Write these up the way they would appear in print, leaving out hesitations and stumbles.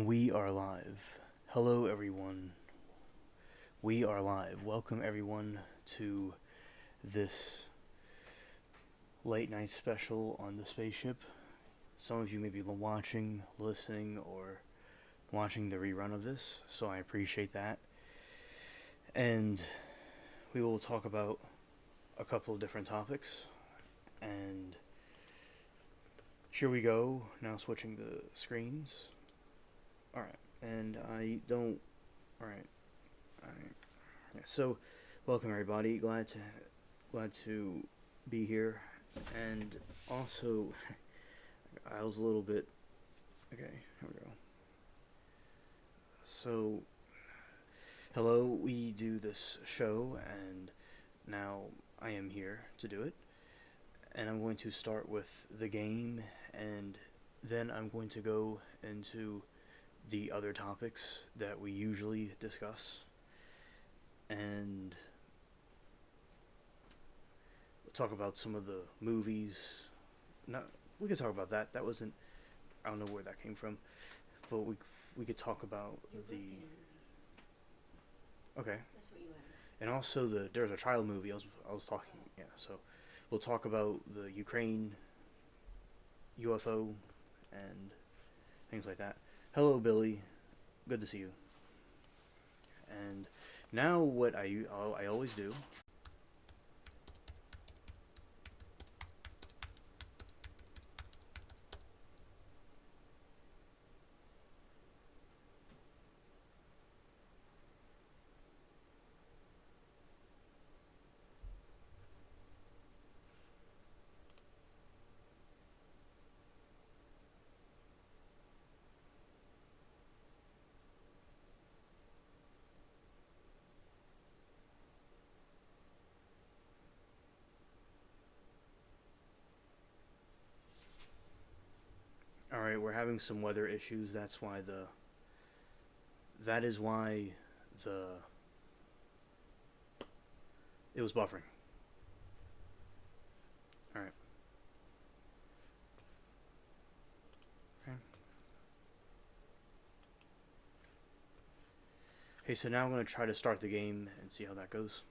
And we are live. Hello, everyone. We are live. Welcome, everyone, to this late night special on the spaceship. Some of you may be watching, listening, or watching the rerun of this, so I appreciate that. And we will talk about a couple of different topics. And here we go. Now switching the screens. Alright, and I don't... Alright. Yeah, so, welcome everybody. Glad to be here. And also, I was a little bit... Okay, here we go. So, hello, we do this show, and now I am here to do it. And I'm going to start with the game, and then I'm going to go into the other topics that we usually discuss, and we'll talk about some of the movies. No, we could talk about that. That wasn't... I don't know where that came from, but we could talk about the... Okay. That's what you had. And also there's a trial movie I was talking, yeah, so we'll talk about the Ukraine UFO and things like that. Hello, Billy. Good to see you. And now what I always do. Alright, we're having some weather issues. That is why it was buffering. Alright. Okay. Okay, so now I'm going to try to start the game and see how that goes.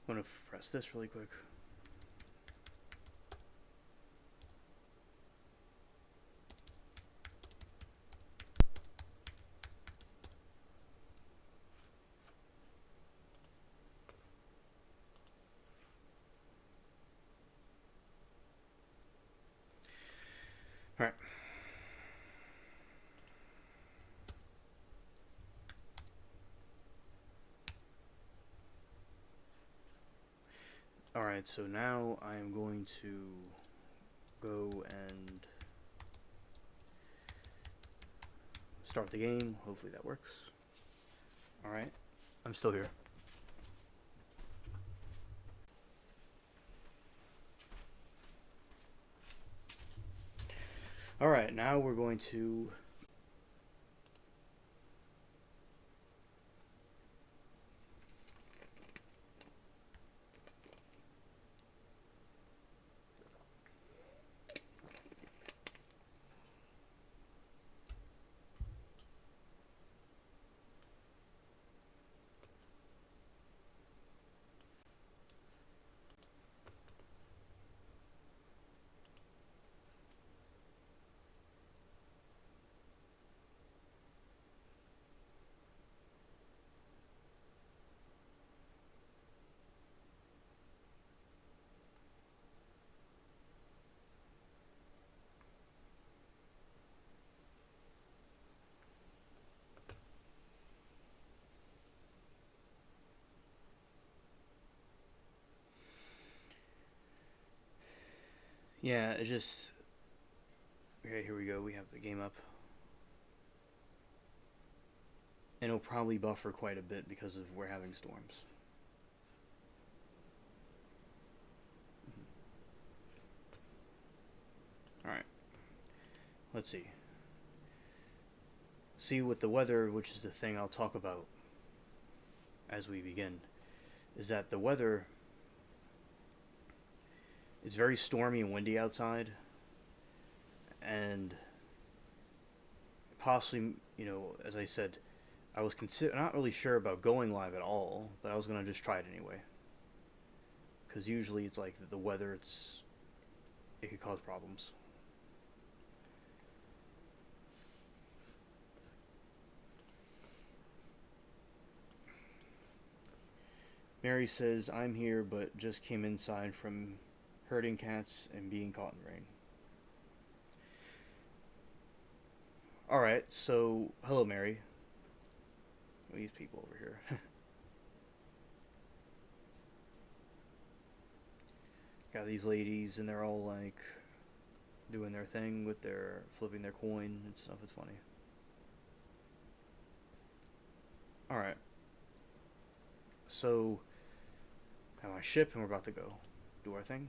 I'm going to press this really quick. Alright. Alright, so now I am going to go and start the game. Hopefully that works. Alright, I'm still here. Alright, now we're going to... Yeah, it's just... Okay, here we go. We have the game up. And it'll probably buffer quite a bit because of we're having storms. Alright. Let's see. See, with the weather, which is the thing I'll talk about as we begin, is that the weather It's very stormy and windy outside, and possibly, as I said, I was not really sure about going live at all, but I was gonna just try it anyway. Because usually it's like the weather, it could cause problems. Mary says, I'm here, but just came inside from herding cats and being caught in rain. Alright, so, hello, Mary. These people over here. Got these ladies, and they're all like doing their thing with their flipping their coin and stuff. It's funny. Alright, so, have my ship, and we're about to go do our thing.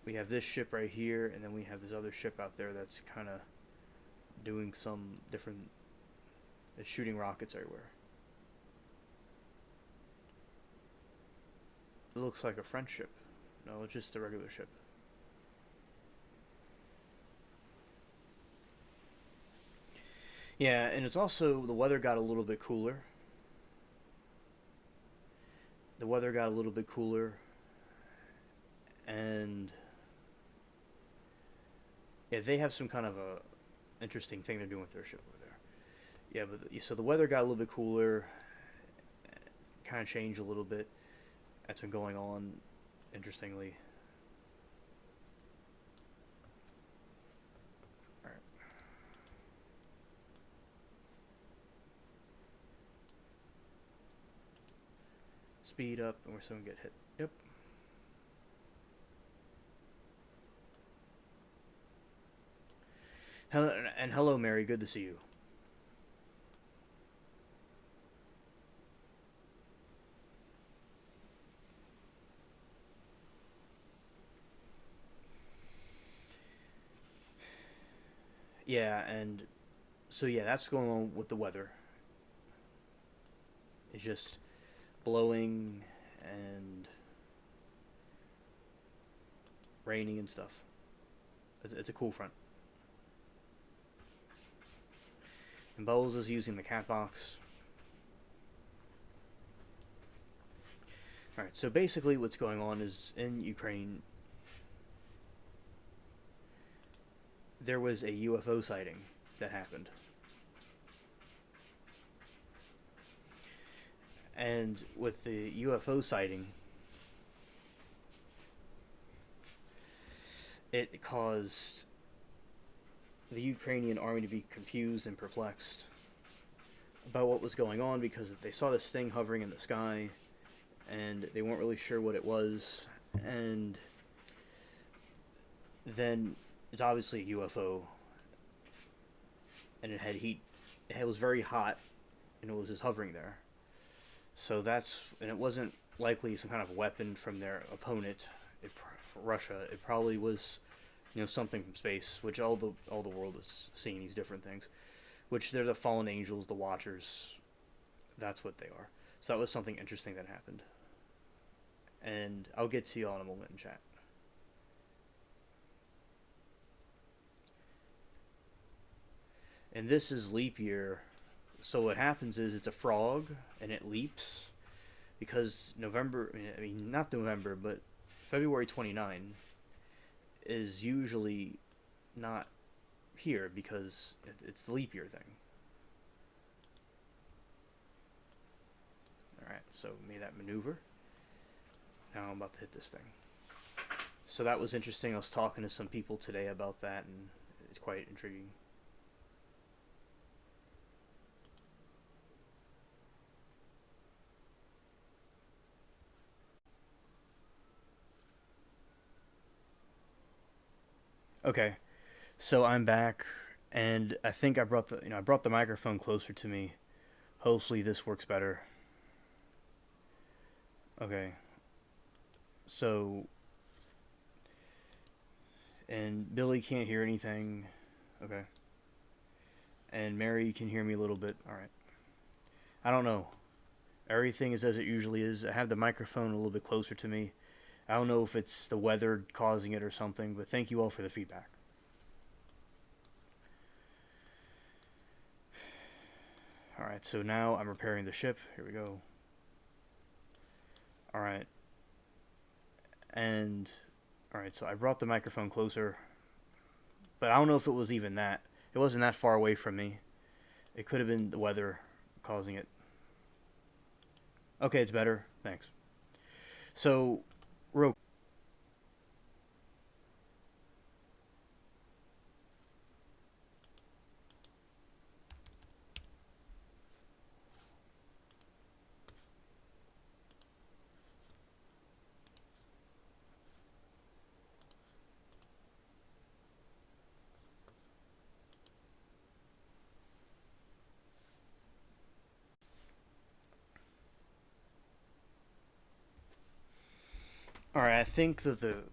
We have this ship right here, and then we have this other ship out there that's kind of doing some different. It's shooting rockets everywhere. It looks like a French ship. No, it's just a regular ship. Yeah, and it's also the weather got a little bit cooler. The weather got a little bit cooler, and yeah, they have some kind of a interesting thing they're doing with their ship over there. Yeah, but so the weather got a little bit cooler, kind of changed a little bit. That's been going on, interestingly. All right. Speed up, and we're soon gonna get hit. Yep. Hello, and hello, Mary. Good to see you. Yeah, and so yeah, that's going on with the weather. It's just blowing and raining and stuff. It's a cool front. And Bowles is using the cat box. Alright, so basically what's going on is in Ukraine, there was a UFO sighting that happened. And with the UFO sighting, it caused the Ukrainian army to be confused and perplexed about what was going on because they saw this thing hovering in the sky and they weren't really sure what it was. And then it's obviously a UFO, and it had heat. It was very hot, and it was just hovering there. So and it wasn't likely some kind of weapon from their opponent, Russia. It probably was, something from space, which all the world is seeing these different things, which they're the fallen angels, the Watchers. That's what they are. So that was something interesting that happened, and I'll get to y'all in a moment in chat. And this is leap year, so what happens is it's a frog and it leaps because November. I mean not November, but February 29 is usually not here because it's the leap year thing. Alright, so made that maneuver. Now I'm about to hit this thing. So that was interesting. I was talking to some people today about that, and it's quite intriguing. Okay, so I'm back, and I think I brought the microphone closer to me. Hopefully this works better. Okay, so And Billy can't hear anything. Okay. And Mary can hear me a little bit. All right. I don't know. Everything is as it usually is. I have the microphone a little bit closer to me. I don't know if it's the weather causing it or something, but thank you all for the feedback. Alright, so now I'm repairing the ship. Here we go. Alright. And, alright, so I brought the microphone closer. But I don't know if it was even that. It wasn't that far away from me. It could have been the weather causing it. Okay, it's better. Thanks. So, real. Alright, I think that the.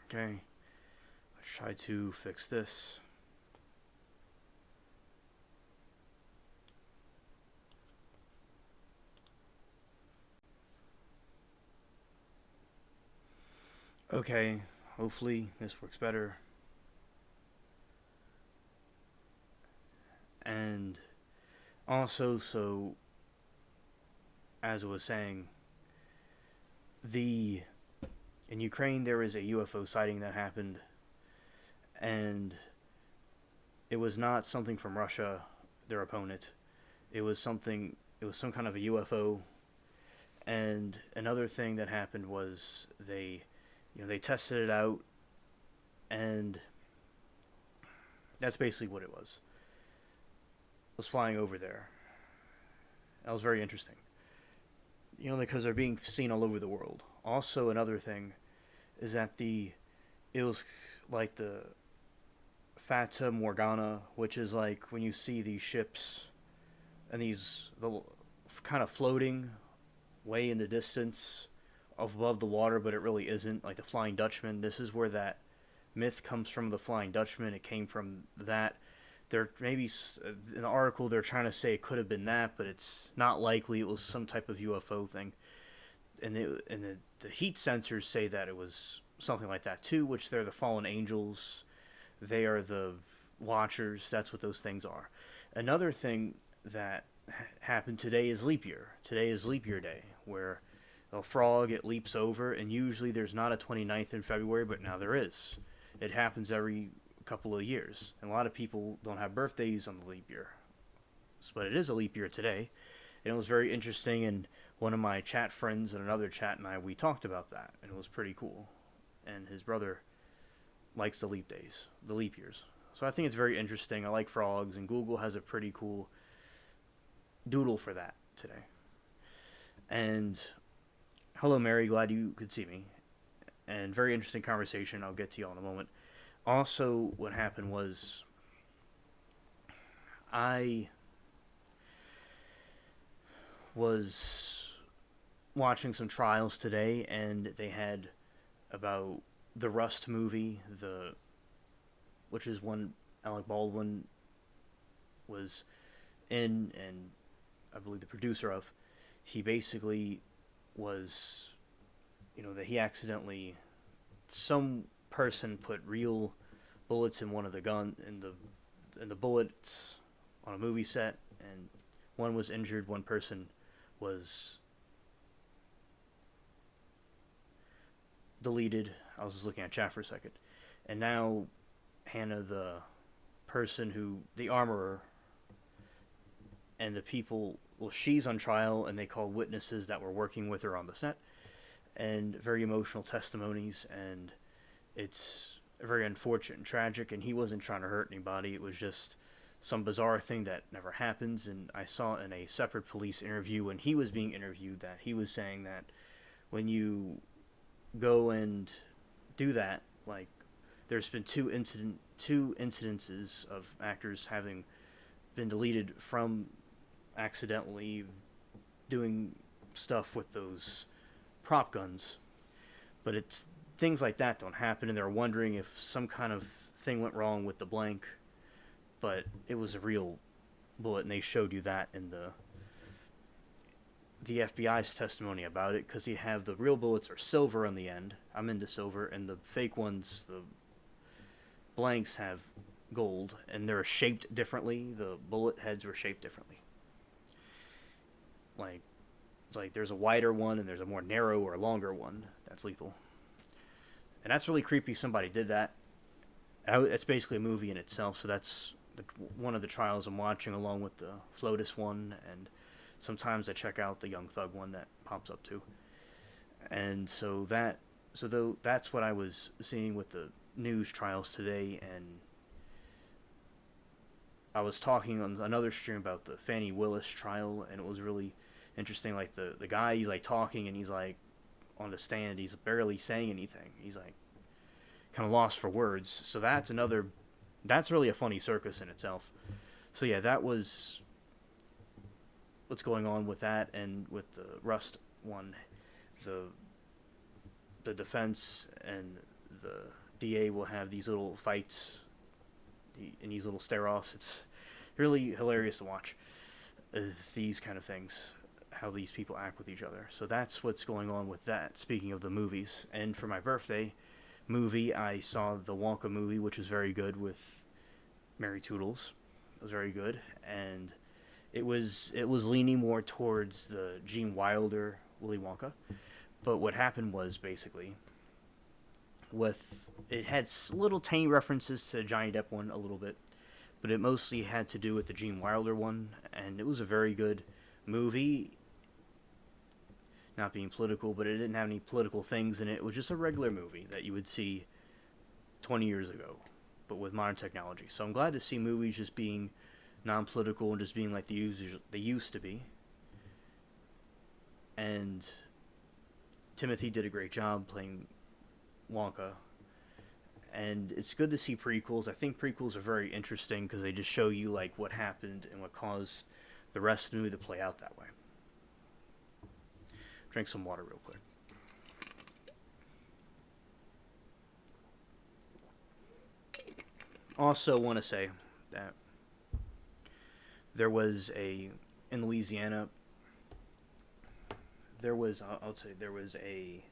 Okay. Let's try to fix this. Okay, hopefully this works better. And also, so as I was saying, the in Ukraine there is a UFO sighting that happened, and it was not something from Russia, their opponent. It was something. It was some kind of a UFO. And another thing that happened was they tested it out, and that's basically what it was. It was flying over there. That was very interesting. Because they're being seen all over the world. Also, another thing is that it was like the Fata Morgana, which is like when you see these ships and these the kind of floating way in the distance above the water, but it really isn't. Like the Flying Dutchman. This is where that myth comes from. The Flying Dutchman. It came from that. There maybe in the article they're trying to say it could have been that, but it's not likely. It was some type of UFO thing, and the heat sensors say that it was something like that too, which they're the fallen angels. They are the watchers. That's what those things are. Another thing that happened today is leap year. Today is leap year day, where a frog it leaps over, and usually there's not a 29th in February, but now there is. It happens every couple of years, and a lot of people don't have birthdays on the leap year, but it is a leap year today, and it was very interesting. And one of my chat friends and another chat and we talked about that, and it was pretty cool. And his brother likes the leap days, the leap years. So I think it's very interesting. I like frogs, and Google has a pretty cool doodle for that today. And hello, Mary. Glad you could see me. and very interesting conversation. I'll get to y'all in a moment. Also, what happened was I was watching some trials today, and they had about the Rust movie, which is one Alec Baldwin was in, and I believe the producer of. He basically was, that he accidentally, some person put real bullets in one of the in the bullets on a movie set, and one was injured. One person was deleted. I was just looking at chat for a second, and now Hannah, the armorer, and the people, well, she's on trial, and they call witnesses that were working with her on the set, and very emotional testimonies, and it's very unfortunate and tragic, and he wasn't trying to hurt anybody. It was just some bizarre thing that never happens. And I saw in a separate police interview, when he was being interviewed, that he was saying that when you go and do that, like, there's been two incidences of actors having been deleted from accidentally doing stuff with those prop guns, but it's things like that don't happen, and they're wondering if some kind of thing went wrong with the blank, but it was a real bullet, and they showed you that in the FBI's testimony about it, because you have the real bullets are silver on the end. I'm into silver, and the fake ones, the blanks, have gold, and they're shaped differently. The bullet heads were shaped differently. Like, it's like there's a wider one and there's a more narrow or longer one that's lethal. And that's really creepy somebody did that. It's basically a movie in itself, so that's one of the trials I'm watching, along with the FLOTUS one, and sometimes I check out the Young Thug one that pops up too. And that's what I was seeing with the news trials today, and I was talking on another stream about the Fannie Willis trial, and it was really interesting. Like, the guy, he's like talking, and he's like on the stand, he's barely saying anything. He's like kind of lost for words. So that's really a funny circus in itself. So yeah, that was what's going on with that. And with the Rust one, the defense and the DA will have these little fights in these little stare-offs. It's really hilarious to watch these kind of things, how these people act with each other. So that's what's going on with that, speaking of the movies. And for my birthday movie, I saw the Wonka movie, which is very good, with Mary Toodles. It was very good, and it was leaning more towards the Gene Wilder Willy Wonka. But what happened was, basically, it had little tiny references to Johnny Depp one a little bit, but it mostly had to do with the Gene Wilder one, and it was a very good movie. Not being political, but it didn't have any political things in it. It was just a regular movie that you would see 20 years ago, but with modern technology. So I'm glad to see movies just being non-political and just being like they used to be. And Timothy did a great job playing Wonka. And it's good to see prequels. I think prequels are very interesting because they just show you like what happened and what caused the rest of the movie to play out that way. Drink some water real quick. Also want to say that there was in Louisiana, there was a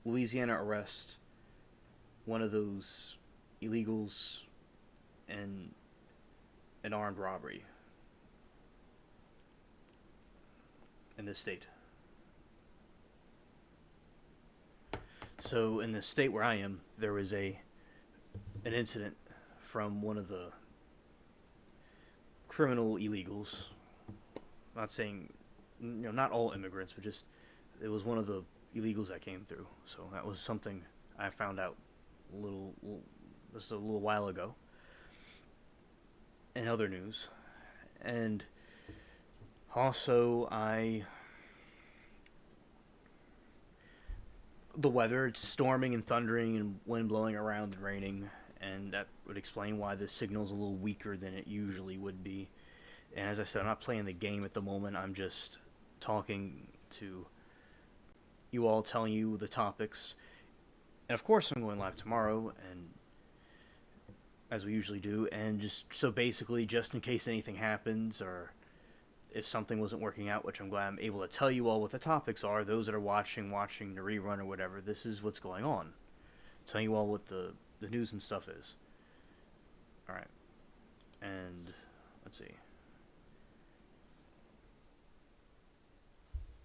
Louisiana arrest, one of those illegals, and an armed robbery in this state. So in the state where I am, there was an incident from one of the criminal illegals. I'm not saying, not all immigrants, but just it was one of the illegals that came through. So that was something I found out just a little while ago in other news. And also, the weather. It's storming and thundering and wind blowing around and raining, and that would explain why the signal's a little weaker than it usually would be. And as I said, I'm not playing the game at the moment. I'm just talking to you all, telling you the topics. And of course, I'm going live tomorrow, and as we usually do. And just so basically, just in case anything happens, or if something wasn't working out, which I'm glad I'm able to tell you all what the topics are. Those that are watching the rerun or whatever, this is what's going on. Telling you all what the news and stuff is. All right, and let's see.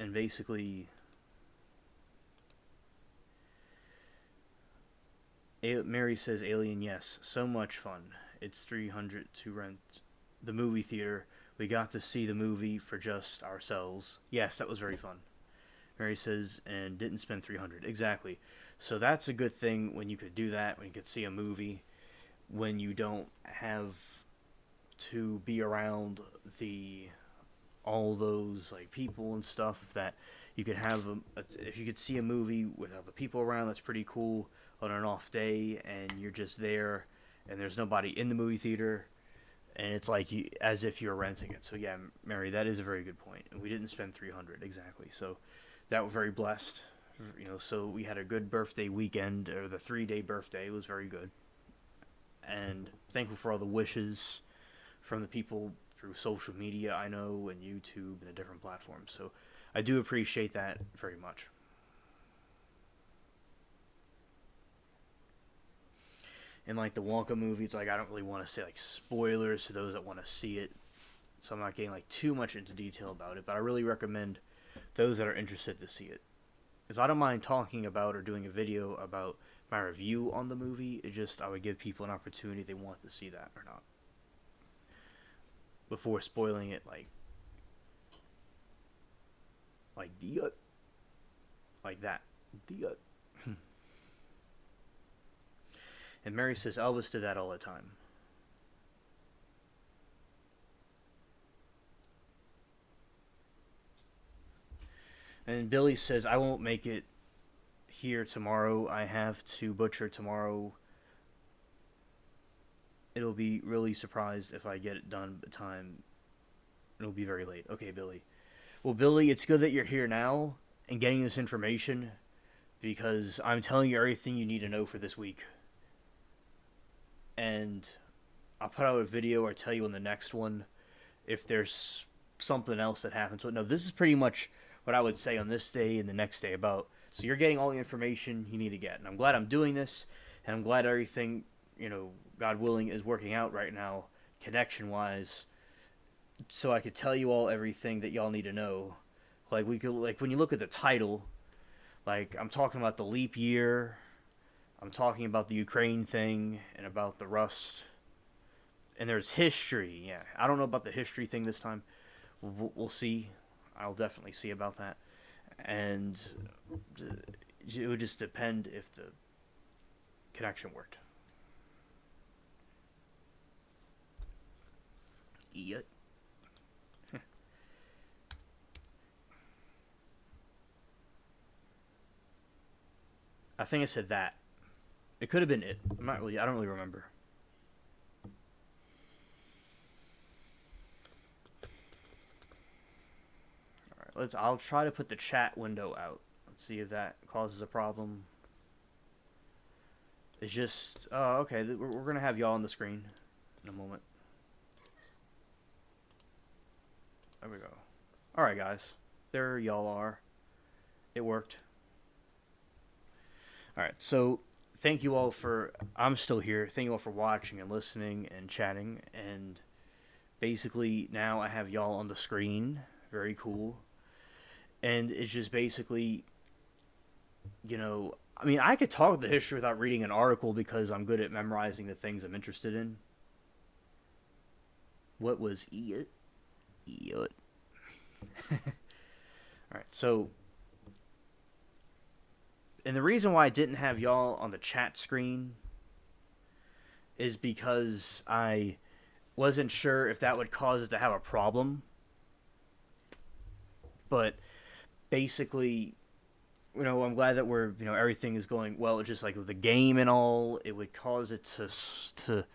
And basically, Mary says, Alien, yes. So much fun. It's $300 to rent the movie theater. We got to see the movie for just ourselves. Yes, that was very fun. Mary says, and didn't spend $300. Exactly. So that's a good thing when you could do that, when you could see a movie, when you don't have to be around all those like people and stuff. That you could have if you could see a movie with other people around, that's pretty cool on an off day, and you're just there and there's nobody in the movie theater, and it's like as if you're renting it. So yeah, Mary, that is a very good point. And we didn't spend $300 exactly. So that we're very blessed. So we had a good birthday weekend, or the 3-day birthday was very good, and thankful for all the wishes from the people through social media, I know, and YouTube and the different platforms. So I do appreciate that very much. And like the Wonka movie, it's like I don't really want to say like spoilers to those that want to see it, so I'm not getting like too much into detail about it, but I really recommend those that are interested to see it. Because I don't mind talking about or doing a video about my review on the movie. It just, I would give people an opportunity if they want to see that or not, before spoiling it like that. And Mary says Elvis did that all the time. And Billy says, I won't make it here tomorrow. I have to butcher tomorrow. It'll be really surprised if I get it done by time. It'll be very late. Okay, Billy. Well, Billy, it's good that you're here now and getting this information, because I'm telling you everything you need to know for this week. And I'll put out a video or tell you in the next one if there's something else that happens. But no, this is pretty much what I would say on this day and the next day about. So you're getting all the information you need to get. And I'm glad I'm doing this, and I'm glad everything, God willing, is working out right now, connection-wise, so I could tell you all everything that y'all need to know. Like when you look at the title, like I'm talking about the leap year, I'm talking about the Ukraine thing, and about the Rust, and there's history. Yeah, I don't know about the history thing this time. We'll see. I'll definitely see about that, and it would just depend if the connection worked. Yep. I think I said that. It could have been it. I don't really remember. Alright, I'll try to put the chat window out. Let's see if that causes a problem. It's just, oh, okay, we're gonna have y'all on the screen in a moment. There we go. Alright, guys. There y'all are. It worked. Alright, so thank you all for... I'm still here. Thank you all for watching and listening and chatting. And basically, now I have y'all on the screen. Very cool. And it's just basically, I mean, I could talk the history without reading an article because I'm good at memorizing the things I'm interested in. What was it? Alright, so... And the reason why I didn't have y'all on the chat screen is because I wasn't sure if that would cause it to have a problem. But basically, I'm glad that we're, everything is going well. It's just like with the game and all, it would cause it to,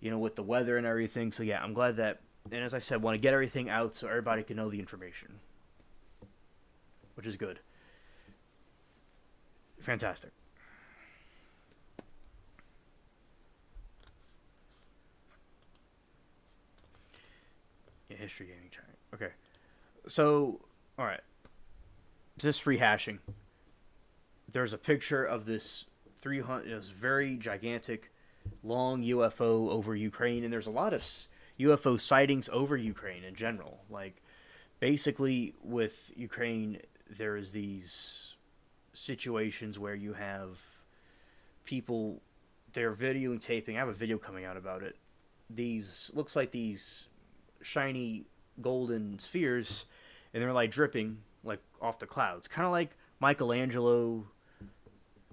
with the weather and everything. So yeah, I'm glad that, and as I said, want to get everything out so everybody can know the information, which is good. Fantastic. Yeah, history gaming channel. Okay, so all right, just rehashing. There's a picture of this 300, this very gigantic, long UFO over Ukraine, and there's a lot of UFO sightings over Ukraine in general. Like basically with Ukraine, there's these situations where you have people, they're videotaping. I have a video coming out about it. These looks like these shiny golden spheres, and they're like dripping like off the clouds, kind of like Michelangelo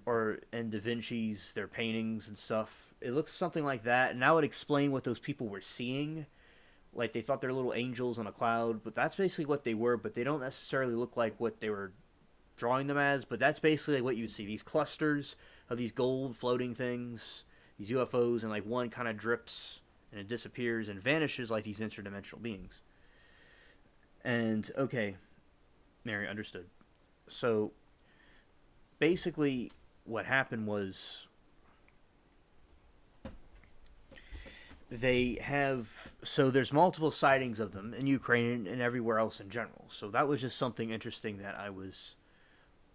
or and Da Vinci's their paintings and stuff. It looks something like that, and that would explain what those people were seeing. Like they thought they're little angels on a cloud, but that's basically what they were. But they don't necessarily look like what they were drawing them as. But that's basically what you see: these clusters of these gold floating things, these UFOs, and like one kind of drips and it disappears and vanishes like these interdimensional beings. And okay, Mary understood. So basically, what happened was they have, so there's multiple sightings of them in Ukraine and everywhere else in general. So that was just something interesting that I was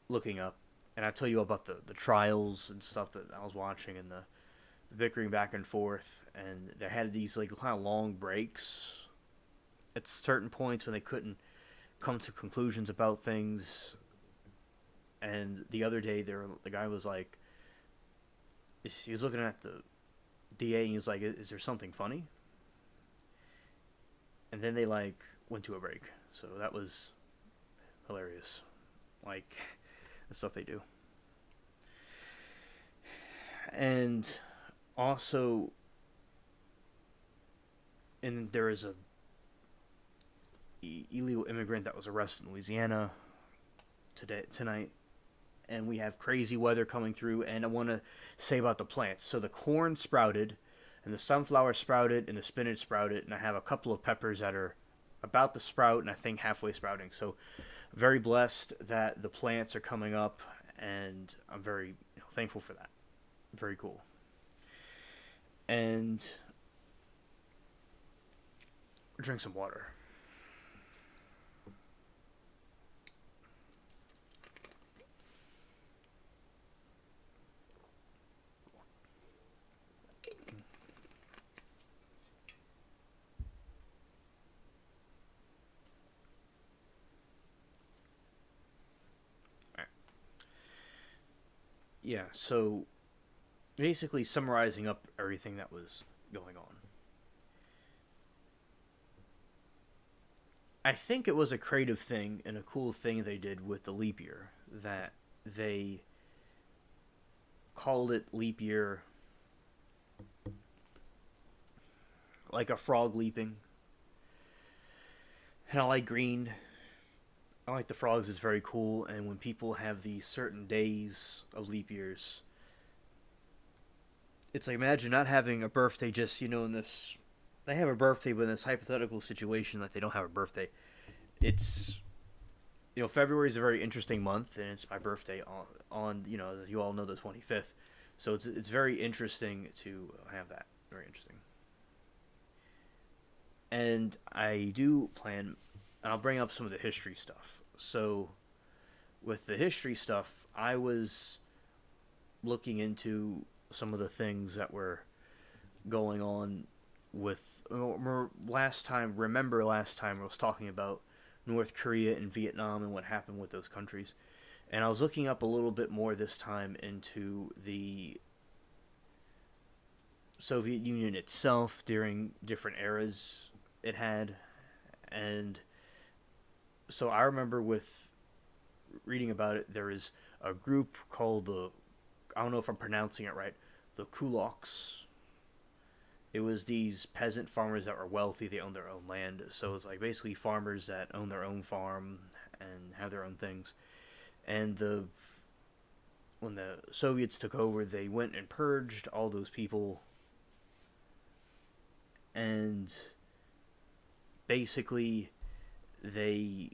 looking up, and I tell you about the trials and stuff that I was watching and the bickering back and forth, and they had these like kind of long breaks at certain points when they couldn't come to conclusions about things. And the other day, the guy was like, he was looking at the DA and he was like, "Is there something funny?" And then they like went to a break, so that was hilarious. Like the stuff they do, and also, and there is a illegal immigrant that was arrested in Louisiana tonight, and we have crazy weather coming through. And I want to say about the plants. So the corn sprouted, and the sunflower sprouted, and the spinach sprouted, and I have a couple of peppers that are about to sprout, and I think halfway sprouting. So very blessed that the plants are coming up, and I'm very thankful for that. Very cool. And drink some water. Yeah, so basically summarizing up everything that was going on. I think it was a creative thing and a cool thing they did with the leap year, that they called it leap year like a frog leaping. And I like green. I like the frogs, is very cool. And when people have these certain days of leap years, it's like, imagine not having a birthday, just in this, they have a birthday, but in this hypothetical situation that they don't have a birthday. It's, February is a very interesting month, and it's my birthday on as you all know, the 25th. So it's very interesting to have that. Very interesting. And I do plan, and I'll bring up some of the history stuff. So with the history stuff, I was looking into some of the things that were going on with last time. Remember last time I was talking about North Korea and Vietnam and what happened with those countries. And I was looking up a little bit more this time into the Soviet Union itself during different eras it had. And so I remember with reading about it, there is a group called I don't know if I'm pronouncing it right, the Kulaks. It was these peasant farmers that were wealthy. They owned their own land. So it's like basically farmers that own their own farm and have their own things. And when the Soviets took over, they went and purged all those people, and basically they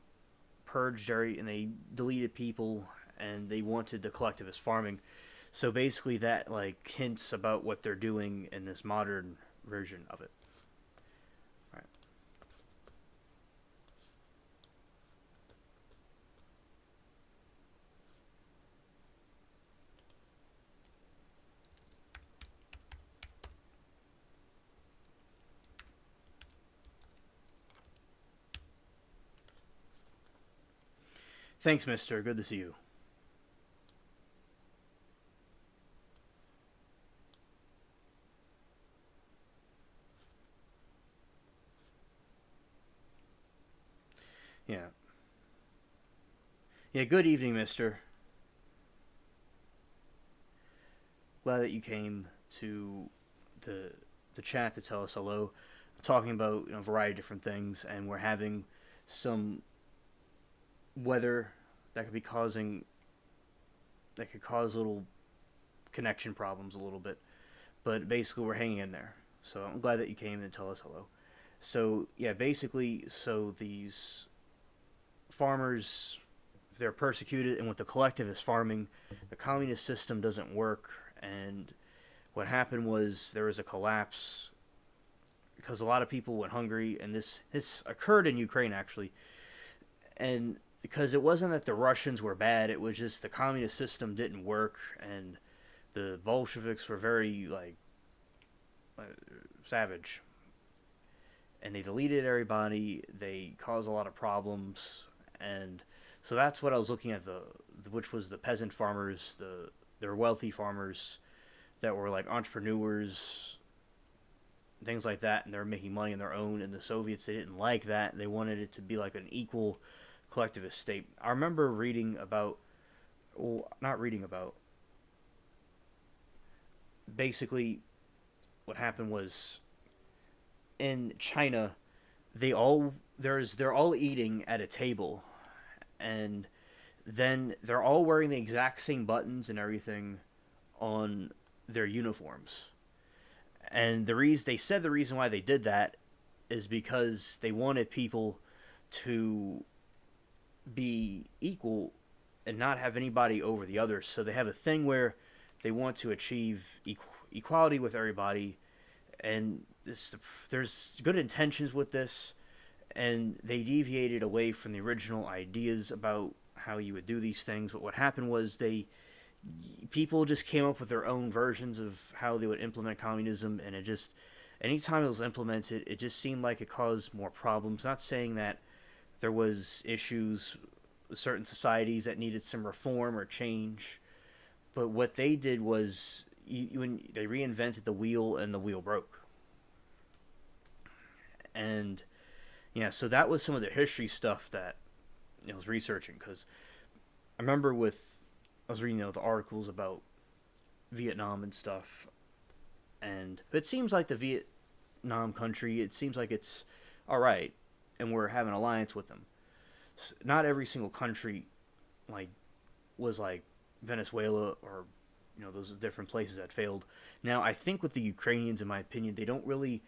purged and they deleted people, and they wanted the collectivist farming. So basically, that like hints about what they're doing in this modern version of it. All right. Thanks, Mister. Good to see you. Yeah. Yeah. Good evening, Mister. Glad that you came to the the chat to tell us hello. Talking about a variety of different things, and we're having some weather that could be causing that could cause little connection problems a little bit. But basically, we're hanging in there. So I'm glad that you came and tell us hello. So yeah, basically, so these farmers, they're persecuted, and with the collectivist farming, the communist system doesn't work. And what happened was there was a collapse because a lot of people went hungry, and this occurred in Ukraine actually, and because it wasn't that the Russians were bad, it was just the communist system didn't work, and the Bolsheviks were very like savage, and they deleted everybody. They caused a lot of problems, and so that's what I was looking at, which was the peasant farmers, they're wealthy farmers that were like entrepreneurs, things like that, and they're making money on their own. And the Soviets, they didn't like that. They wanted it to be like an equal collectivist state. I remember reading about, well, not reading about, basically what happened was in China, they're all eating at a table, and then they're all wearing the exact same buttons and everything on their uniforms. And they said the reason why they did that is because they wanted people to be equal and not have anybody over the others. So they have a thing where they want to achieve equality with everybody, and there's good intentions with this, and they deviated away from the original ideas about how you would do these things. But what happened was people just came up with their own versions of how they would implement communism, and it just anytime it was implemented, it just seemed like it caused more problems. Not saying that there was issues with certain societies that needed some reform or change, but what they did was when they reinvented the wheel, and the wheel broke. And yeah, so that was some of the history stuff that I was researching, because I remember I was reading the articles about Vietnam and stuff, and it seems like the Vietnam country, it seems like it's all right, and we're having an alliance with them. Not every single country like was like Venezuela or those different places that failed. Now I think with the Ukrainians, in my opinion, they don't really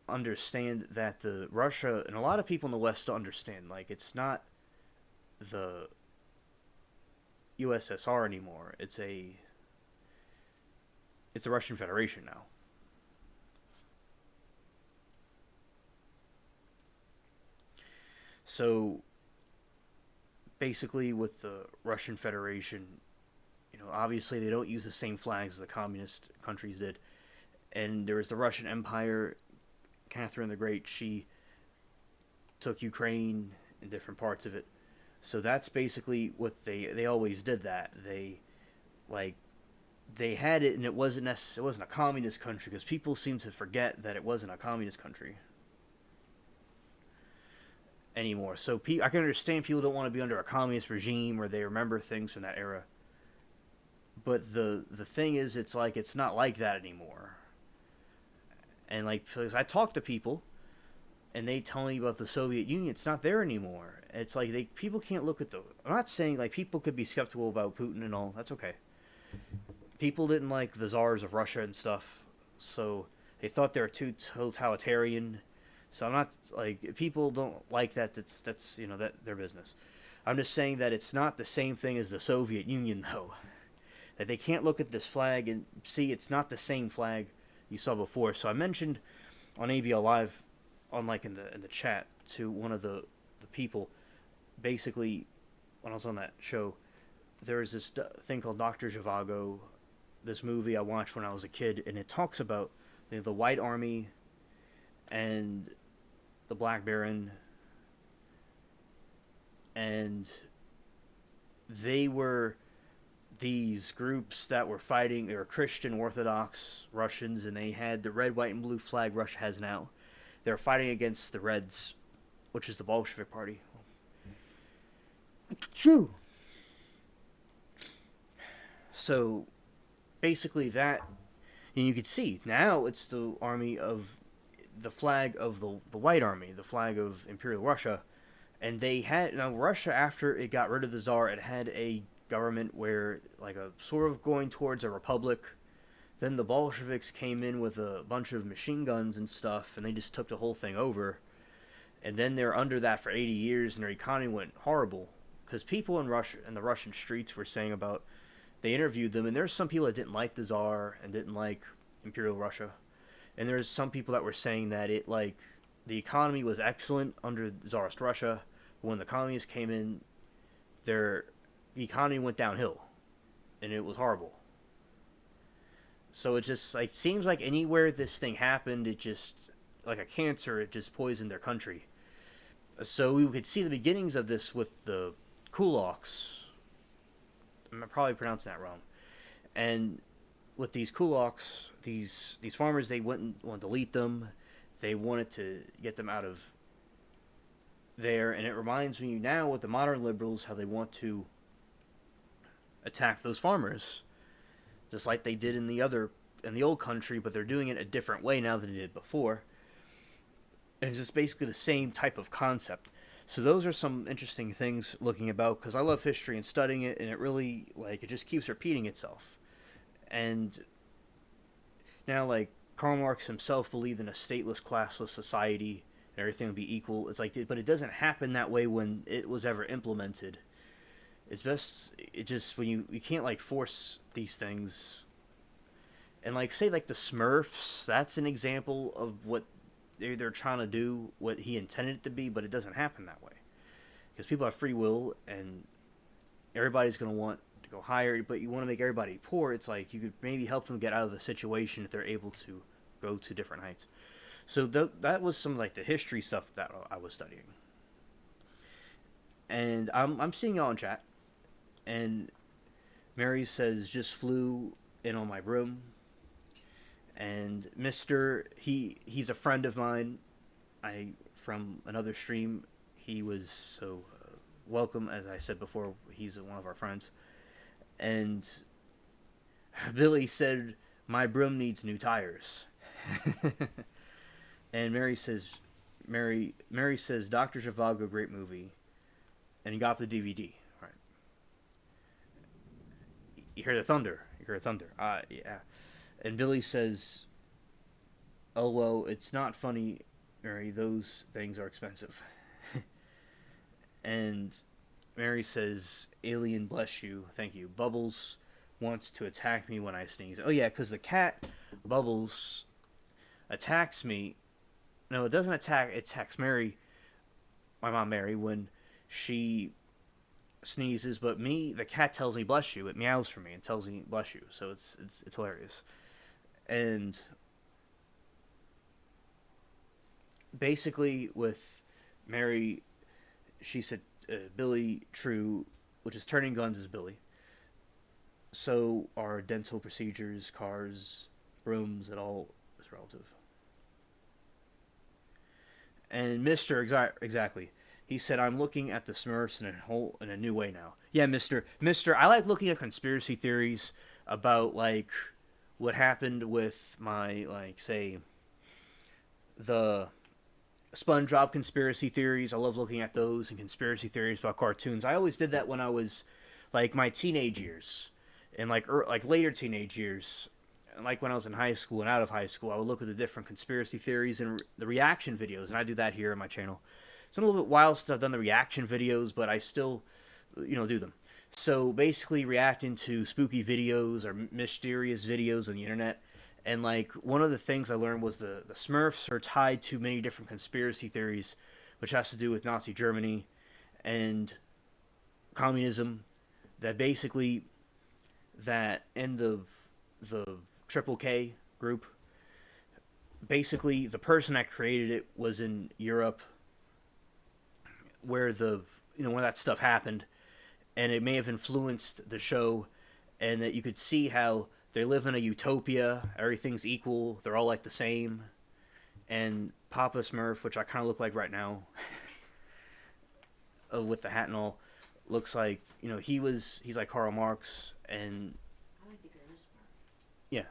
understand that the Russia, and a lot of people in the West don't understand, like it's not the USSR anymore. It's a Russian Federation now. So basically, with the Russian Federation, obviously they don't use the same flags as the communist countries did. And there was the Russian Empire. Catherine the Great, she took Ukraine and different parts of it. So that's basically what they always did. That like they had it, and it wasn't a communist country, because people seem to forget that it wasn't a communist country anymore. So I can understand people don't want to be under a communist regime, or they remember things from that era. But the thing is, it's not like that anymore. And like, because I talk to people, and they tell me about the Soviet Union, it's not there anymore. It's like people can't look at the. I'm not saying like people could be skeptical about Putin and all. That's okay. People didn't like the czars of Russia and stuff, so they thought they were too totalitarian. So I'm not like people don't like that. That's that their business. I'm just saying that it's not the same thing as the Soviet Union though. That they can't look at this flag and see it's not the same flag you saw before. So I mentioned on ABL Live, on like in the chat to one of the people, basically when I was on that show, there is this thing called Dr. Zhivago, this movie I watched when I was a kid, and it talks about the White Army and the Black Baron, and they were these groups that were fighting. They were Christian Orthodox Russians, and they had the red, white, and blue flag Russia has now. They were fighting against the Reds, which is the Bolshevik Party. True. So, basically that, and you could see, now it's the army of, the flag of the White Army, the flag of Imperial Russia, and they had, now Russia, after it got rid of the Tsar, it had a government where, like a sort of going towards a republic. Then the Bolsheviks came in with a bunch of machine guns and stuff, and they just took the whole thing over. And then they're under that for 80 years, and their economy went horrible. Because people in Russia, in the Russian streets, were saying about, they interviewed them, and there's some people that didn't like the Tsar and didn't like Imperial Russia. And there's some people that were saying that it, like, the economy was excellent under Tsarist Russia. But when the communists came in, the economy went downhill. And it was horrible. So it just, like, seems like anywhere this thing happened, it just, like a cancer, it just poisoned their country. So we could see the beginnings of this with the kulaks. I'm probably pronouncing that wrong. And with these kulaks, these farmers, they wouldn't want to delete them. They wanted to get them out of there. And it reminds me now with the modern liberals how they want to attack those farmers, just like they did in the old country, but they're doing it a different way now than they did before. And it's just basically the same type of concept. So those are some interesting things looking about, because I love history and studying it, and it really, like, it just keeps repeating itself. And now, like, Karl Marx himself believed in a stateless, classless society, and everything would be equal. It's like, but it doesn't happen that way when it was ever implemented. It's best, it just, when you can't, like, force these things. And, like, say, like, the Smurfs, that's an example of what they're trying to do, what he intended it to be, but it doesn't happen that way. Because people have free will, and everybody's going to want to go higher, but you want to make everybody poor. It's like you could maybe help them get out of the situation if they're able to go to different heights. So that was some, like, the history stuff that I was studying. And I'm seeing y'all in chat. And Mary says, just flew in on my broom. And Mr. He's a friend of mine. From another stream. He was so welcome, as I said before. He's one of our friends. And Billy said, my broom needs new tires. And Mary says, Dr. Zhivago, great movie. And you got the DVD. Right. You hear the thunder. Yeah. And Billy says, oh, well, it's not funny, Mary. Those things are expensive. And Mary says, alien, bless you. Thank you. Bubbles wants to attack me when I sneeze. Oh, yeah, because the cat, Bubbles, attacks me. No, it doesn't attack. It attacks Mary, my mom Mary, when she sneezes. But me, the cat tells me, bless you. It meows for me and tells me, bless you. So it's hilarious. And basically with Mary, she said Billy true, which is turning guns is Billy. So are dental procedures, cars, brooms, it all is relative. And Mr. Exactly. He said, I'm looking at the Smurfs in a new way now. Yeah, Mr. I like looking at conspiracy theories about, like, what happened with my, like, say, the SpongeBob conspiracy theories. I love looking at those and conspiracy theories about cartoons. I always did that when I was like my teenage years and like later teenage years. Like when I was in high school and out of high school, I would look at the different conspiracy theories and the reaction videos, and I do that here on my channel. It's been a little bit while since I've done the reaction videos, but I still, do them. So basically, reacting to spooky videos or mysterious videos on the internet. And like one of the things I learned was the Smurfs are tied to many different conspiracy theories, which has to do with Nazi Germany and communism. That basically that in the Triple K group, basically the person that created it was in Europe, where where that stuff happened, and it may have influenced the show, and that you could see how they live in a utopia, everything's equal, they're all like the same, and Papa Smurf, which I kind of look like right now, with the hat and all, looks like he's like Karl Marx, and I like the girl Smurf. yeah,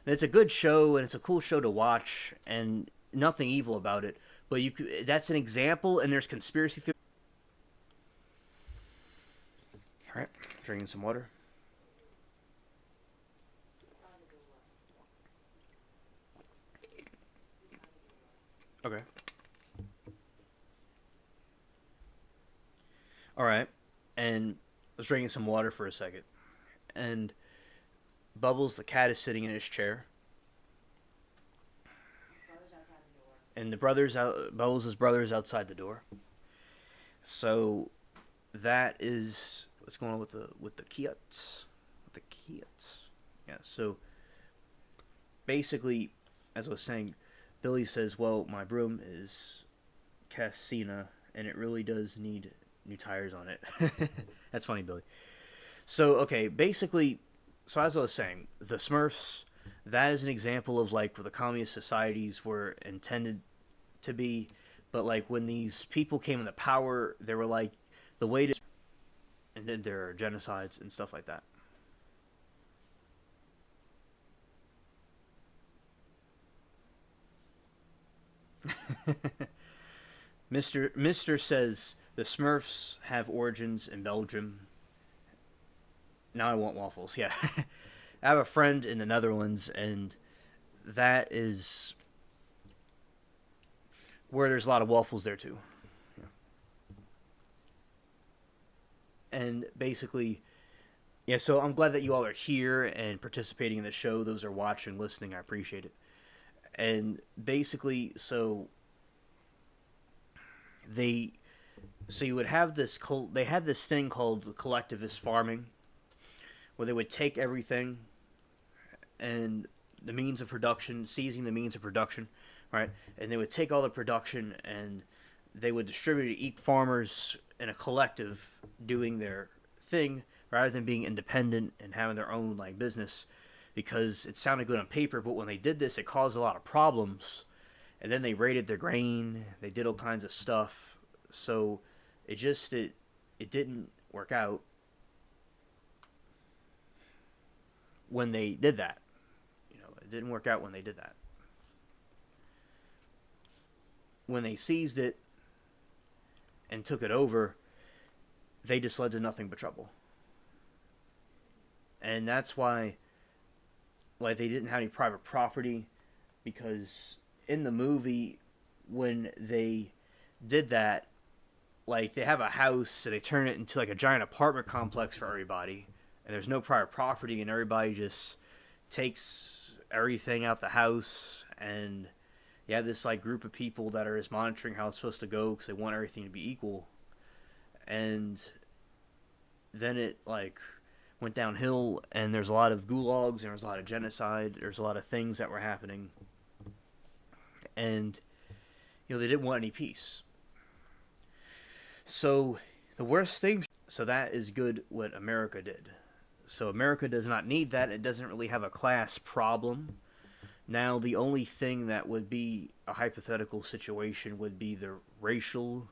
and it's a good show and it's a cool show to watch, and nothing evil about it. But that's an example, and there's conspiracy theory. All right, drinking some water. Okay. All right, and I was drinking some water for a second, and Bubbles the cat is sitting in his chair, Brother's outside the door. and Bubbles' brother's outside the door. So that is what's going on with the kids. With the kids. Yeah, so basically, as I was saying, Billy says, well, my broom is Cassina, and it really does need new tires on it. That's funny, Billy. So, okay, basically, so as I was saying, the Smurfs, that is an example of like what the communist societies were intended to be, but like when these people came into power, they were like the way to, and then there are genocides and stuff like that. Mister says the Smurfs have origins in Belgium. Now I want waffles. Yeah, I have a friend in the Netherlands, and that is where there's a lot of waffles there too. Yeah. And basically, yeah. So I'm glad that you all are here and participating in the show. Those are watching, listening. I appreciate it. And basically, they so you would have this they had this thing called collectivist farming, where they would take everything and the means of production, seizing the means of production, right? And they would take all the production and they would distribute it to each farmers in a collective doing their thing, rather than being independent and having their own like business, because it sounded good on paper, but when they did this it caused a lot of problems. And then they raided their grain, they did all kinds of stuff. So it didn't work out when they did that. It didn't work out when they did that. When they seized it and took it over, they just led to nothing but trouble. And that's why like they didn't have any private property, because in the movie when they did that, like they have a house and they turn it into like a giant apartment complex for everybody, and there's no private property, and everybody just takes everything out the house, and you have this like group of people that are just monitoring how it's supposed to go because they want everything to be equal. And then it like went downhill, and there's a lot of gulags, and there's a lot of genocide, there's a lot of things that were happening, and they didn't want any peace. So the worst thing, so that is good what America did. So America does not need that. It doesn't really have a class problem. Now the only thing that would be a hypothetical situation would be the racial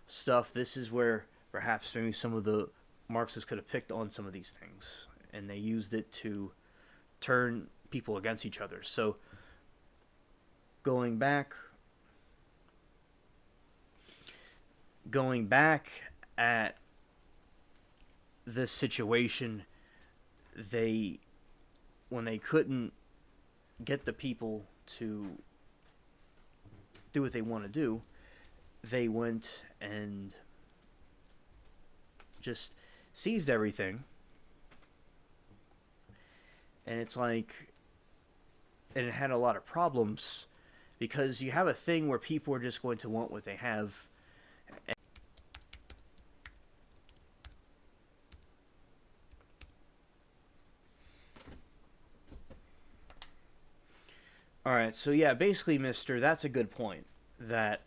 stuff. This is where perhaps maybe some of the Marxists could have picked on some of these things, and they used it to turn people against each other. So going back, going back at this situation, they when they couldn't get the people to do what they want to do, they went and just seized everything. And it's like, and it had a lot of problems because you have a thing where people are just going to want what they have. All right, so yeah, basically, Mister, that's a good point. That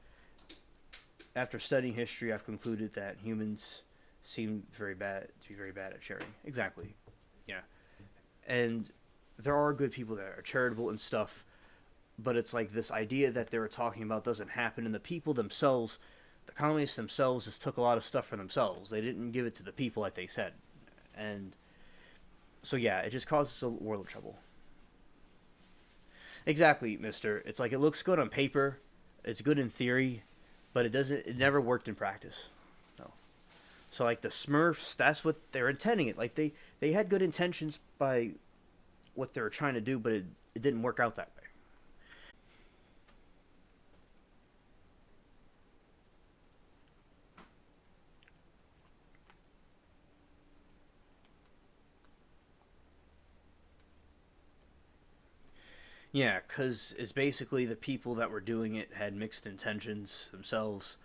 after studying history, I've concluded that humans seem very bad to be very bad at sharing. Exactly. Yeah, and there are good people that are charitable and stuff, but it's like this idea that they were talking about doesn't happen, and the people themselves, the communists themselves, just took a lot of stuff for themselves. They didn't give it to the people like they said, and so yeah, it just causes a world of trouble. Exactly, Mister. It's like it looks good on paper, it's good in theory, but it doesn't. It never worked in practice. No. So like the Smurfs, that's what they're intending it. Like they had good intentions by what they were trying to do, but it didn't work out that way. Yeah, because it's basically the people that were doing it had mixed intentions themselves,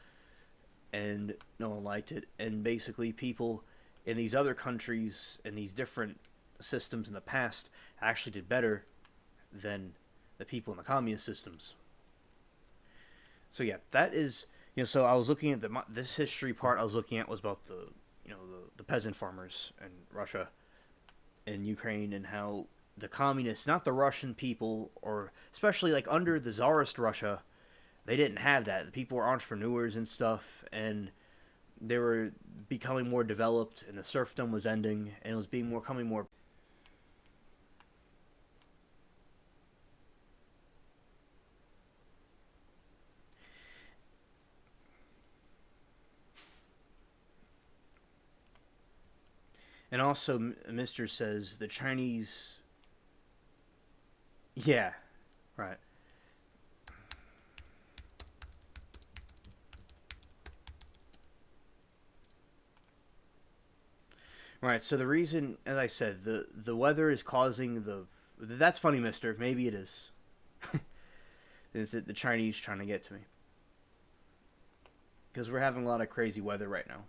and no one liked it. And basically, people in these other countries in these different systems in the past actually did better than the people in the communist systems. So yeah, that is So I was looking at this history part. I was looking at was about the peasant farmers in Russia and Ukraine and how the communists, not the Russian people, or especially like under the Tsarist Russia, they didn't have that. The people were entrepreneurs and stuff, and they were becoming more developed, and the serfdom was ending, and it was being more coming more. And also, Mister says the Chinese. Yeah, right. Right. So the reason, as I said, the weather is causing the. That's funny, Mister. Maybe it is. Is it the Chinese trying to get to me? Because we're having a lot of crazy weather right now,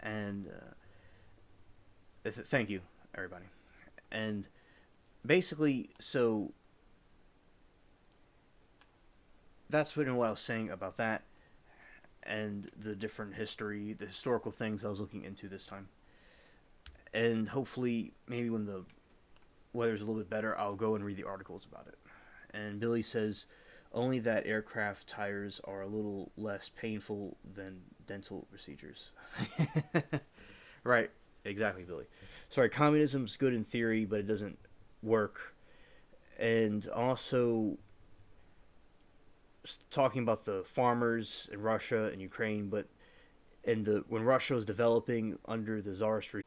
and thank you, everybody. And basically, so that's what I was saying about that, and the different history, the historical things I was looking into this time. And hopefully, maybe when the weather's a little bit better, I'll go and read the articles about it. And Billy says only that aircraft tires are a little less painful than dental procedures. Right, exactly, Billy. Sorry, communism's good in theory, but it doesn't work. And also, talking about the farmers in Russia and Ukraine, but in the when Russia was developing under the Tsarist regime.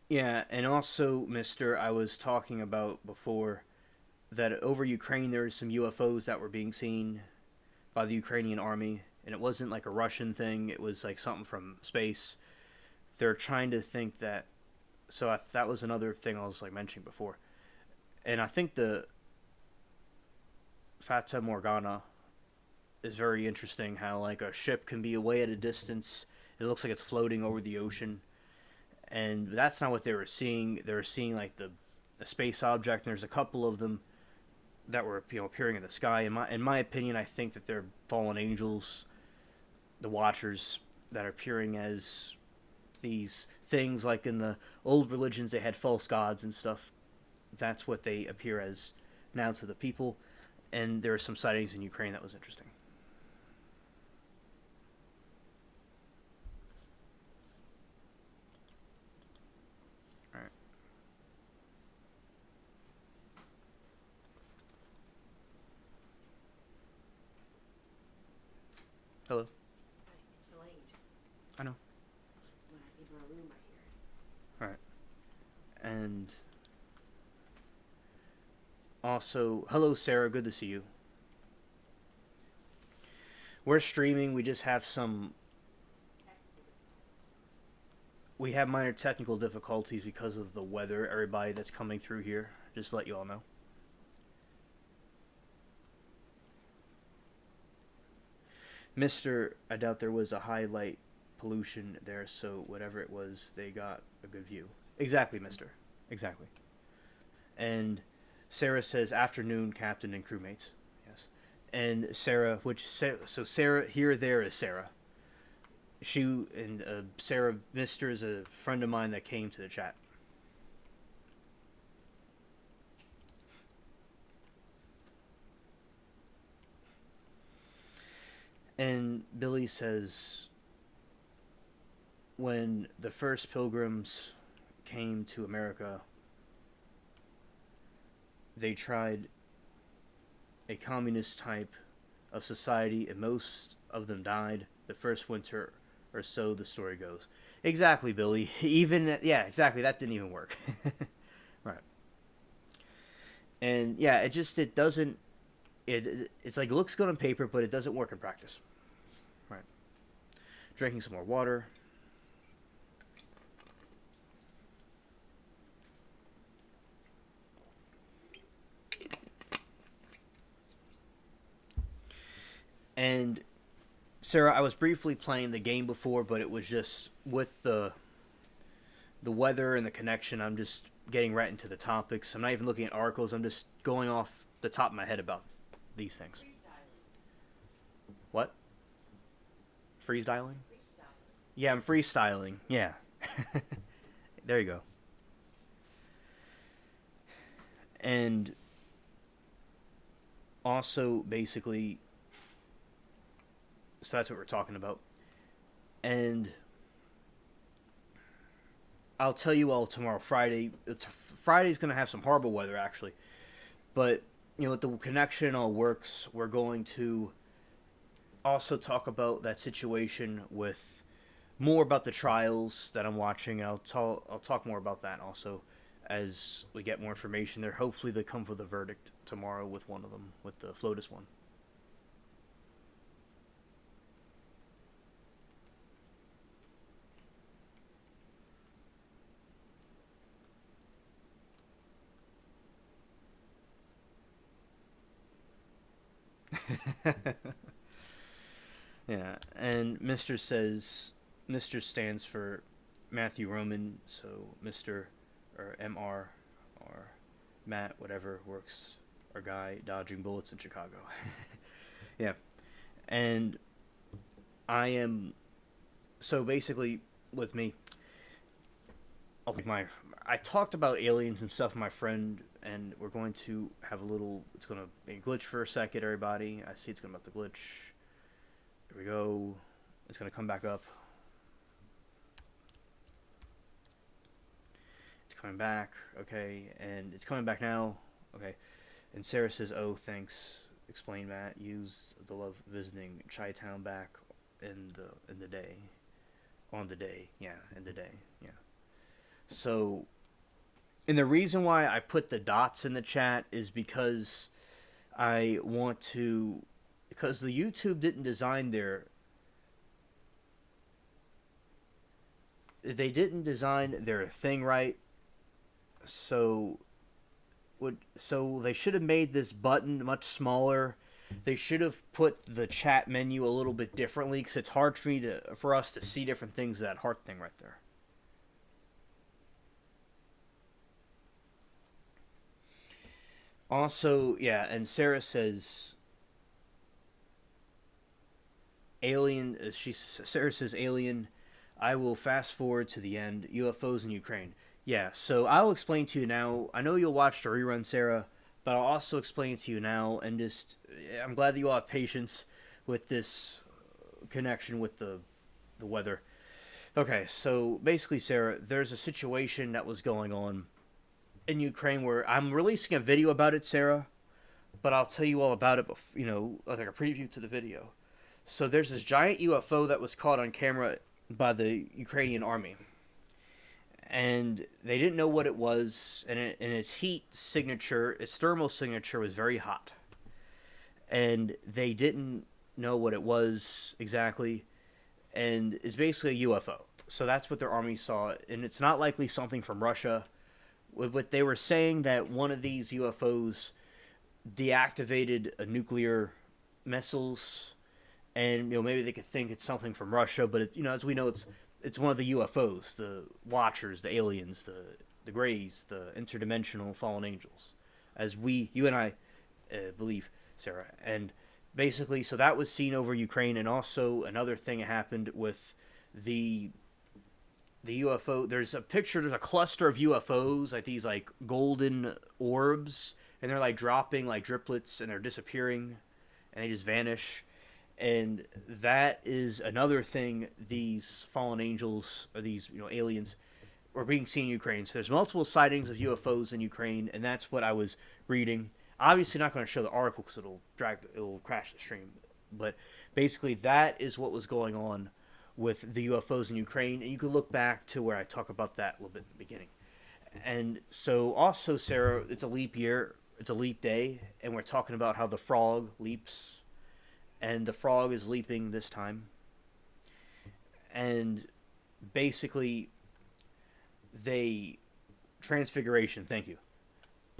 Yeah, and also, Mister, I was talking about before that over Ukraine there were some UFOs that were being seen by the Ukrainian army, and it wasn't like a Russian thing. It was like something from space. They're trying to think that. So that was another thing I was like mentioning before, and I think the Fata Morgana is very interesting. How like a ship can be away at a distance. It looks like it's floating over the ocean, and that's not what they were seeing. They were seeing like a space object, and there's a couple of them that were appearing in the sky. In my opinion, I think that they're fallen angels, the Watchers, that are appearing as these things. Like in the old religions, they had false gods and stuff. That's what they appear as now to the people. and there are some sightings in Ukraine that was interesting. All right. Hello. Right, it's delayed. I know. When I leave my room, I hear it. All right. And also, hello, Sarah. Good to see you. We're streaming. We just have we have minor technical difficulties because of the weather. Everybody that's coming through here, just to let you all know. Mister, I doubt there was a highlight pollution there, so whatever it was, they got a good view. Exactly, Mister. Exactly. And Sarah says afternoon, captain and crewmates. Yes. And Sarah, so Sarah here, there is Sarah. She and Sarah, Mister is a friend of mine that came to the chat. And Billy says, when the first pilgrims came to America, they tried a communist type of society, and most of them died the first winter, or so the story goes. Exactly, Billy. Even, yeah, exactly. That didn't even work. Right. And yeah, it doesn't. It's like it looks good on paper, but it doesn't work in practice. Right. Drinking some more water. And Sarah, I was briefly playing the game before, but it was just with the weather and the connection. I'm just getting right into the topics. I'm not even looking at articles. I'm just going off the top of my head about these things. Freestyling. What? Freestyling? Freestyling. Yeah, I'm freestyling. Yeah. There you go. And also, basically, so that's what we're talking about. And I'll tell you all tomorrow, Friday. Friday's going to have some horrible weather, actually. But, you know, if the connection all works, we're going to also talk about that situation with more about the trials that I'm watching. I'll talk more about that also as we get more information there. Hopefully they come with a verdict tomorrow with one of them, with the FLOTUS one. Yeah, and Mr. stands for Matthew Roman, so Mr. or MR or Matt, whatever works, our guy dodging bullets in Chicago. Yeah, and I am so basically with me. I talked about aliens and stuff, with my friend, and we're going to have a little. It's going to be a glitch for a second, everybody. I see it's going to about the glitch. Here we go. It's going to come back up. It's coming back. Okay, and it's coming back now. Okay, and Sarah says, "Oh, thanks. Explain, Matt. Use the love visiting Chi-Town back in the day, on the day. Yeah, in the day. Yeah." So, and the reason why I put the dots in the chat is because I want to, because the YouTube didn't design they didn't design their thing right. So they should have made this button much smaller. They should have put the chat menu a little bit differently, because it's hard for us to see different things. That heart thing right there. Also, yeah, and Sarah says alien. Sarah says alien. I will fast forward to the end. UFOs in Ukraine. Yeah, so I'll explain to you now. I know you'll watch the rerun, Sarah, but I'll also explain it to you now. And just, I'm glad that you all have patience with this connection with the weather. Okay, so basically, Sarah, there's a situation that was going on in Ukraine where I'm releasing a video about it, Sarah, but I'll tell you all about it, like a preview to the video. So there's this giant UFO that was caught on camera by the Ukrainian army, and they didn't know what it was, and its heat signature, its thermal signature was very hot, and they didn't know what it was exactly, and it's basically a UFO. So that's what their army saw, and it's not likely something from Russia. What they were saying that one of these UFOs deactivated a nuclear missiles, and maybe they could think it's something from Russia, but as we know, it's one of the UFOs, the Watchers, the aliens, the Greys, the interdimensional fallen angels, as you and I believe, Sarah. And basically, so that was seen over Ukraine, and also another thing happened with the UFO. There's a cluster of UFOs, like these like golden orbs, and they're like dropping like driplets, and they're disappearing, and they just vanish. And that is another thing. These fallen angels, or these aliens, were being seen in Ukraine. So there's multiple sightings of UFOs in Ukraine, and that's what I was reading. Obviously, not going to show the article because it'll crash the stream. But basically, that is what was going on with the UFOs in Ukraine, and you can look back to where I talk about that a little bit in the beginning. And so, also, Sarah, it's a leap year, it's a leap day, and we're talking about how the frog leaps, and the frog is leaping this time. And basically, transfiguration, thank you.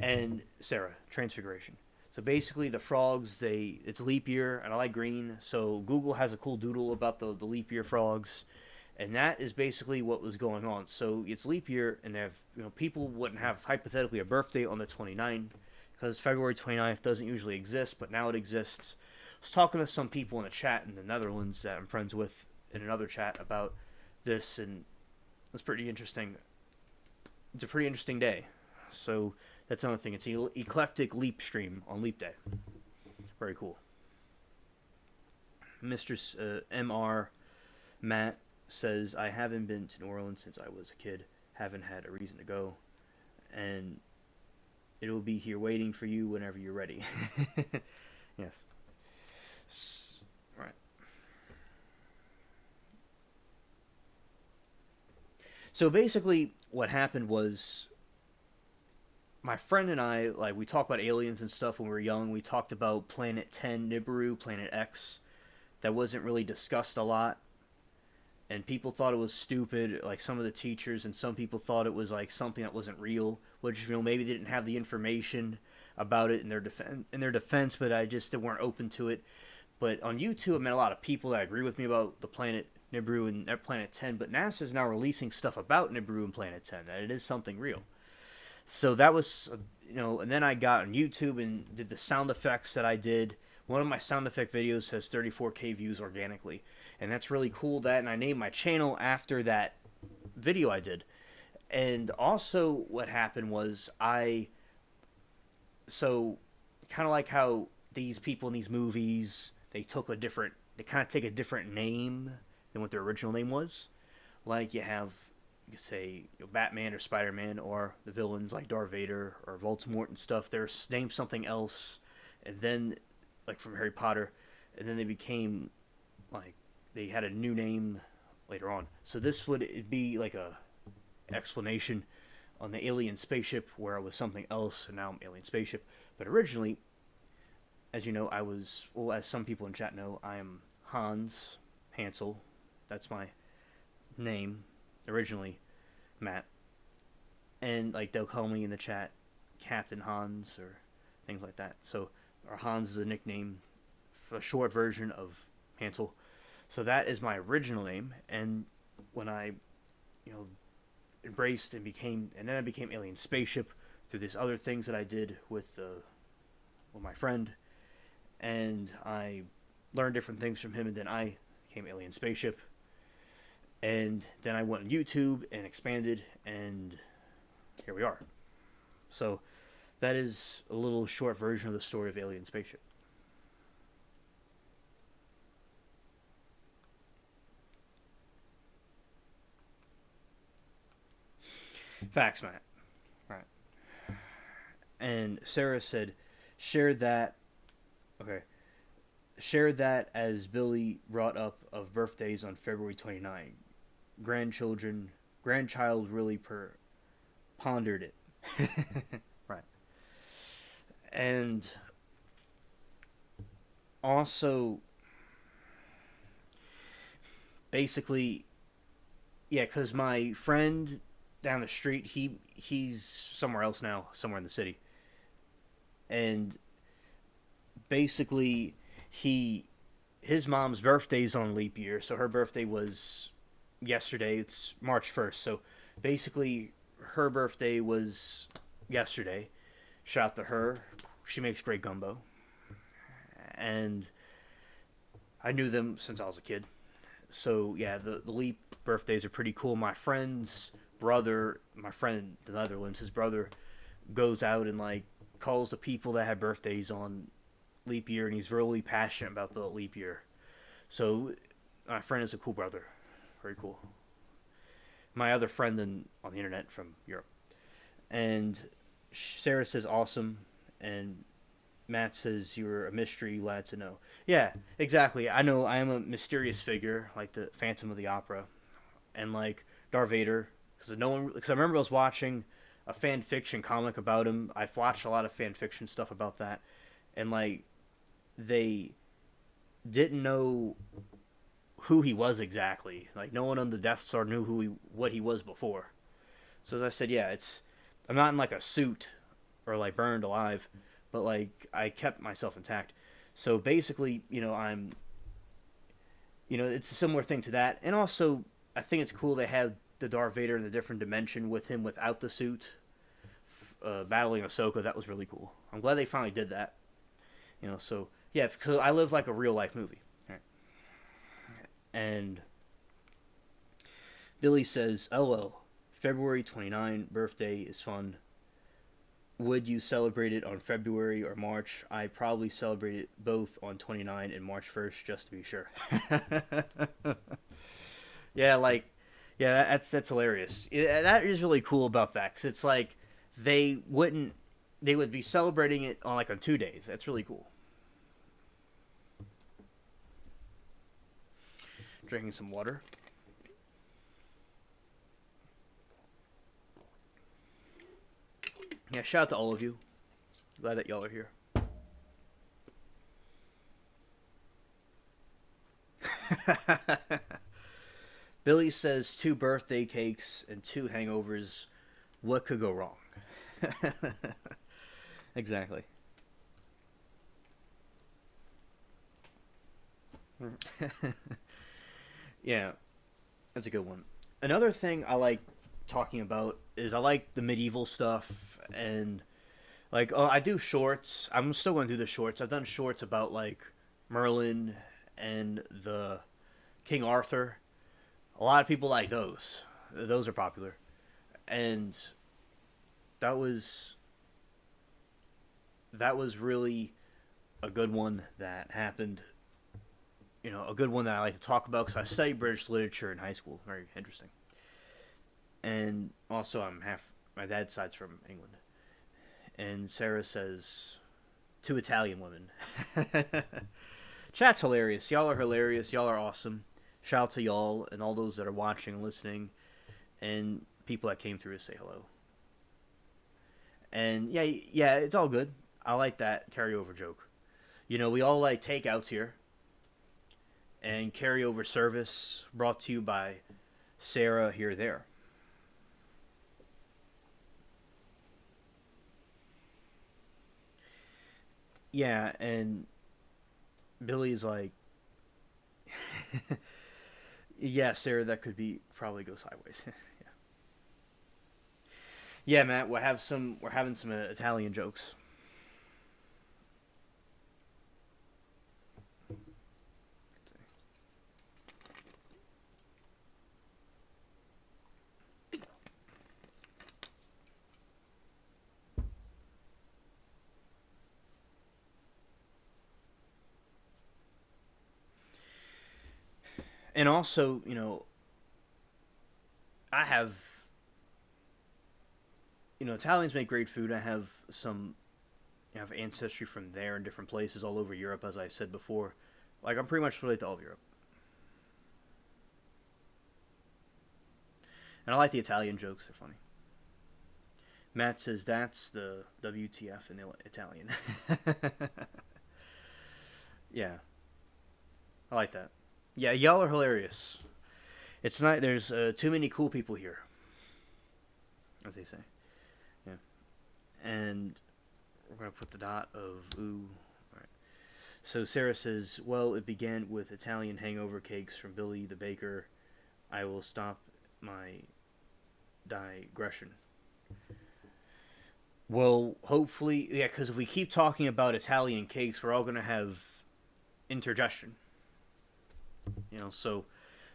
And Sarah, transfiguration. So basically, the frogs, it's leap year, and I like green. So Google has a cool doodle about the leap year frogs, and that is basically what was going on. So it's leap year, and they have, people wouldn't have hypothetically a birthday on the 29th, because February 29th doesn't usually exist, but now it exists. I was talking to some people in a chat in the Netherlands that I'm friends with in another chat about this, and it's pretty interesting. It's a pretty interesting day. So that's another thing. It's an eclectic leap stream on Leap Day. Very cool. Mr. Mr. Matt says, I haven't been to New Orleans since I was a kid. Haven't had a reason to go. And it'll be here waiting for you whenever you're ready. Yes. Right. So basically, what happened was, my friend and I, like, we talked about aliens and stuff when we were young. We talked about Planet 10, Nibiru, Planet X. That wasn't really discussed a lot. And people thought it was stupid, like some of the teachers, and some people thought it was like something that wasn't real, which, maybe they didn't have the information about it in their defense, but they weren't open to it. But on YouTube, I met a lot of people that agree with me about the planet Nibiru and Planet 10, but NASA is now releasing stuff about Nibiru and Planet 10, that it is something real. So that was, and then I got on YouTube and did the sound effects that I did. One of my sound effect videos has 34K views organically, and that's really cool. And I named my channel after that video I did. And also what happened was kind of like how these people in these movies, they kind of take a different name than what their original name was. Like you could say Batman or Spider-Man, or the villains like Darth Vader or Voldemort and stuff. They're named something else, and then, like from Harry Potter, and then they became, like, they had a new name later on. So this would be like a explanation on the alien spaceship, where I was something else, and now I'm alien spaceship. But originally, as you know, as some people in chat know, I am Hans Hansel. That's my name. Originally, Matt, and like they'll call me in the chat Captain Hans or things like that. So, or Hans is a nickname, a short version of Hansel. So that is my original name, and when I, embraced and then I became Alien Spaceship through these other things that I did with my friend, and I learned different things from him, and then I became Alien Spaceship. And then I went on YouTube and expanded, and here we are. So That is a little short version of the story of Alien Spaceship. Facts, Matt. Right. And Sarah said, share that. Okay. Share that as Billy brought up of birthdays on February 29. Grandchild really pondered it. Right. And also, basically, yeah, because my friend down the street, he's somewhere else now, somewhere in the city, and basically, he his mom's birthday's on leap year, so her birthday was yesterday. It's March 1st, so basically, her birthday was yesterday. Shout out to her. She makes great gumbo, and I knew them since I was a kid. So yeah, the leap birthdays are pretty cool. My friend's brother, my friend in the Netherlands, his brother goes out and like calls the people that have birthdays on leap year, and he's really passionate about the leap year. So my friend is a cool brother, very cool. My other friend on the internet from Europe, and Sarah says awesome, and Matt says you're a mystery lad to know. Yeah, exactly. I know I am a mysterious figure, like the Phantom of the Opera, and like Darth Vader, because no one. Because I remember I was watching a fan fiction comic about him. I've watched a lot of fan fiction stuff about that, and like they didn't know who he was exactly. Like no one on the Death Star knew what he was before. So as I said, yeah, it's I'm not in like a suit or like burned alive, but like I kept myself intact. So basically, it's a similar thing to that, and also I think it's cool they have the Darth Vader in a different dimension with him without the suit, battling Ahsoka. That was really cool. I'm glad they finally did that. So yeah, because I live like a real life movie. Right. And Billy says, "LL, February 29 birthday is fun. Would you celebrate it on February or March? I probably celebrate it both on 29 and March 1st just to be sure." Yeah, like, yeah, that's hilarious. That is really cool about that because it's like they wouldn't, they would be celebrating it on 2 days. That's really cool. Drinking some water. Yeah, shout out to all of you. Glad that y'all are here. Billy says 2 birthday cakes and 2 hangovers. What could go wrong? Exactly. Yeah, that's a good one. Another thing I like talking about is I like the medieval stuff and like I do shorts. I'm still going to do the shorts. I've done shorts about like Merlin and the King Arthur. A lot of people like those. Those are popular. And that was that was really a good one that happened. A good one that I like to talk about because I studied British literature in high school. Very interesting. And also, I'm half. My dad's side's from England. And Sarah says, 2 Italian women. Chat's hilarious. Y'all are hilarious. Y'all are awesome. Shout out to y'all and all those that are watching and listening, and people that came through to say hello. And yeah, it's all good. I like that carryover joke. We all like takeouts here, and carryover service brought to you by Sarah here there. Yeah, and Billy's like, yeah, Sarah, that could be probably go sideways. Yeah, yeah, Matt, we're having some Italian jokes. And also, I have, Italians make great food. I have I have ancestry from there in different places all over Europe, as I said before. Like, I'm pretty much related to all of Europe. And I like the Italian jokes, they're funny. Matt says that's the WTF in Italian. Yeah, I like that. Yeah, y'all are hilarious. It's not, there's too many cool people here, as they say. Yeah. And we're going to put the dot of ooh. All right. So Sarah says, well, it began with Italian hangover cakes from Billy the Baker. I will stop my digression. Well, hopefully, yeah, because if we keep talking about Italian cakes, we're all going to have indigestion. So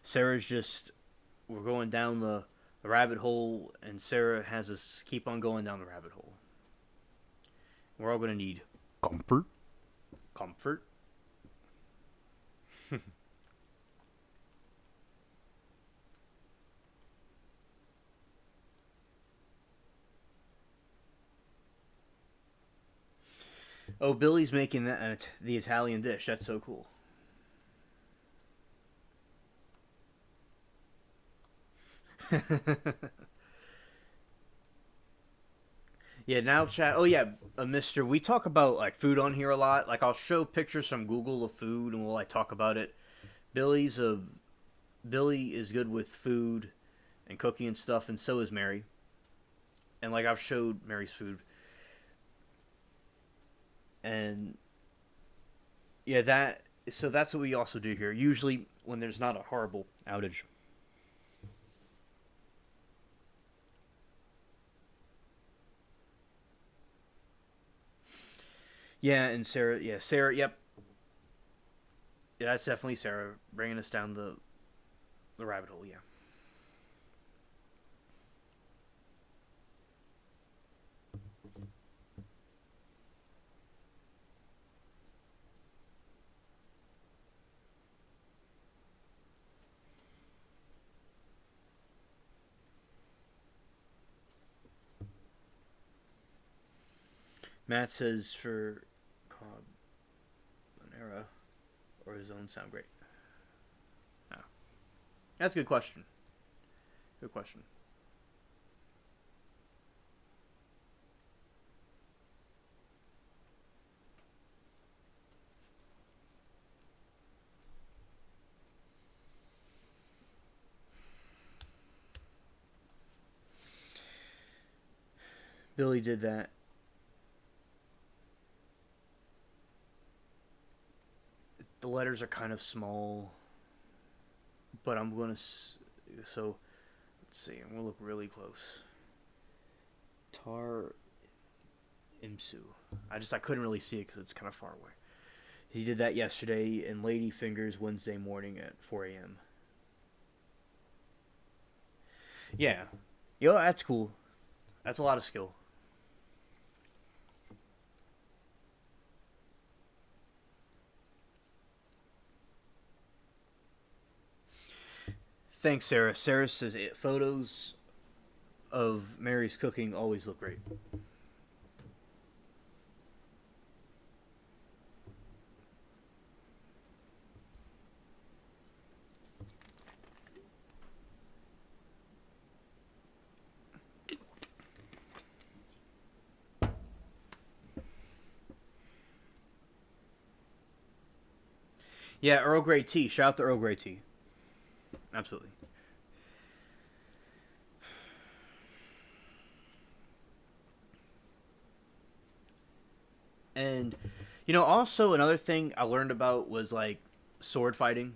Sarah's just, we're going down the rabbit hole, and Sarah has us keep on going down the rabbit hole. We're all going to need Comfort. comfort. Oh, Billy's making the Italian dish. That's so cool. Yeah, now chat. Oh yeah, Mister. We talk about like food on here a lot. Like I'll show pictures from Google of food, and we'll like talk about it. Billy's a Billy is good with food and cooking and stuff, and so is Mary. And like I've showed Mary's food, and yeah, that's what we also do here. Usually when there's not a horrible outage. Yeah, and Sarah. Yeah, Sarah. Yep. Yeah, that's definitely Sarah bringing us down the rabbit hole. Yeah. Matt says for Carbonara or his own sound great. Oh, that's a good question. Good question. Billy did that. The letters are kind of small, but I'm gonna. So let's see. I'm gonna look really close. Tar Imsu. I couldn't really see it because it's kind of far away. He did that yesterday in Lady Fingers Wednesday morning at 4 a.m. Yeah, that's cool. That's a lot of skill. Thanks, Sarah. Sarah says photos of Mary's cooking always look great. Yeah, Earl Grey tea. Shout out to Earl Grey tea. Absolutely. And also another thing I learned about was like sword fighting.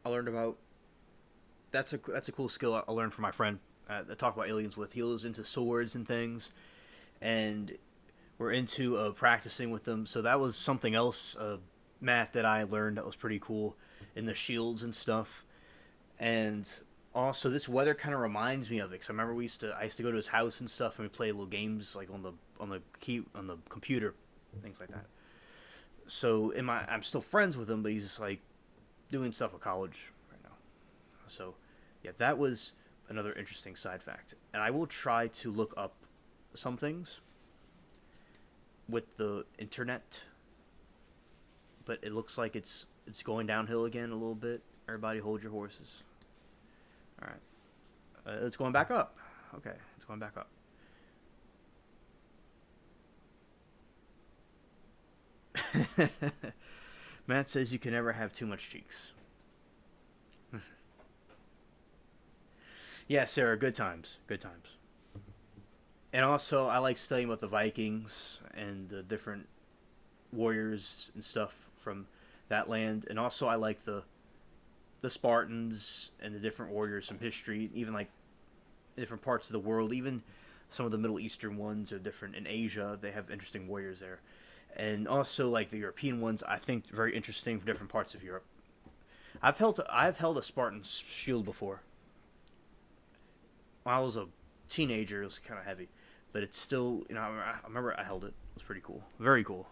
I learned about that's a cool skill I learned from my friend. I talk about aliens with. He was into swords and things, and we're into practicing with them. So that was something else, Matt, that I learned that was pretty cool in the shields and stuff. And also, this weather kind of reminds me of it because I remember I used to go to his house and stuff, and we play little games like on the computer, things like that. So I'm still friends with him, but he's like doing stuff at college right now. So, yeah, that was another interesting side fact. And I will try to look up some things with the internet, but it looks like it's going downhill again a little bit. Everybody, hold your horses. All right, it's going back up. Okay, it's going back up. Matt says you can never have too much cheeks. Yeah, Sarah, good times. Good times. And also, I like studying about the Vikings and the different warriors and stuff from that land. And also, I like the Spartans and the different warriors from history, even like different parts of the world. Even some of the Middle Eastern ones are different. In Asia, they have interesting warriors there. And also, like the European ones, I think very interesting for different parts of Europe. I've held a Spartan shield before. When I was a teenager, it was kind of heavy, but it's still, I remember I held it. It was pretty cool, very cool.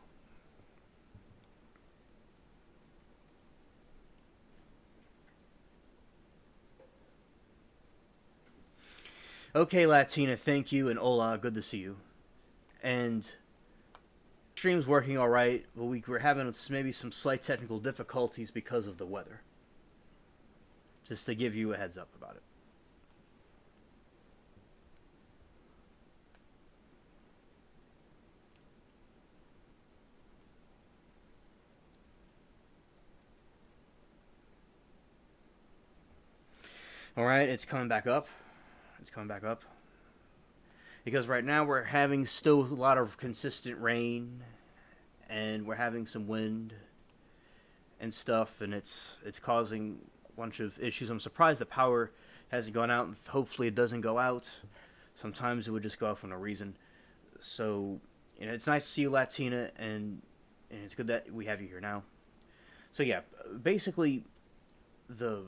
Okay, Latina, thank you, and hola, good to see you. And stream's working all right, but we were having maybe some slight technical difficulties because of the weather. Just to give you a heads up about it. All right, it's coming back up. It's coming back up. Because right now we're having still a lot of consistent rain, and we're having some wind and stuff, and it's causing a bunch of issues. I'm surprised the power hasn't gone out, and hopefully it doesn't go out. Sometimes it would just go off for no reason. So, it's nice to see you, Latina, and it's good that we have you here now. So yeah, basically the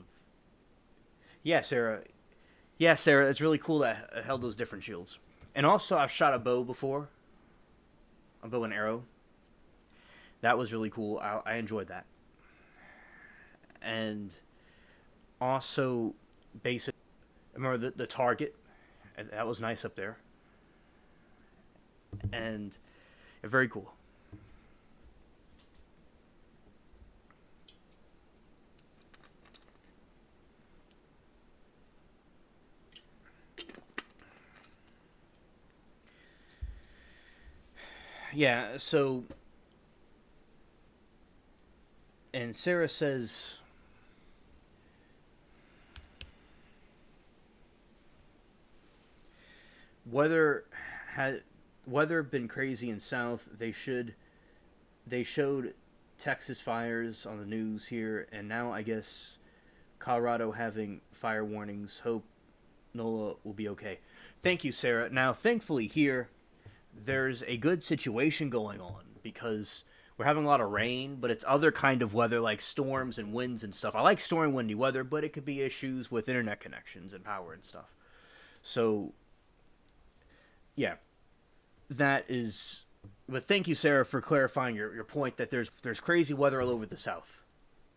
yeah, Sarah. Yeah, Sarah, it's really cool that I held those different shields. And also, I've shot a bow before, a bow and arrow. That was really cool. I enjoyed that. And also, basic. I remember the target. That was nice up there. And very cool. Yeah, so. And Sarah says. Weather had weather been crazy in South. They showed Texas fires on the news here, and now I guess Colorado having fire warnings. Hope Nola will be okay. Thank you, Sarah. Now, thankfully, here there's a good situation going on because we're having a lot of rain, but it's other kind of weather like storms and winds and stuff. I like stormy, windy weather, but it could be issues with internet connections and power and stuff. So, yeah, that is. But thank you, Sarah, for clarifying your point that there's crazy weather all over the South,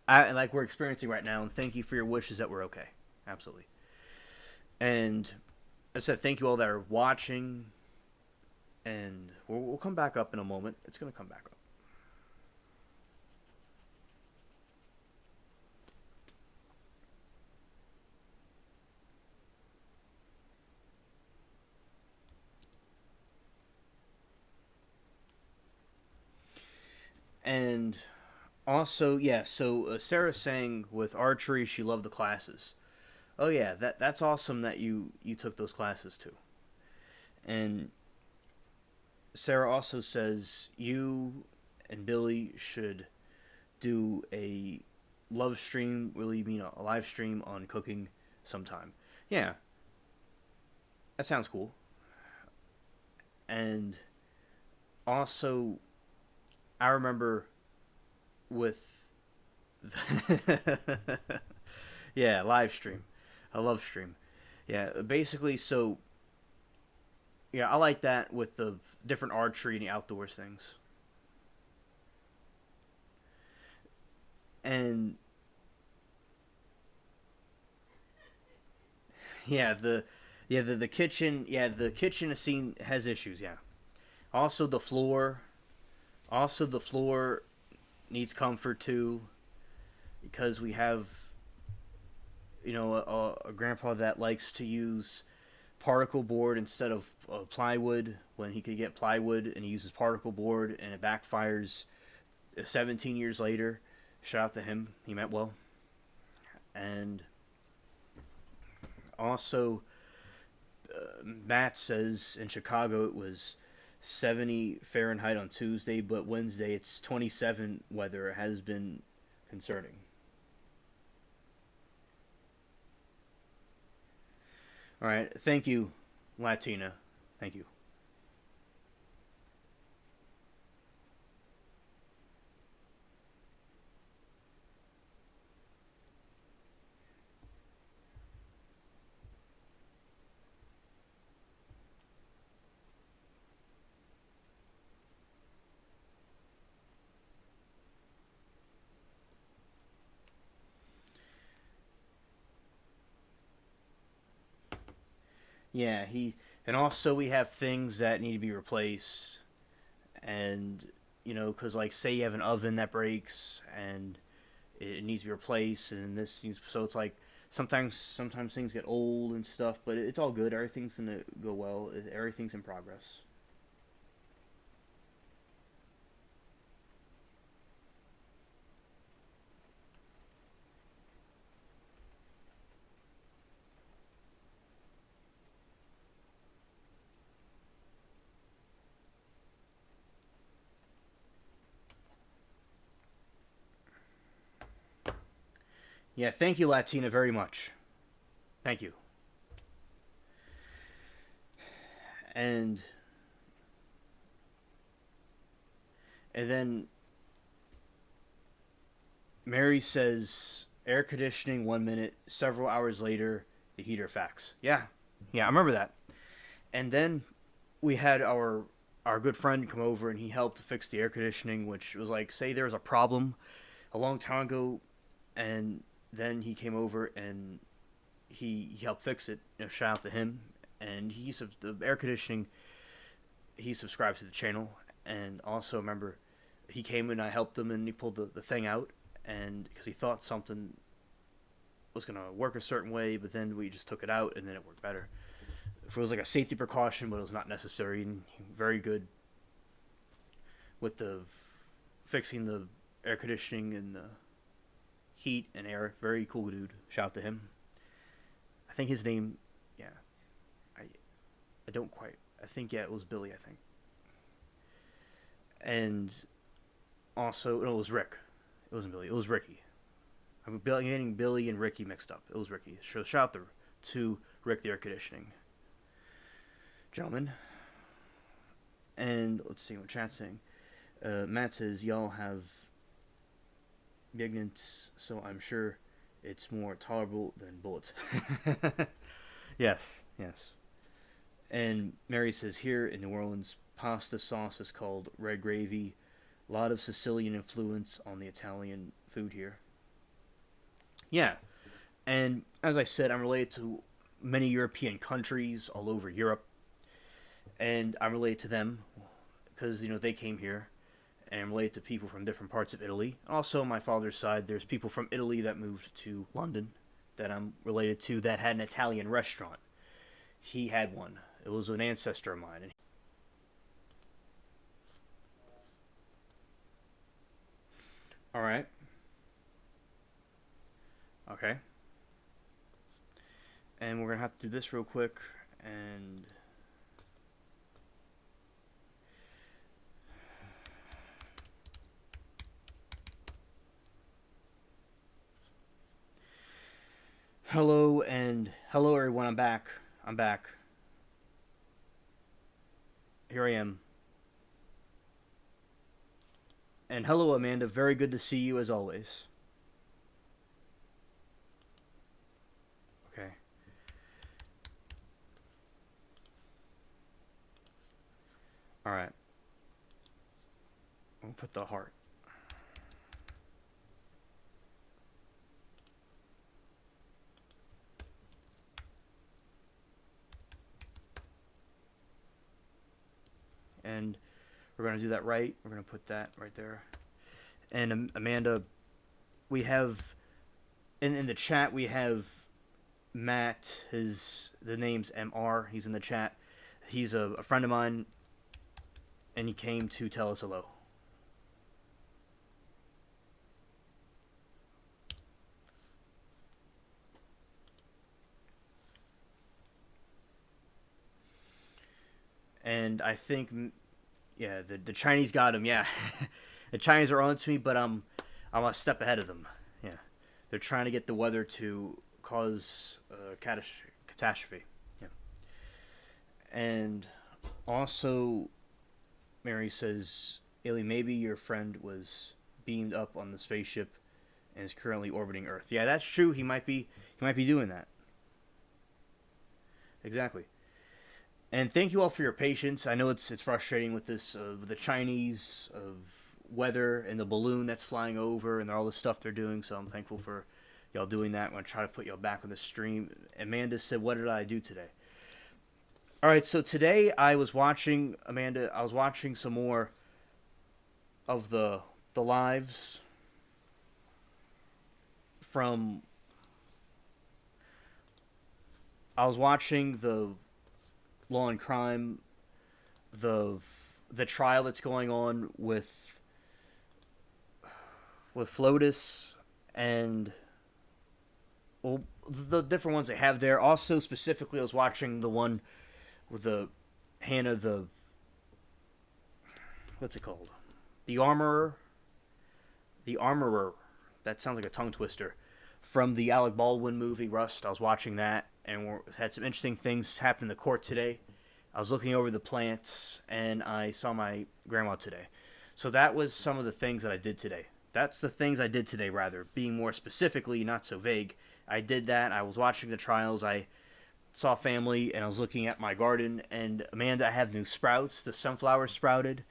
like we're experiencing right now. And thank you for your wishes that we're okay. Absolutely. And I said thank you all that are watching, and we'll come back up in a moment. It's gonna come back up. And also, yeah. So Sarah's saying with archery, she loved the classes. Oh yeah, that's awesome that you took those classes too. And Sarah also says you and Billy should do a love stream. Really, mean a live stream on cooking sometime. Yeah, that sounds cool. And also, I remember with yeah, live stream. I love stream. Yeah, basically, so yeah, I like that with the different archery and the outdoors things. And Yeah, the kitchen. Yeah, the kitchen scene has issues. Yeah. Also the floor. Also the floor needs comfort too, because we have a grandpa that likes to use particle board instead of plywood when he could get plywood, and he uses particle board and it backfires 17 years later. Shout out to him. He meant well. And also, Matt says in Chicago it was 70 Fahrenheit on Tuesday, but Wednesday it's 27 weather. It has been concerning. All right. Thank you, Latina. Thank you. Yeah, and also we have things that need to be replaced, and because like say you have an oven that breaks and it needs to be replaced, and this needs so it's like sometimes things get old and stuff, but it's all good. Everything's gonna go well. Everything's in progress. Yeah, thank you, Latina, very much. Thank you. And and then Mary says air conditioning 1 minute, several hours later the heater facts. Yeah, yeah, I remember that. And then we had our good friend come over and he helped fix the air conditioning, which was like say there was a problem a long time ago, and then he came over and he helped fix it. Shout out to him. And the air conditioning. He subscribes to the channel, and also remember, he came and I helped him, and he pulled the thing out, and because he thought something was gonna work a certain way, but then we just took it out, and then it worked better. It was like a safety precaution, but it was not necessary. And very good with the fixing the air conditioning and the heat and air. Very cool dude. Shout out to him. I think his name, yeah, I I don't quite. I think yeah, it was Billy. I think, and also no, it was Rick. It wasn't Billy. It was Ricky. I'm getting Billy and Ricky mixed up. It was Ricky. So shout out to Rick the air conditioning gentlemen. And let's see what chat's saying. Matt says y'all have Bignants, so I'm sure it's more tolerable than bullets. Yes, yes. And Mary says here in New Orleans, pasta sauce is called red gravy. A lot of Sicilian influence on the Italian food here. Yeah, and as I said, I'm related to many European countries all over Europe, and I'm related to them because they came here, and I'm related to people from different parts of Italy. Also, on my father's side, there's people from Italy that moved to London that I'm related to that had an Italian restaurant. He had one. It was an ancestor of mine. All right. Okay. And we're gonna have to do this real quick. And hello everyone. I'm back. I'm back. Here I am. And hello Amanda. Very good to see you as always. Okay. All right. We'll put the heart. and we're going to do that right. We're going to put that right there. And Amanda, we have in the chat we have Matt. The name's MR. He's in the chat. He's a friend of mine, and he came to tell us hello. And I think, yeah, the Chinese got him. Yeah, the Chinese are on to me, but I'm a step ahead of them. Yeah, they're trying to get the weather to cause catastrophe. Yeah, and also, Mary says, "Ailey, maybe your friend was beamed up on the spaceship and is currently orbiting Earth." Yeah, that's true. He might be doing that. Exactly. And thank you all for your patience. I know it's frustrating with this with the Chinese of weather and the balloon that's flying over and all the stuff they're doing. So I'm thankful for y'all doing that. I'm gonna try to put y'all back on the stream. Amanda said, "What did I do today?" All right, so today I was watching Amanda. I was watching some more of the lives from. I was watching the Law and Crime, the trial that's going on with Flotus and well the different ones they have there. Also specifically I was watching the one with the Hannah what's it called? The Armorer. The Armorer. That sounds like a tongue twister. From the Alec Baldwin movie Rust. I was watching that and we had some interesting things happen in the court today. I was looking over the plants and I saw my grandma today. So that was some of the things that I did today. That's the things I did today, rather. Being more specifically, not so vague. I did that. I was watching the trials. I saw family and I was looking at my garden. And Amanda, I have new sprouts. The sunflower sprouted.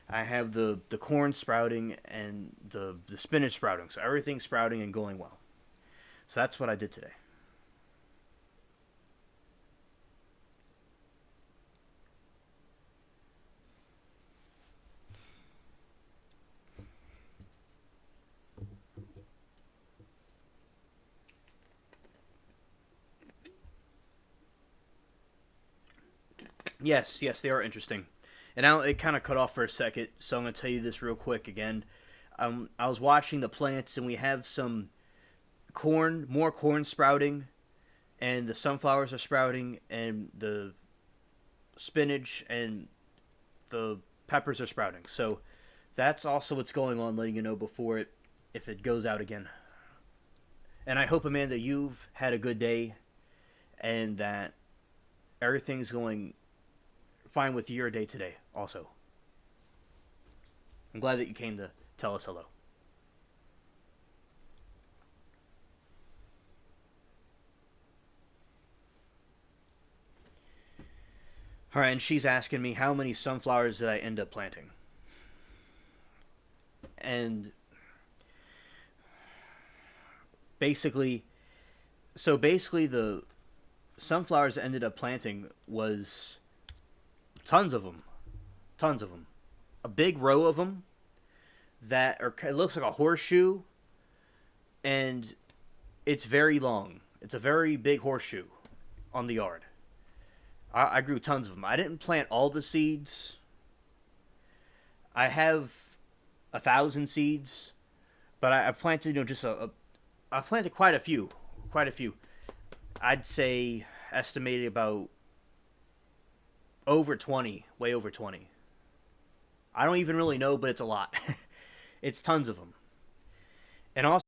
I have the corn sprouting and the spinach sprouting. So everything's sprouting and going well. So that's what I did today. Yes, they are interesting. And now it kind of cut off for a second, so I'm going to tell you this real quick again. I was watching the plants, and we have some more corn sprouting, and the sunflowers are sprouting, and the spinach and the peppers are sprouting. So that's also what's going on, letting you know before if it goes out again. And I hope, Amanda, you've had a good day, and that everything's going fine with your day today also. I'm glad that you came to tell us hello. All right, and she's asking me how many sunflowers did I end up planting. And basically the sunflowers I ended up planting was tons of them. A big row of them that are, it looks like a horseshoe, and it's very long. It's a very big horseshoe on the yard. I grew tons of them. I didn't plant all the seeds. I have 1,000 seeds, but I planted, I planted quite a few. I'd say estimated about over 20, way over 20. I don't even really know, but it's a lot. It's tons of them. And also,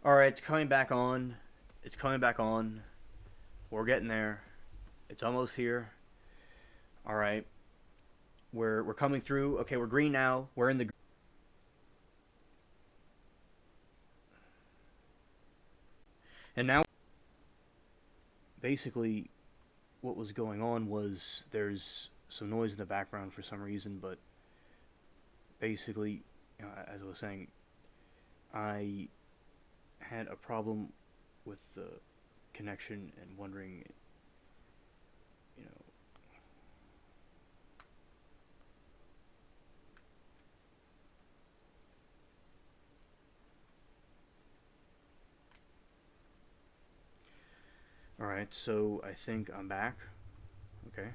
all right, it's coming back on. We're getting there. It's almost here. All right. We're coming through. Okay, we're green now. We're in the and now basically, what was going on was there's some noise in the background for some reason, but basically, as I was saying, I had a problem with the connection and wondering, you know. All right, so I think I'm back. Okay,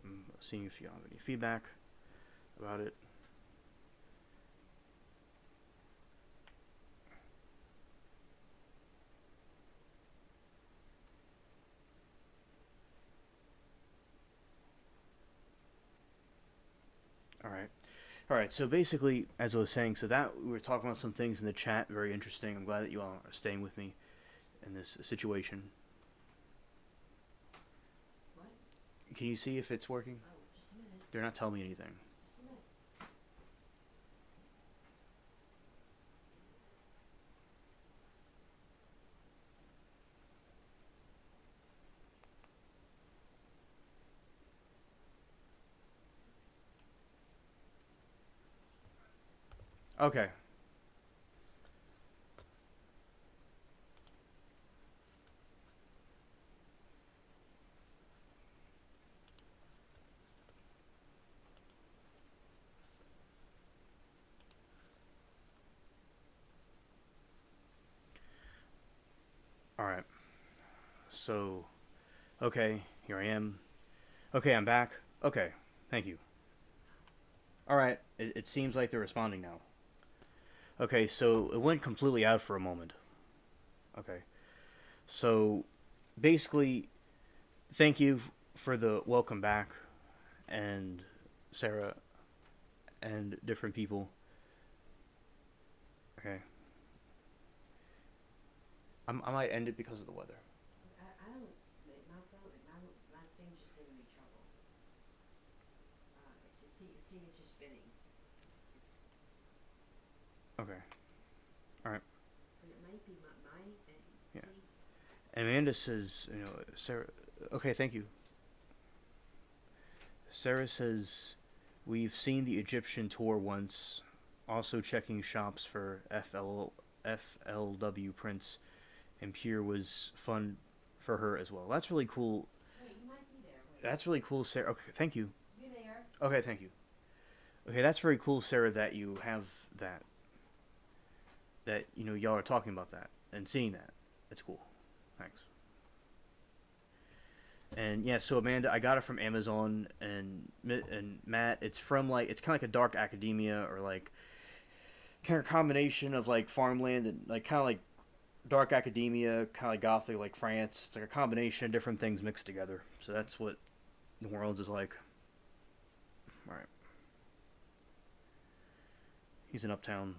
I'm seeing if you have any feedback about it. All right. All right. So basically, as I was saying, so that we were talking about some things in the chat, very interesting. I'm glad that you all are staying with me in this situation. What? Can you see if it's working? Oh, just a minute. They're not telling me anything. Just a minute. Okay. All right. So, okay, here I am. Okay, I'm back. Okay, thank you. All right. It seems like they're responding now. Okay, so it went completely out for a moment. Okay. So, basically, thank you for the welcome back, and Sarah and different people. Okay. I might end it because of the weather. I don't. My phone, my thing's just giving me trouble. It's just it's just spinning. It's Okay. All right. but it might be my thing. Yeah. See. And Amanda says, Sarah. Okay, thank you. Sarah says, we've seen the Egyptian tour once. Also checking shops for FLW prints, and Pure was fun for her as well. That's really cool. Wait, you might be there. Wait. That's really cool, Sarah. Okay, thank you. You there? Okay, thank you. Okay, that's very cool, Sarah, that you have that. That, y'all are talking about that and seeing that. That's cool. Thanks. And yeah, so Amanda, I got it from Amazon, and Matt, it's from it's kind of like a dark academia, or like kind of combination of like farmland and like kind of like dark academia, kind of like gothic, like France. It's like a combination of different things mixed together. So that's what New Orleans is like. All right. He's in Uptown.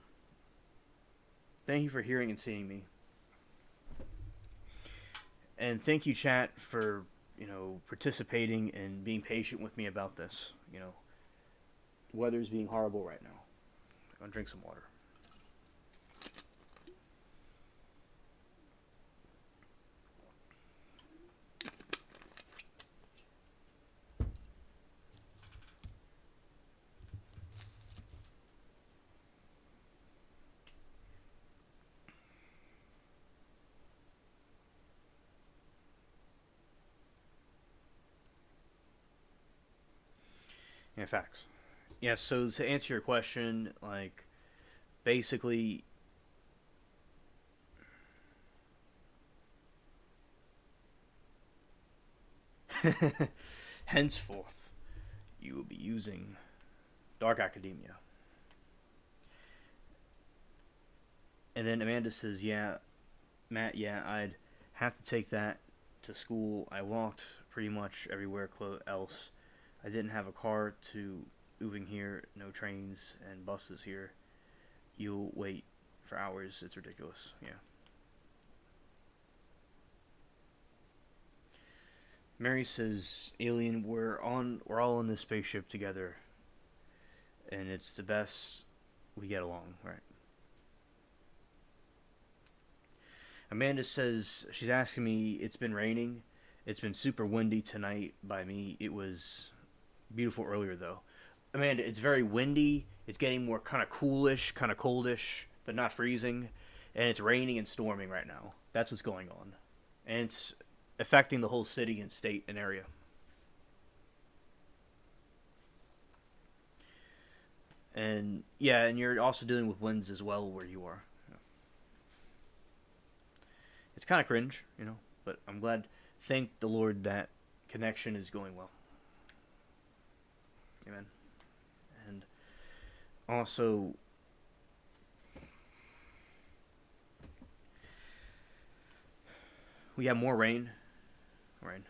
Thank you for hearing and seeing me. And thank you, chat, for participating and being patient with me about this. Weather's being horrible right now. I'm gonna drink some water. Yeah, facts. Yeah, so to answer your question, like, basically, henceforth, you will be using Dark Academia. And then Amanda says, yeah, Matt, yeah, I'd have to take that to school. I walked pretty much everywhere else. I didn't have a car to moving here, no trains and buses here. You'll wait for hours. It's ridiculous. Yeah. Mary says, "Alien, we're all in this spaceship together, and it's the best we get along, right?" Amanda says she's asking me. It's been raining. It's been super windy tonight by me. It was beautiful earlier though. Amanda, it's very windy. It's getting more kind of coolish, kind of coldish, but not freezing, and it's raining and storming right now. That's what's going on, and it's affecting the whole city and state and area. And yeah, and you're also dealing with winds as well where you are. It's kind of cringe, but I'm glad. Thank the Lord that connection is going well. Amen. And also, we have more rain. Rain.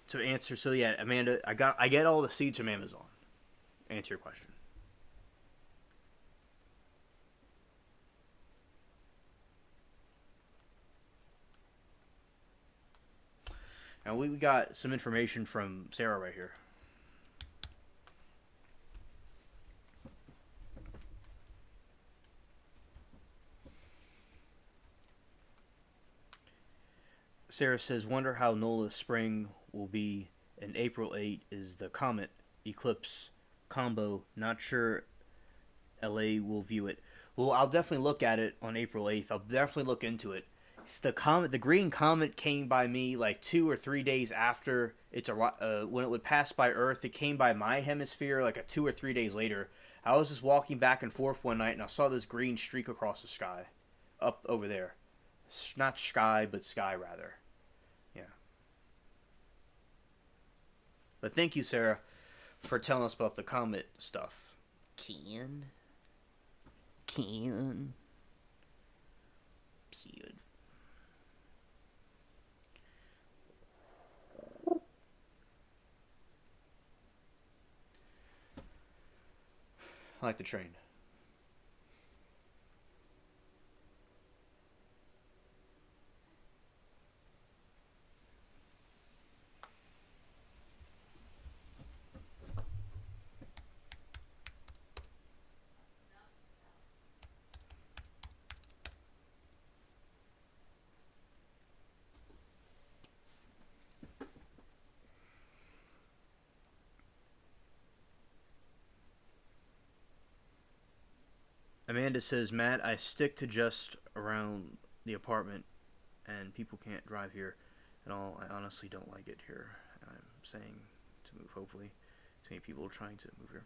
To answer, so yeah, Amanda, I get all the seeds from Amazon. Answer your question. Now we got some information from Sarah right here. Sarah says, wonder how Nola's spring will be, and April 8 is the comet eclipse combo. Not sure LA will view it. Well, I'll definitely look at it on April 8th. I'll definitely look into it. It's the green comet came by me like 2 or 3 days after when it would pass by Earth. It came by my hemisphere like 2 or 3 days later. I was just walking back and forth one night and I saw this green streak across the sky, up over there. Not sky, but sky rather. Yeah. But thank you, Sarah, for telling us about the comet stuff. Can. See you. I like the train. Amanda says, Matt, I stick to just around the apartment and people can't drive here at all. I honestly don't like it here. I'm saying to move, hopefully. Too many people are trying to move here.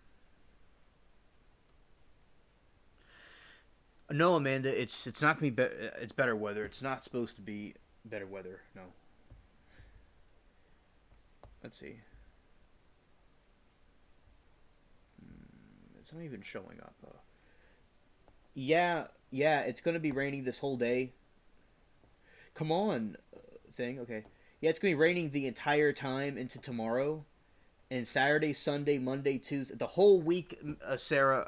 No, Amanda, it's not gonna be. It's better weather. It's not supposed to be better weather. No. Let's see. It's not even showing up. Yeah, it's gonna be raining this whole day. Come on, thing. Okay. Yeah, it's gonna be raining the entire time into tomorrow, and Saturday, Sunday, Monday, Tuesday, the whole week. Sarah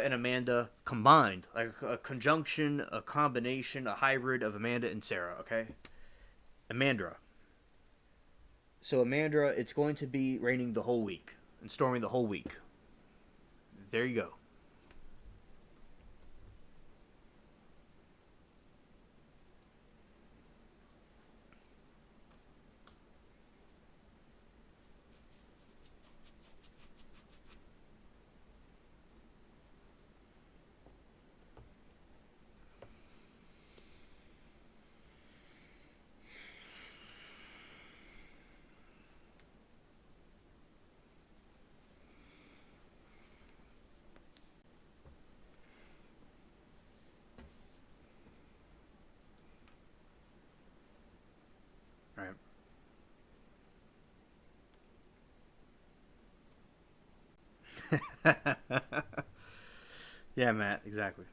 and Amanda combined, like a conjunction, a combination, a hybrid of Amanda and Sarah. Okay, Amandra. So Amandra, it's going to be raining the whole week and storming the whole week. There you go. All right. Yeah, Matt. Exactly.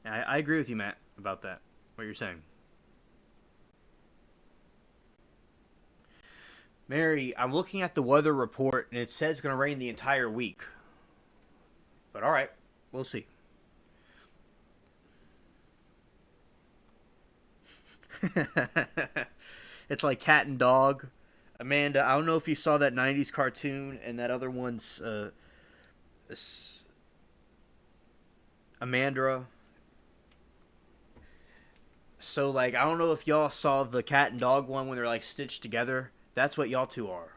I agree with you, Matt, about that. What you're saying. Mary, I'm looking at the weather report and it says it's going to rain the entire week. But all right, we'll see. It's like cat and dog. Amanda, I don't know if you saw that 90s cartoon and that other one's Amandra. So, like, I don't know if y'all saw the cat and dog one when they're, like, stitched together. That's what y'all two are.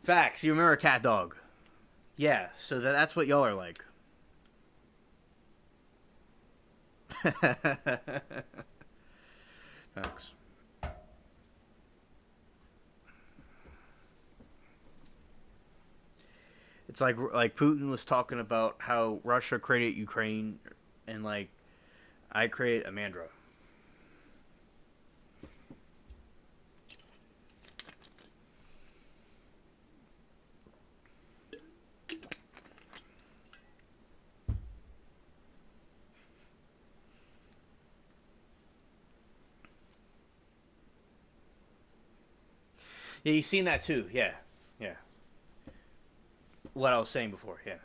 Facts. You remember cat dog. Yeah, so that's what y'all are like. Facts. It's like Putin was talking about how Russia created Ukraine, and like I create Amandra. Yeah, you seen that too. Yeah, yeah. What I was saying before. Yeah.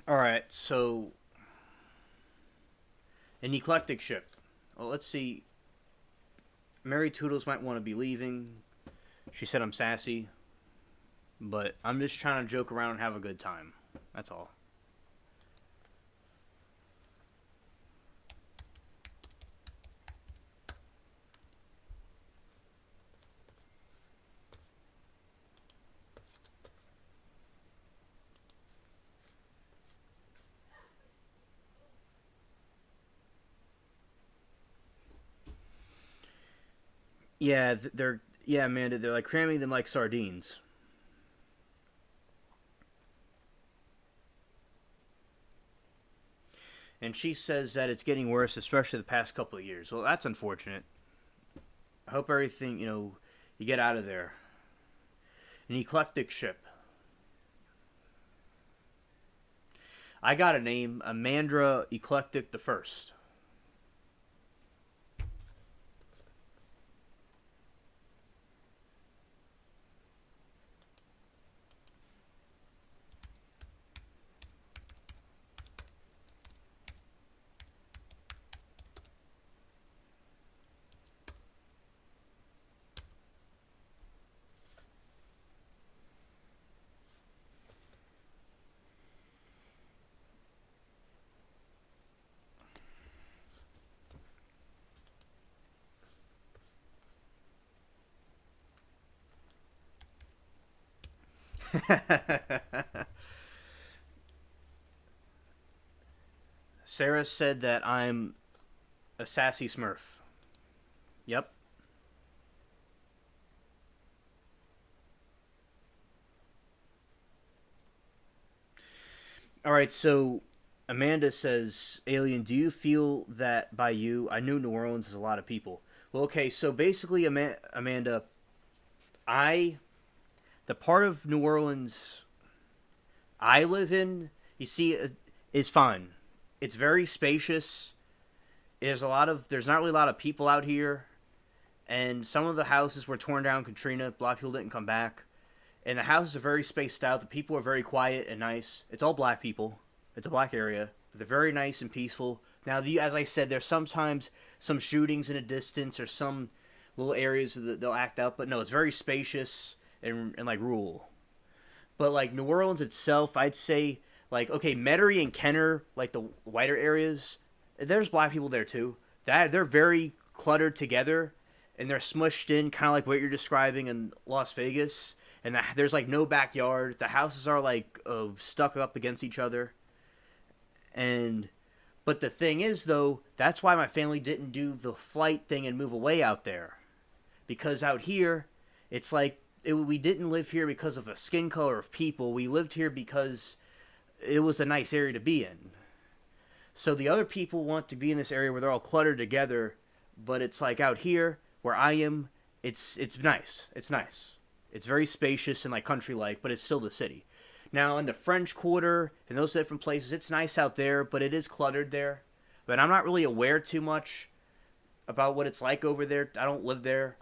All right. So an eclectic ship. Well, let's see. Mary Toodles might want to be leaving. She said I'm sassy, but I'm just trying to joke around and have a good time. That's all. Yeah, they're yeah, Amanda. They're like cramming them like sardines. And she says that it's getting worse, especially the past couple of years. Well, that's unfortunate. I hope everything you get out of there. An eclectic ship. I got a name, Amandra Eclectic the First. Sarah said that I'm a sassy smurf. Yep. All right, so Amanda says, Alien, do you feel that by you, I knew New Orleans is a lot of people? Well, okay, so basically, Amanda, I, the part of New Orleans I live in, you see, is fine. It's very spacious. there's not really a lot of people out here, and some of the houses were torn down Katrina. A lot of people didn't come back, and the houses are very spaced out. The people are very quiet and nice. It's all black people. It's a black area. They're very nice and peaceful. Now, as I said, there's sometimes some shootings in a distance or some little areas that they'll act out, but no, it's very spacious and like rural. But like New Orleans itself, I'd say like okay, Metairie and Kenner, like the whiter areas, there's black people there too. That they're very cluttered together, and they're smushed in, kind of like what you're describing in Las Vegas. And there's like no backyard. The houses are like stuck up against each other. And but the thing is, though, that's why my family didn't do the flight thing and move away out there, because out here, it's like we didn't live here because of a skin color of people. We lived here because it was a nice area to be in. So the other people want to be in this area where they're all cluttered together, but it's like out here where I am, it's nice. It's nice. It's very spacious and like country like, but it's still the city. Now in the French Quarter and those different places, it's nice out there, but it is cluttered there. But I'm not really aware too much about what it's like over there. I don't live there.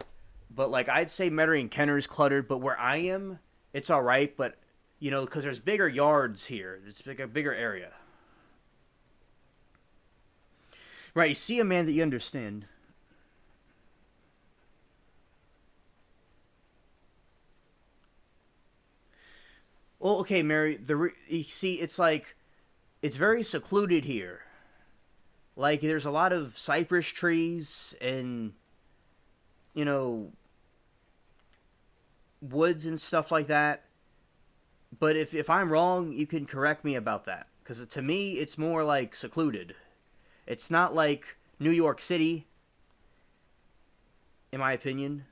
But like I'd say Metairie and Kenner is cluttered, but where I am, it's all right. But you know, because there's bigger yards here, it's like a bigger area. Right, you see a man that you understand. Well, okay, Mary. You see, it's like it's very secluded here. Like there's a lot of cypress trees and you know woods and stuff like that. But if I'm wrong, you can correct me about that. Because to me, it's more like secluded. It's not like New York City, in my opinion.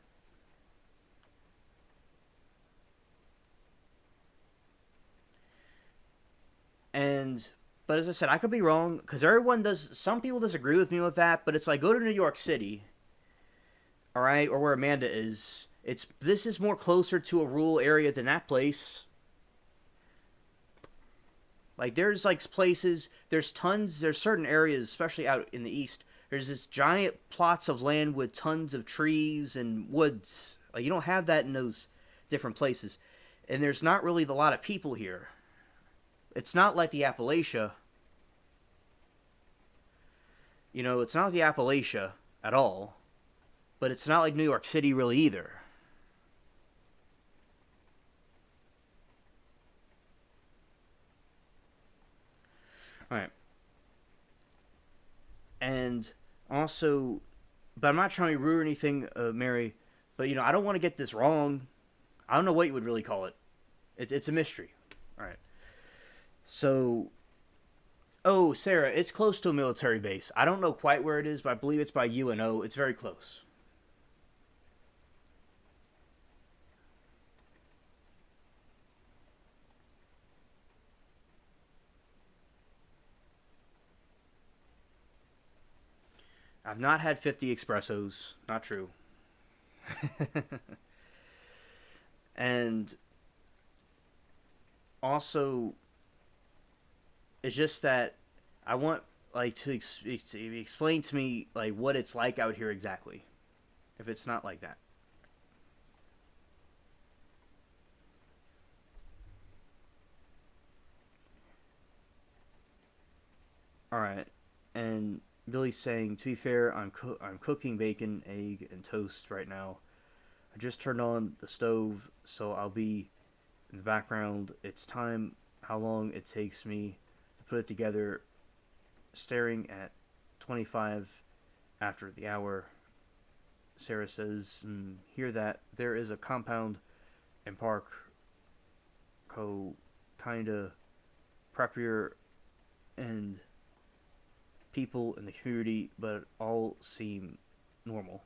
And but as I said, I could be wrong because everyone does. Some people disagree with me with that, but it's like go to New York City, all right, or where Amanda is. It's this is more closer to a rural area than that place. Like there's like places, there's tons, there's certain areas, especially out in the east. There's this giant plots of land with tons of trees and woods. Like you don't have that in those different places, and there's not really a lot of people here. It's not like the Appalachia. You know, it's not the Appalachia at all, but it's not like New York City really either. All right. And also, but I'm not trying to ruin anything, Mary. But you know, I don't want to get this wrong. I don't know what you would really call it. It's a mystery. All right. So, oh, Sarah, it's close to a military base. I don't know quite where it is, but I believe it's by UNO. It's very close. I've not had 50 espressos. Not true. And also, it's just that I want like to explain to me like what it's like out here exactly. If it's not like that. All right. And Billy's saying, to be fair, I'm cooking bacon, egg, and toast right now. I just turned on the stove, so I'll be in the background. It's time how long it takes me to put it together. Staring at 25 after the hour. Sarah says, hear that there is a compound and park kinda preppier and people in the community, but all seem normal.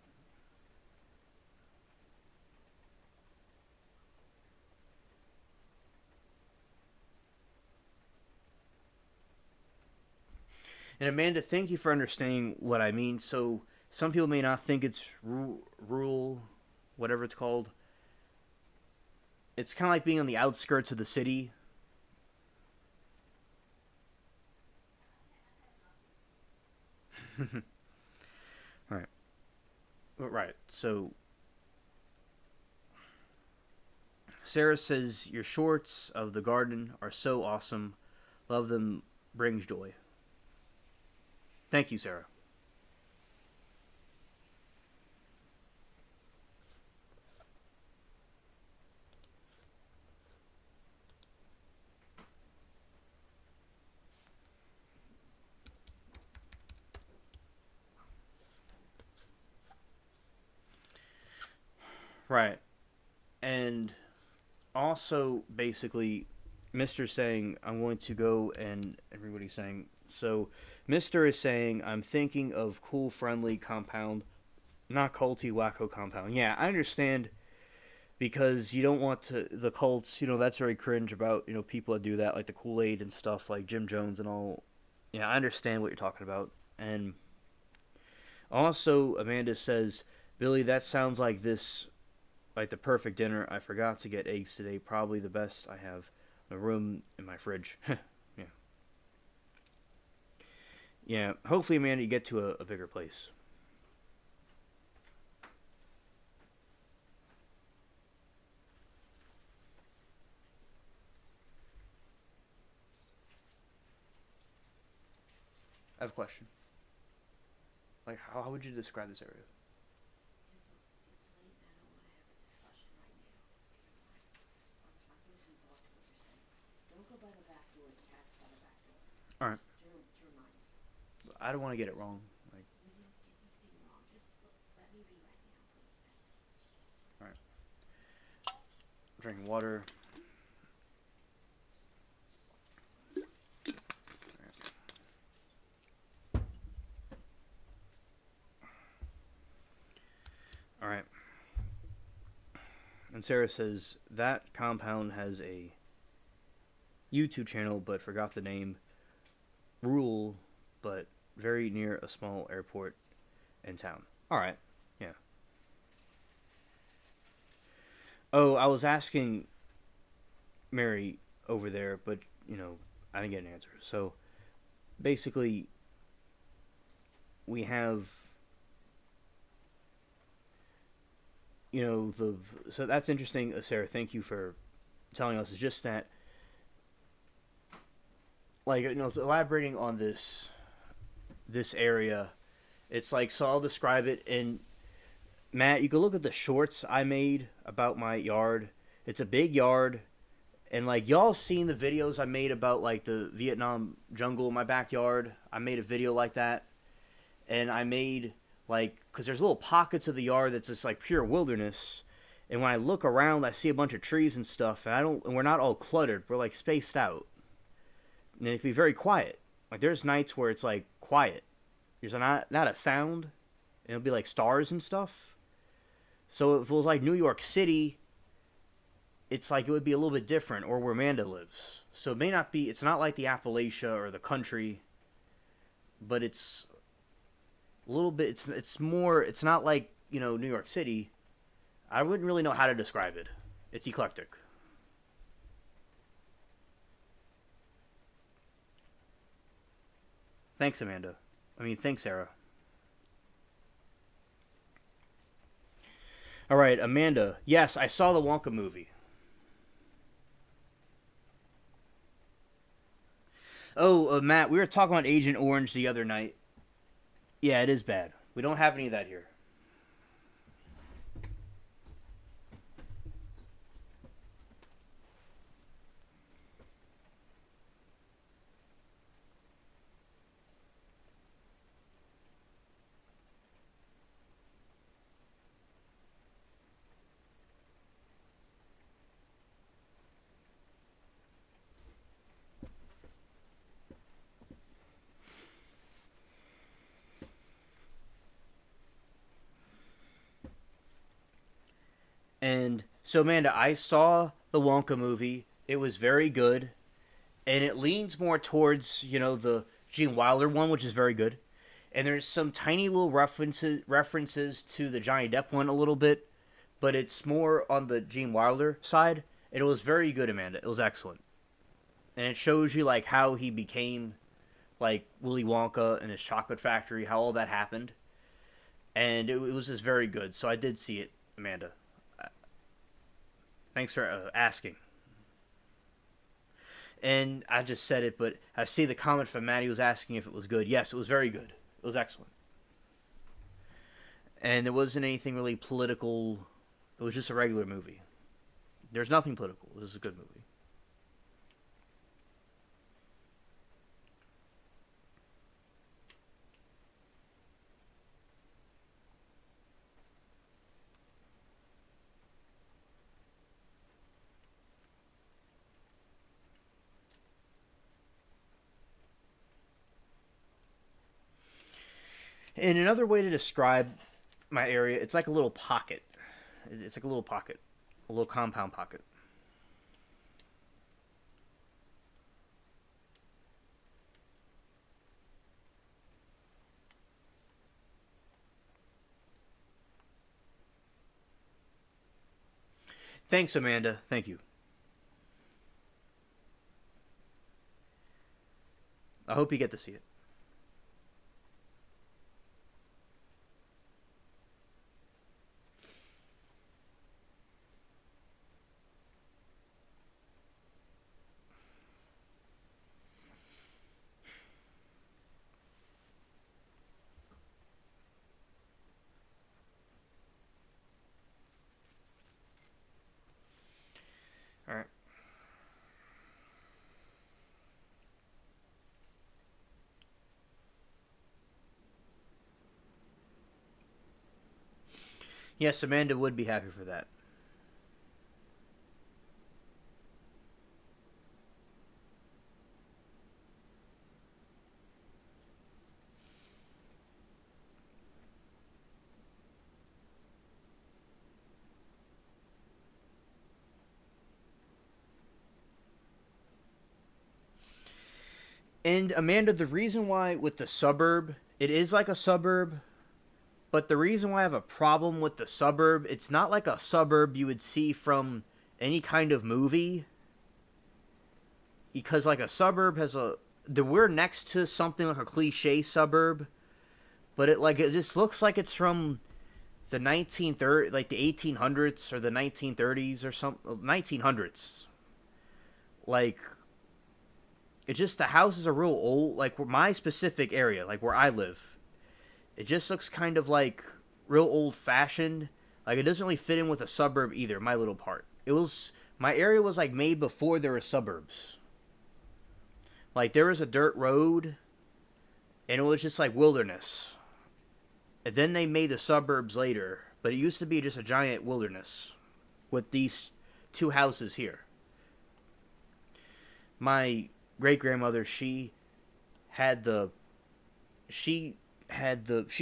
And Amanda, thank you for understanding what I mean. So some people may not think it's rural, whatever it's called. It's kind of like being on the outskirts of the city. Right. So Sarah says your shorts of the garden are so awesome. Love them. Brings joy. Thank you, Sarah. Right. And also, basically, Mr. saying, I'm going to go, and everybody's saying, so Mr. is saying, I'm thinking of cool, friendly compound, not culty, wacko compound. Yeah, I understand because you don't want to, the cults, that's very cringe about, people that do that, like the Kool Aid and stuff, like Jim Jones and all. Yeah, I understand what you're talking about. And also, Amanda says, Billy, that sounds like the perfect dinner. I forgot to get eggs today. Probably the best I have. A room in my fridge. Yeah. Yeah. Hopefully, Amanda, you get to a bigger place. I have a question. Like, how would you describe this area? It's late and I don't want to have a discussion right now. I'll give some thought to what you're saying. Don't go by the back door. The cat's by the back door. All right. To remind you. I don't want to get it wrong. Like, We didn't get anything wrong. Just let me be right now, please. Thanks. all right. Drinking water. All right. And Sarah says that compound has a YouTube channel, but forgot the name. Rural, but very near a small airport in town. All right. Yeah. Oh, I was asking Mary over there, but I didn't get an answer. So basically, we have the so that's interesting, Sarah. Thank you for telling us. It's just that, like, elaborating on this area. It's like, so I'll describe it. And Matt, you can look at the shorts I made about my yard. It's a big yard. And like, y'all seen the videos I made about like the Vietnam jungle in my backyard. I made a video like that. And I made like, because there's little pockets of the yard that's just like pure wilderness. And when I look around, I see a bunch of trees and stuff. And we're not all cluttered. We're like spaced out. And it can be very quiet. Like, there's nights where it's like quiet. There's not a sound. And it'll be like stars and stuff. So if it was like New York City, it's like it would be a little bit different, or where Amanda lives. So it may not be, it's not like the Appalachia or the country, but it's a little bit, it's more, it's not like, New York City. I wouldn't really know how to describe it. It's eclectic. Thanks, Amanda. Thanks, Sarah. All right, Amanda. Yes, I saw the Wonka movie. Oh, Matt, we were talking about Agent Orange the other night. Yeah, it is bad. We don't have any of that here. And so, Amanda, I saw the Wonka movie. It was very good, and it leans more towards the Gene Wilder one, which is very good. And there's some tiny little references to the Johnny Depp one a little bit, but it's more on the Gene Wilder side. And it was very good, Amanda. It was excellent, and it shows you like how he became like Willy Wonka and his chocolate factory, how all that happened. and it was just very good. So I did see it, Amanda. Uh, Thanks for asking. And I just said it, but I see the comment from Maddie was asking if it was good. Yes, it was very good. It was excellent, and there wasn't anything really political. It was just a regular movie. There's nothing political. It was a good movie. And another way to describe my area, it's like a little pocket. It's like a little pocket, a little compound pocket. Thanks, Amanda. Thank you. I hope you get to see it. All right. Yes, Amanda would be happy for that. And Amanda, the reason why with the suburb, it is like a suburb, but the reason why I have a problem with the suburb, it's not like a suburb you would see from any kind of movie. Because like a suburb has we're next to something like a cliche suburb, but it just looks like it's from the 1930, like the 1800s or the 1930s or some 1900s. Like it just the houses are real old. Like my specific area, like where I live, it just looks kind of like real old fashioned. Like it doesn't really fit in with a suburb either. My little part. It was my area was like made before there were suburbs. Like there was a dirt road, and it was just like wilderness. And then they made the suburbs later, but it used to be just a giant wilderness with these two houses here. My great grandmother, had the she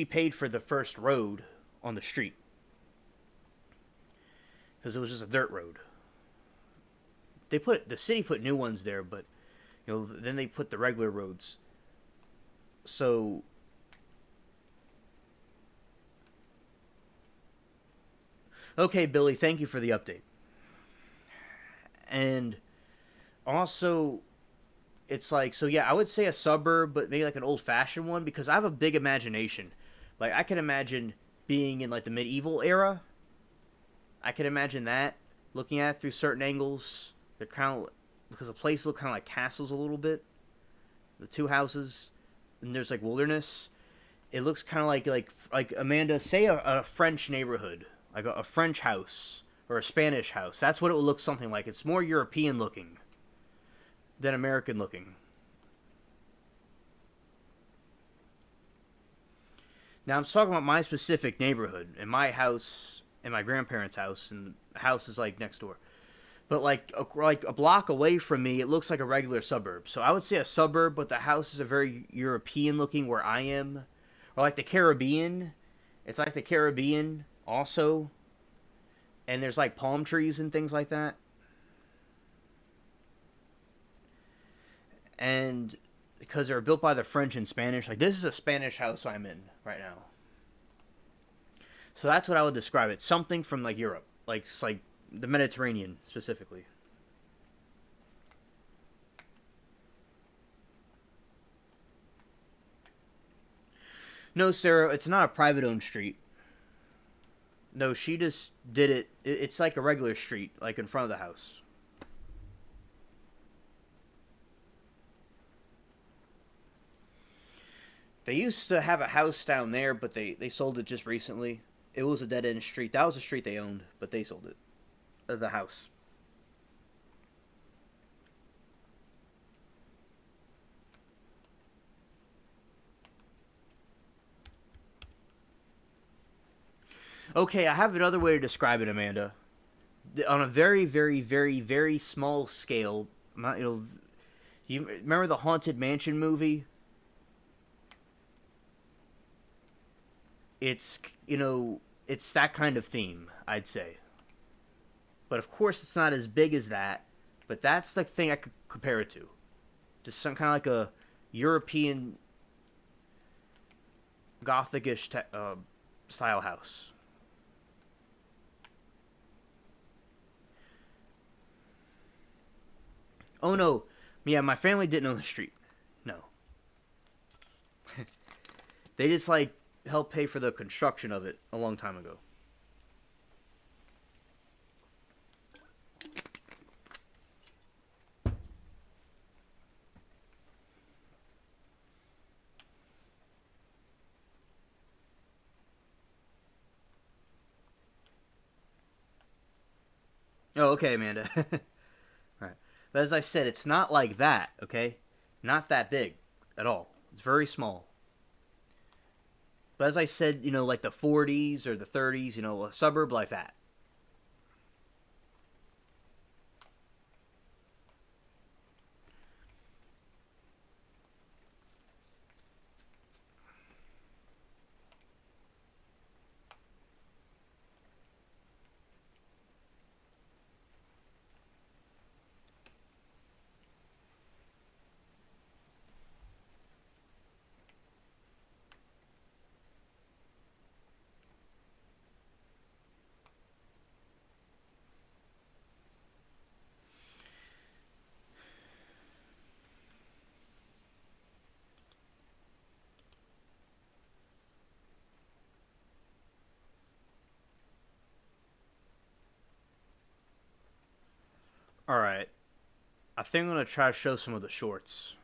paid for the first road on the street because it was just a dirt road. The city put new ones there, but then they put the regular roads. So okay, Billy, thank you for the update. And also it's like so yeah, I would say a suburb, but maybe like an old fashioned one because I have a big imagination. Like I can imagine being in like the medieval era. I can imagine that looking at it through certain angles. They're kind of because the place look kind of like castles a little bit. The two houses, and there's like wilderness. It looks kind of like Amanda, say a French neighborhood, like a French house or a Spanish house. That's what it would look something like. It's more European looking than American looking. Now I'm talking about my specific neighborhood and my house and my grandparents' house, and the house is like next door. But like a block away from me, it looks like a regular suburb. So I would say a suburb, but the houses are very European looking where I am, or like the Caribbean. It's like the Caribbean also, and there's like palm trees and things like that. And because they're built by the French and Spanish, like this is a Spanish house I'm in right now. So that's what I would describe it. Something from like Europe, like the Mediterranean specifically. No, Sarah, it's not a private owned street. No, she just did it. It's like a regular street, like in front of the house. They used to have a house down there, but they sold it just recently. It was a dead end street. That was a street they owned, but they sold it. The house. Okay, I have another way to describe it, Amanda. On a very, very, very, very small scale, you remember the Haunted Mansion movie? It's it's that kind of theme, I'd say. But of course, it's not as big as that. But that's the thing I could compare it to. Just some kind of like a European Gothicish style house. Oh no, yeah, my family didn't own the street. No, they just like helped pay for the construction of it a long time ago. Oh, okay, Amanda. All right, but as I said, it's not like that. Okay, not that big at all. It's very small. But as I said, like the 40s or the 30s, a suburb like that. All right, I think I'm gonna try to show some of the shorts.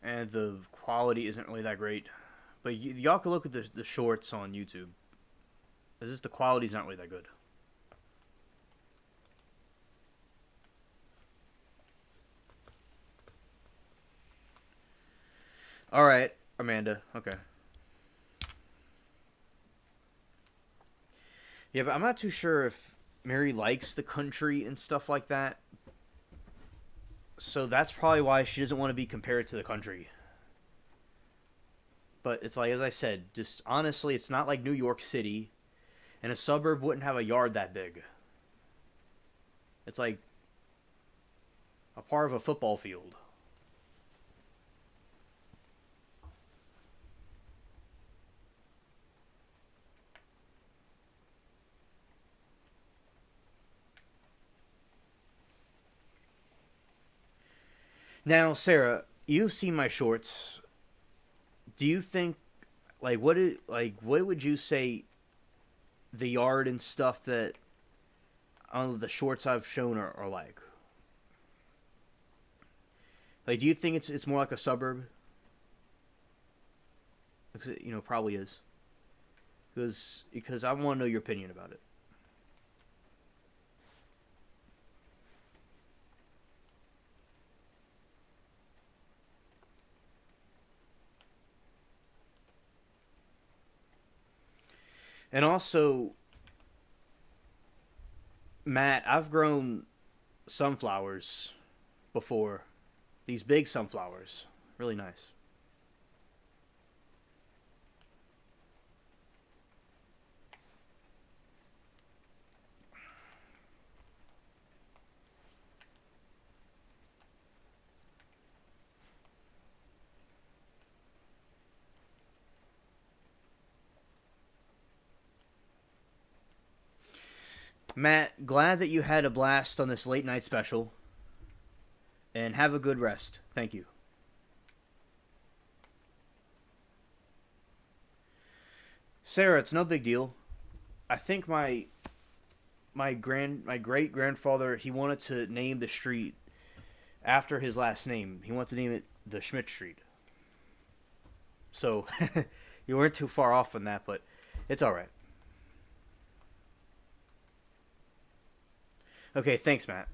And the quality isn't really that great. But y'all can look at the shorts on YouTube. It's just the quality's not really that good. All right, Amanda. Okay. Yeah, but I'm not too sure if Mary likes the country and stuff like that. So that's probably why she doesn't want to be compared to the country. But it's like, as I said, just honestly, it's not like New York City, and a suburb wouldn't have a yard that big. It's like a part of a football field. Now, Sarah, you've seen my shorts. Do you think, what would you say the yard and stuff that the shorts I've shown are like? Like, do you think it's more like a suburb? Because probably is. Because I want to know your opinion about it. And also, Matt, I've grown sunflowers before. These big sunflowers, really nice. Matt, glad that you had a blast on this late night special, and have a good rest. Thank you. Sarah, it's no big deal. I think my great grandfather, he wanted to name the street after his last name. He wanted to name it the Schmidt Street. So you weren't too far off on that, but it's all right. Okay, thanks, Matt.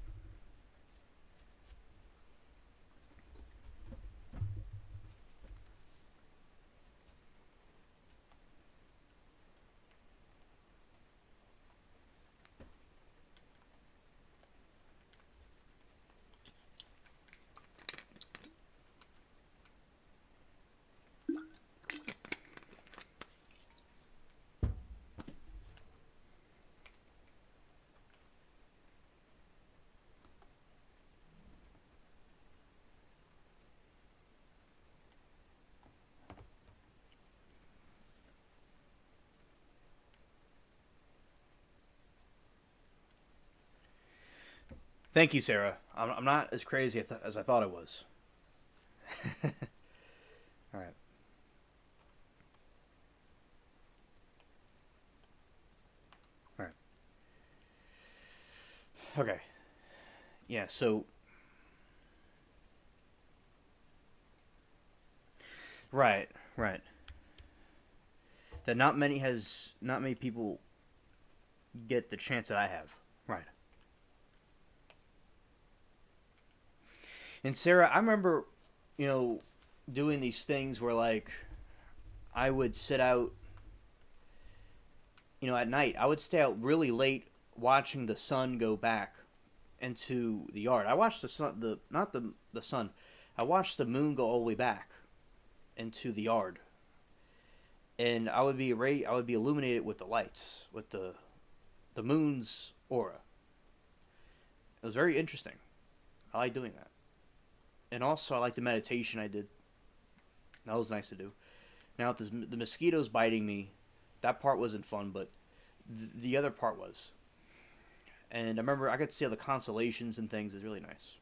Thank you, Sarah. I'm not as crazy as I thought I was. All right. All right. Okay. Yeah. So right, right. That not many people get the chance that I have. Right. And Sarah, I remember, you know, doing these things where like I would sit out, at night. I would stay out really late watching the sun go back into the yard. I watched the sun, the not the sun. I watched the moon go all the way back into the yard, and I would be illuminated with the lights, with the moon's aura. It was very interesting. I like doing that, and also I like the meditation I did. That was nice to do. Now with the mosquitoes biting me, that part wasn't fun, but the other part was. And I remember I got to see all the constellations and things. It's really nice.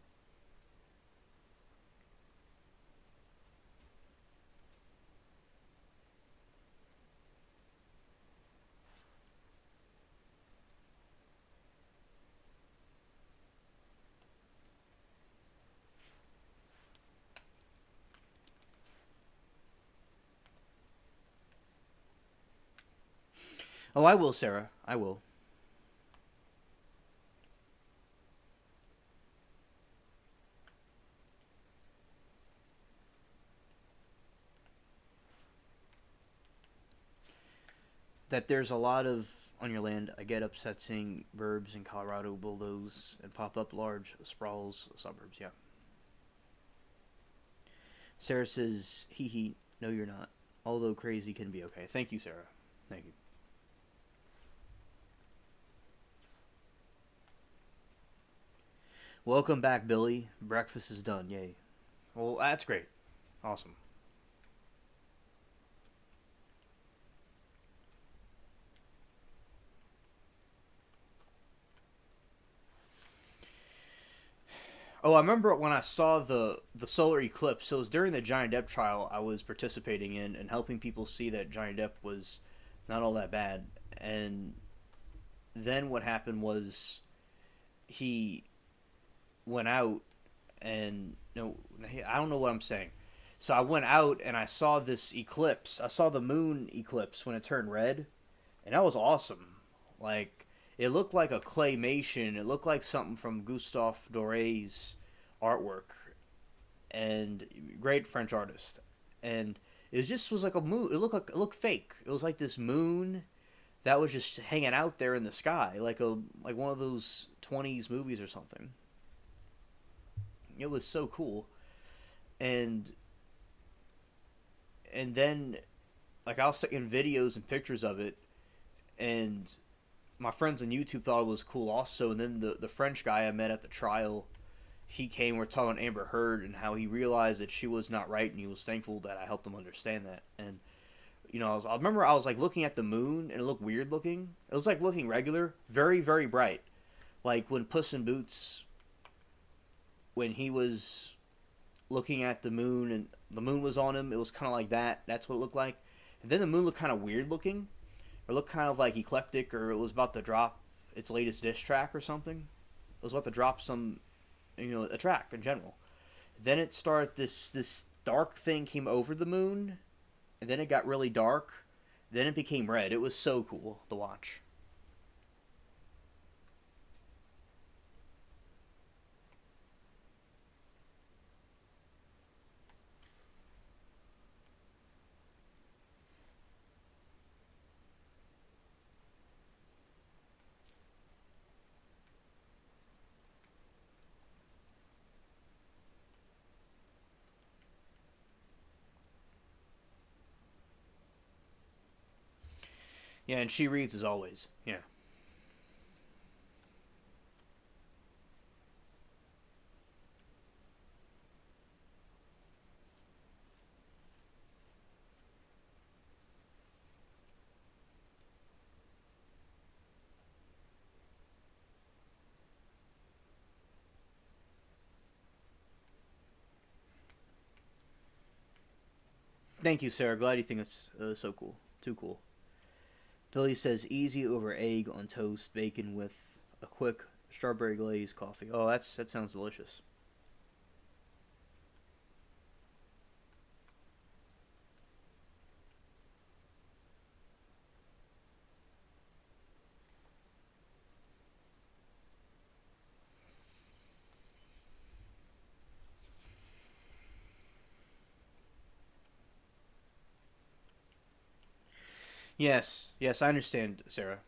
Oh, I will, Sarah. I will. That there's a lot of on your land. I get upset seeing verbs in Colorado bulldoze and pop up large sprawls suburbs. Yeah. Sarah says, hee hee, no, you're not. Although crazy can be okay. Thank you, Sarah. Thank you. Welcome back, Billy. Breakfast is done. Yay. Well, that's great. Awesome. Oh, I remember when I saw the solar eclipse. So it was during the Johnny Depp trial I was participating in and helping people see that Johnny Depp was not all that bad. And then what happened was he went out and no, I don't know what I'm saying. So I went out and I saw this eclipse. I saw the moon eclipse when it turned red, and that was awesome. Like it looked like a claymation. It looked like something from Gustave Doré's artwork, and great French artist. And it was like a moon. It looked fake. It was like this moon that was just hanging out there in the sky, like one of those 20s movies or something. It was so cool, and then like I was taking videos and pictures of it, and my friends on YouTube thought it was cool also. And then the French guy I met at the trial, he came. We're talking about Amber Heard and how he realized that she was not right, and he was thankful that I helped him understand that. And I remember I was like looking at the moon and it looked weird looking. It was like looking regular, very very bright, like when Puss in Boots, when he was looking at the moon and the moon was on him. It was kind of like that. That's what it looked like. And then the moon looked kind of weird looking. It looked kind of like Eclectic, or it was about to drop its latest diss track or something. It was about to drop some, a track in general. Then it started, this dark thing came over the moon, and then it got really dark. Then it became red. It was so cool to watch. Yeah, and she reads as always. Yeah. Thank you, Sarah. Glad you think it's so cool. Too cool. Billy says easy over egg on toast, bacon with a quick strawberry glaze coffee. Oh, that sounds delicious. Yes, yes, I understand, Sarah.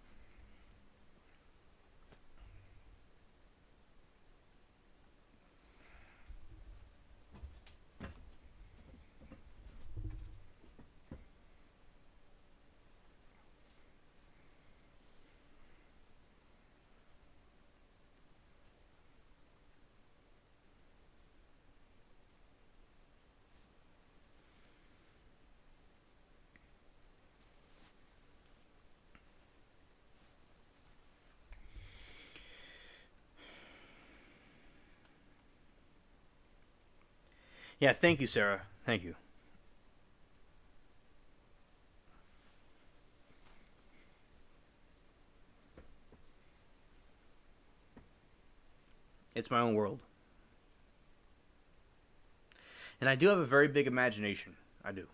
Yeah, thank you, Sarah. Thank you. It's my own world. And I do have a very big imagination. I do.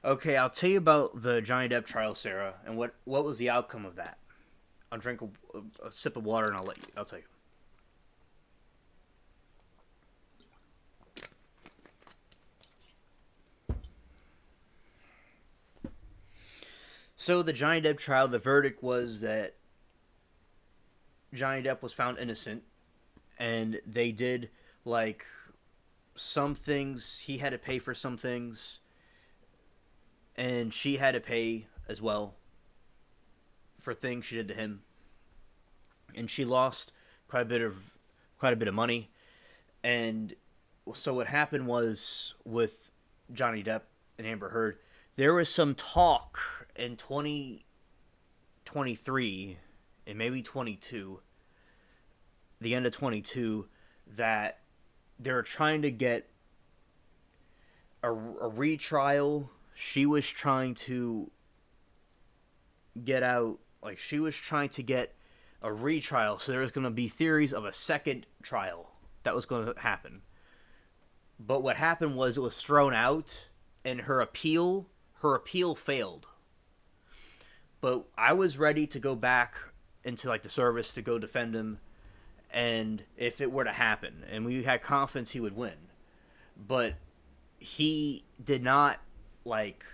Okay, I'll tell you about the Johnny Depp trial, Sarah, and what was the outcome of that. I'll drink a sip of water and I'll tell you. So the Johnny Depp trial, the verdict was that Johnny Depp was found innocent, and they did like some things. He had to pay for some things, and she had to pay as well for things she did to him, and she lost quite a bit of quite a bit of money. And so what happened was with Johnny Depp and Amber Heard, there was some talk in 2023 and maybe 22, the end of 22, that they're trying to get a retrial. She was trying to get out, like, she was trying to get a retrial, so there was going to be theories of a second trial that was going to happen. But what happened was it was thrown out, and her appeal failed. But I was ready to go back into like the service to go defend him, and if it were to happen, and we had confidence he would win, but he did not like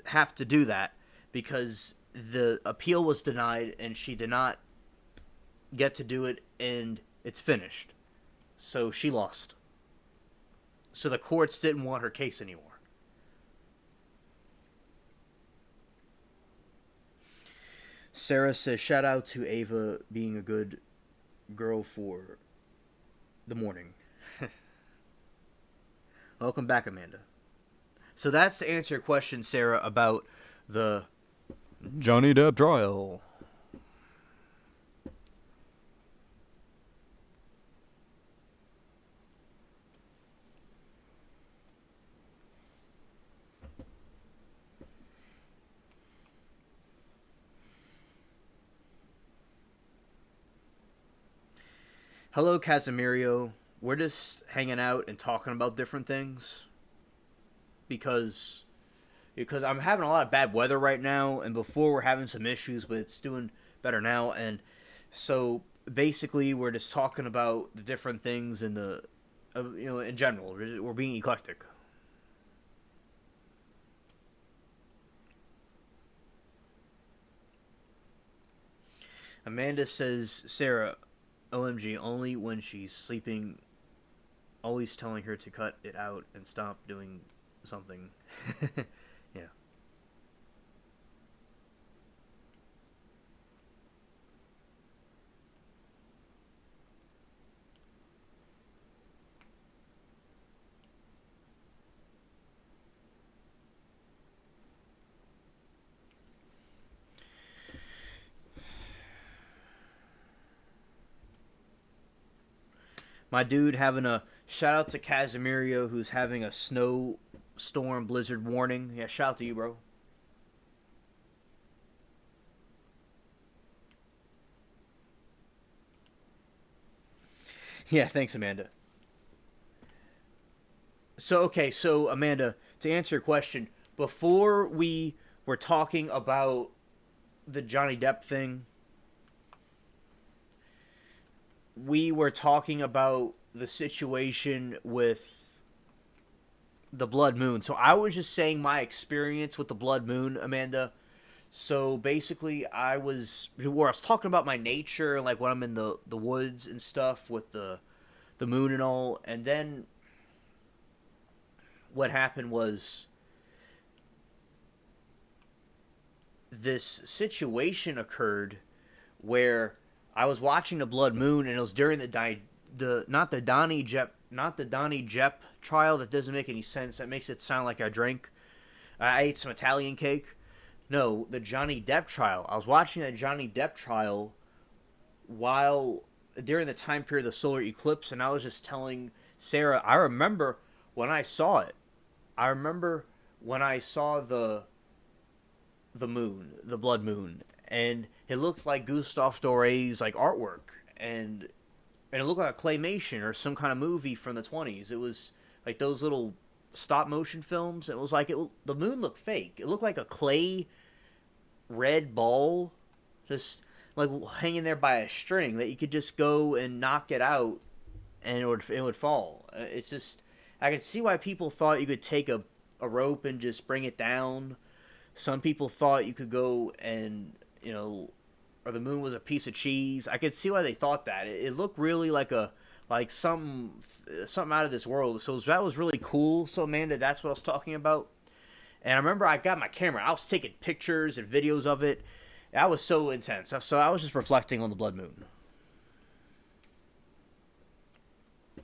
have to do that because the appeal was denied and she did not get to do it, and it's finished. So she lost. So the courts didn't want her case anymore. Sarah says, shout out to Ava being a good girl for the morning. Welcome back, Amanda. So that's to answer your question, Sarah, about the Johnny Depp trial. Hello, Casimirio. We're just hanging out and talking about different things because I'm having a lot of bad weather right now, and before we're having some issues, but it's doing better now. And so basically, we're just talking about the different things in the, in general. We're being eclectic. Amanda says, Sarah, OMG, only when she's sleeping, always telling her to cut it out and stop doing something. Yeah. My dude having a shout out to Casimirio who's having a snow storm blizzard warning. Yeah, shout out to you, bro. Yeah, thanks, Amanda. So okay, so Amanda, to answer your question, before we were talking about the Johnny Depp thing, we were talking about the situation with the blood moon. So I was just saying my experience with the blood moon, Amanda. So basically, where I was talking about my nature, like when I'm in the woods and stuff with the moon and all, and then what happened was this situation occurred where I was watching the blood moon, and it was during the not the Donnie Jepp trial. That doesn't make any sense. That makes it sound like I drank. I ate some Italian cake. No, the Johnny Depp trial. I was watching the Johnny Depp trial while during the time period of the solar eclipse, and I was just telling Sarah, I remember when I saw it. I remember when I saw the moon, the blood moon, and it looked like Gustave Doré's like artwork, and it looked like a claymation or some kind of movie from the 20s. It was like those little stop motion films. It was like the moon looked fake. It looked like a clay red ball, just like hanging there by a string that you could just go and knock it out, and it would fall. It's just I could see why people thought you could take a rope and just bring it down. Some people thought you could go and or the moon was a piece of cheese. I could see why they thought that. It looked really like something out of this world. So that was really cool. So Amanda, that's what I was talking about. And I remember I got my camera. I was taking pictures and videos of it. That was so intense. So I was just reflecting on the blood moon.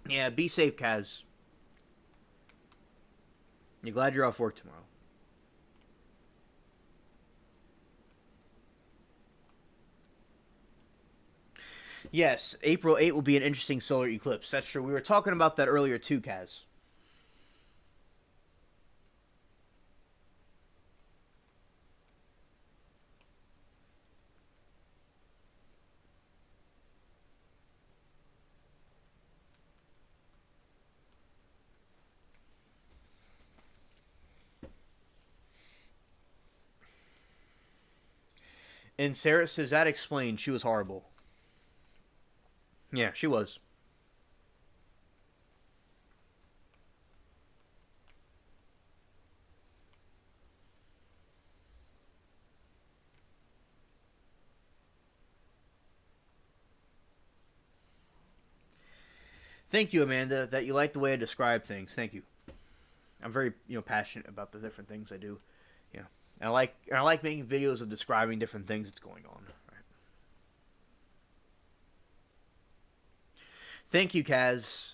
Yeah, be safe, Kaz. You're glad you're off work tomorrow. Yes, April 8th will be an interesting solar eclipse. That's true. We were talking about that earlier too, Kaz. And Sarah says that explained she was horrible. Yeah, she was. Thank you, Amanda, that you like the way I describe things. Thank you. I'm very, passionate about the different things I do. Yeah. And I like making videos of describing different things that's going on. Right. Thank you, Kaz.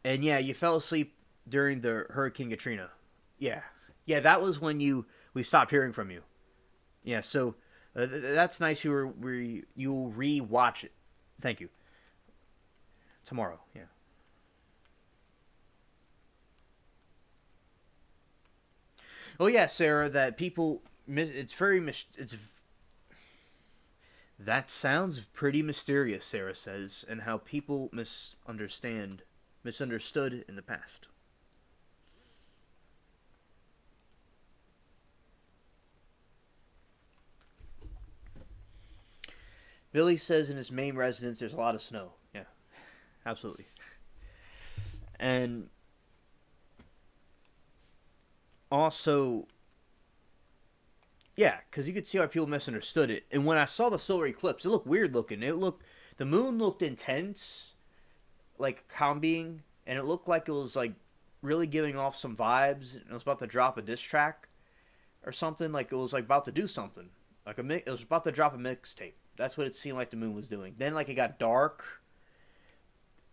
And yeah, you fell asleep during the Hurricane Katrina. Yeah, yeah, that was when we stopped hearing from you. Yeah, so that's nice. You'll re-watch it. Thank you. Tomorrow. Yeah. Oh yeah, Sarah. That people. It's very. It's That sounds pretty mysterious, Sarah says, and how people misunderstood in the past. Billy says in his main residence there's a lot of snow. Yeah, absolutely. And also, yeah, because you could see how people misunderstood it. And when I saw the solar eclipse, it looked weird looking. The moon looked intense, like calming, and it looked like it was like really giving off some vibes. And it was about to drop a diss track or something. Like it was like about to do something. It was about to drop a mixtape. That's what it seemed like the moon was doing. Then like it got dark,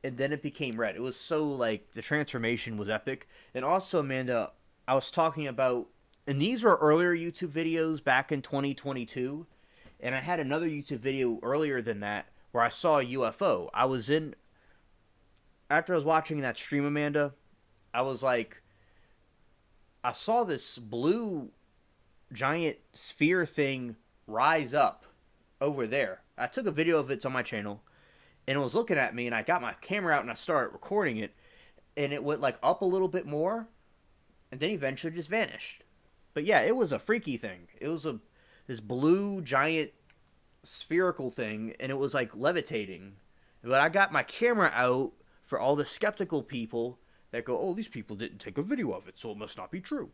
and then it became red. It was so like the transformation was epic. And also, Amanda, I was talking about, and these were earlier YouTube videos back in 2022, and I had another YouTube video earlier than that where I saw a UFO. After I was watching that stream, Amanda, I was like, I saw this blue giant sphere thing rise up over there. I took a video of it, it's on my channel, and it was looking at me, and I got my camera out and I started recording it, and it went like up a little bit more, and then eventually just vanished. But yeah, it was a freaky thing. It was this blue giant spherical thing, and it was like levitating. But I got my camera out for all the skeptical people that go, "Oh, these people didn't take a video of it, so it must not be true."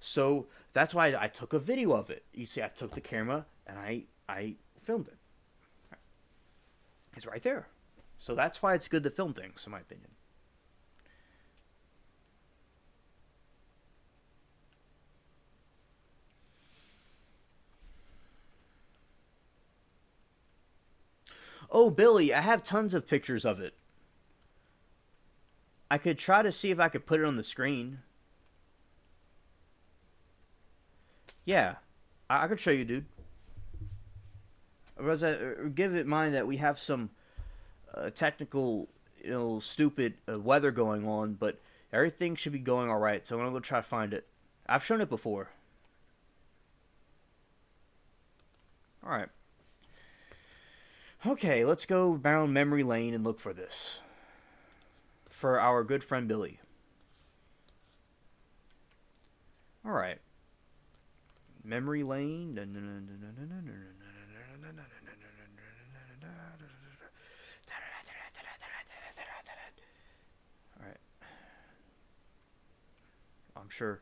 So that's why I took a video of it. You see, I took the camera and I filmed it. It's right there. So that's why it's good to film things, in my opinion. Oh, Billy, I have tons of pictures of it. I could try to see if I could put it on the screen. Yeah, I could show you, dude. Give it in mind that we have some technical, stupid weather going on, but everything should be going all right. So I'm gonna go try to find it. I've shown it before. All right. Okay, let's go down memory lane and look for this. For our good friend Billy. All right. Memory lane. All right. I'm sure.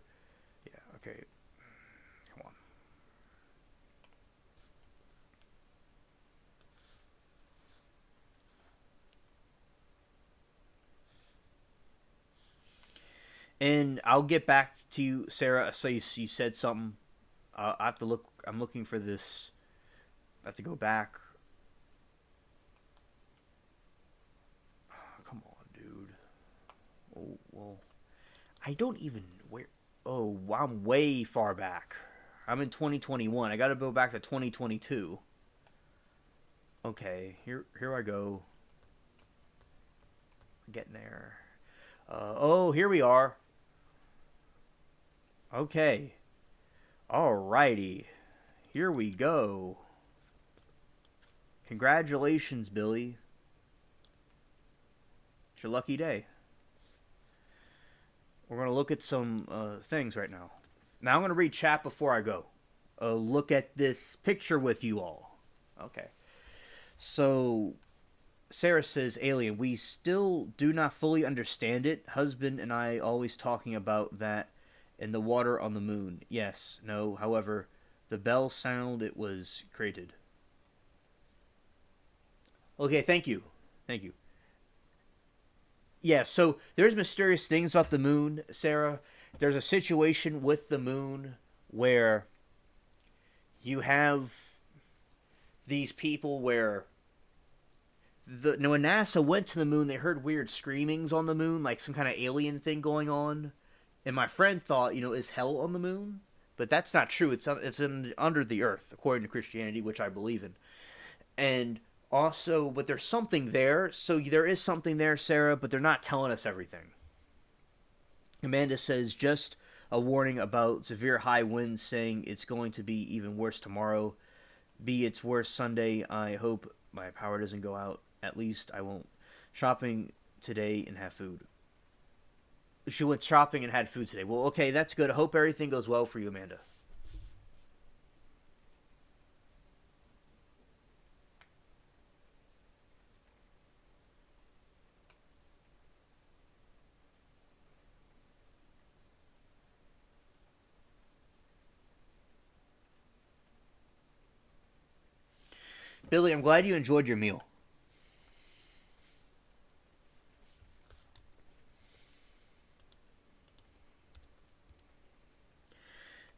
Yeah, okay. Come on. And I'll get back to you, Sarah. So you said something. I have to look. I'm looking for this. I have to go back. Oh, come on, dude. Oh, well. I don't even. Where? Oh, I'm way far back. I'm in 2021. I gotta go back to 2022. Okay, here I go. Getting there. Oh, here we are. Okay. Alrighty. Here we go. Congratulations, Billy. It's your lucky day. We're going to look at some things right now. Now I'm going to read chat before I go. Look at this picture with you all. Okay. So, Sarah says, Alien, we still do not fully understand it. Husband and I always talking about that and the water on the moon. Yes, no, however, the bell sound it was created. Okay, thank you. Thank you. Yeah, so there's mysterious things about the moon, Sarah. There's a situation with the moon where you have these people where when NASA went to the moon, they heard weird screamings on the moon, like some kind of alien thing going on. And my friend thought, is hell on the moon? But that's not true. Under the earth, according to Christianity, which I believe in. And also, but there's something there. So there is something there, Sarah, but they're not telling us everything. Amanda says, just a warning about severe high winds, saying it's going to be even worse tomorrow. It's worse Sunday. I hope my power doesn't go out. At least I won't. Shopping today and have food. She went shopping and had food today. Well, okay, that's good. I hope everything goes well for you, Amanda. Billy, I'm glad you enjoyed your meal.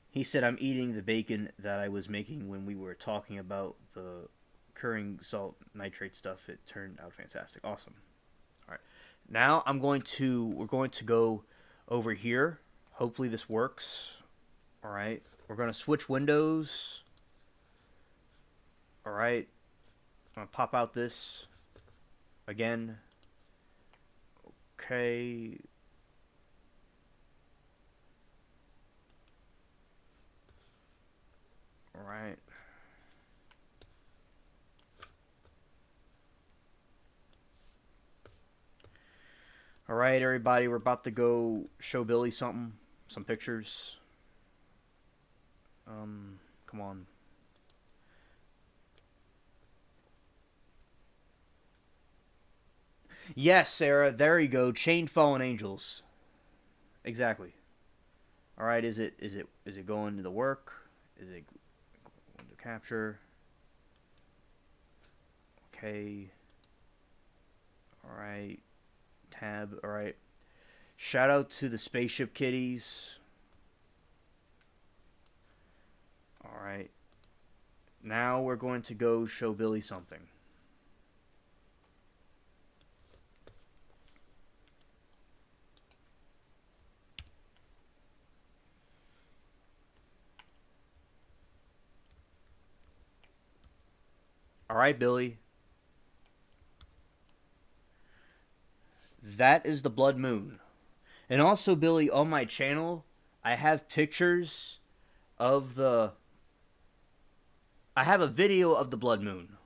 He said, I'm eating the bacon that I was making when we were talking about the curing salt nitrate stuff. It turned out fantastic. Awesome. All right. Now we're going to go over here. Hopefully this works. All right. We're going to switch windows. All right. I'm going to pop out this again. Okay. All right. All right, everybody. We're about to go show Billy something. Some pictures. Come on. Yes, Sarah. There you go. Chained fallen angels. Exactly. All right. Is it going to the work? Is it going to capture? Okay. All right. Tab. All right. Shout out to the spaceship kitties. All right. Now we're going to go show Billy something. All right, Billy. That is the blood moon. And also, Billy, on my channel, I have pictures of the. I have a video of the blood moon.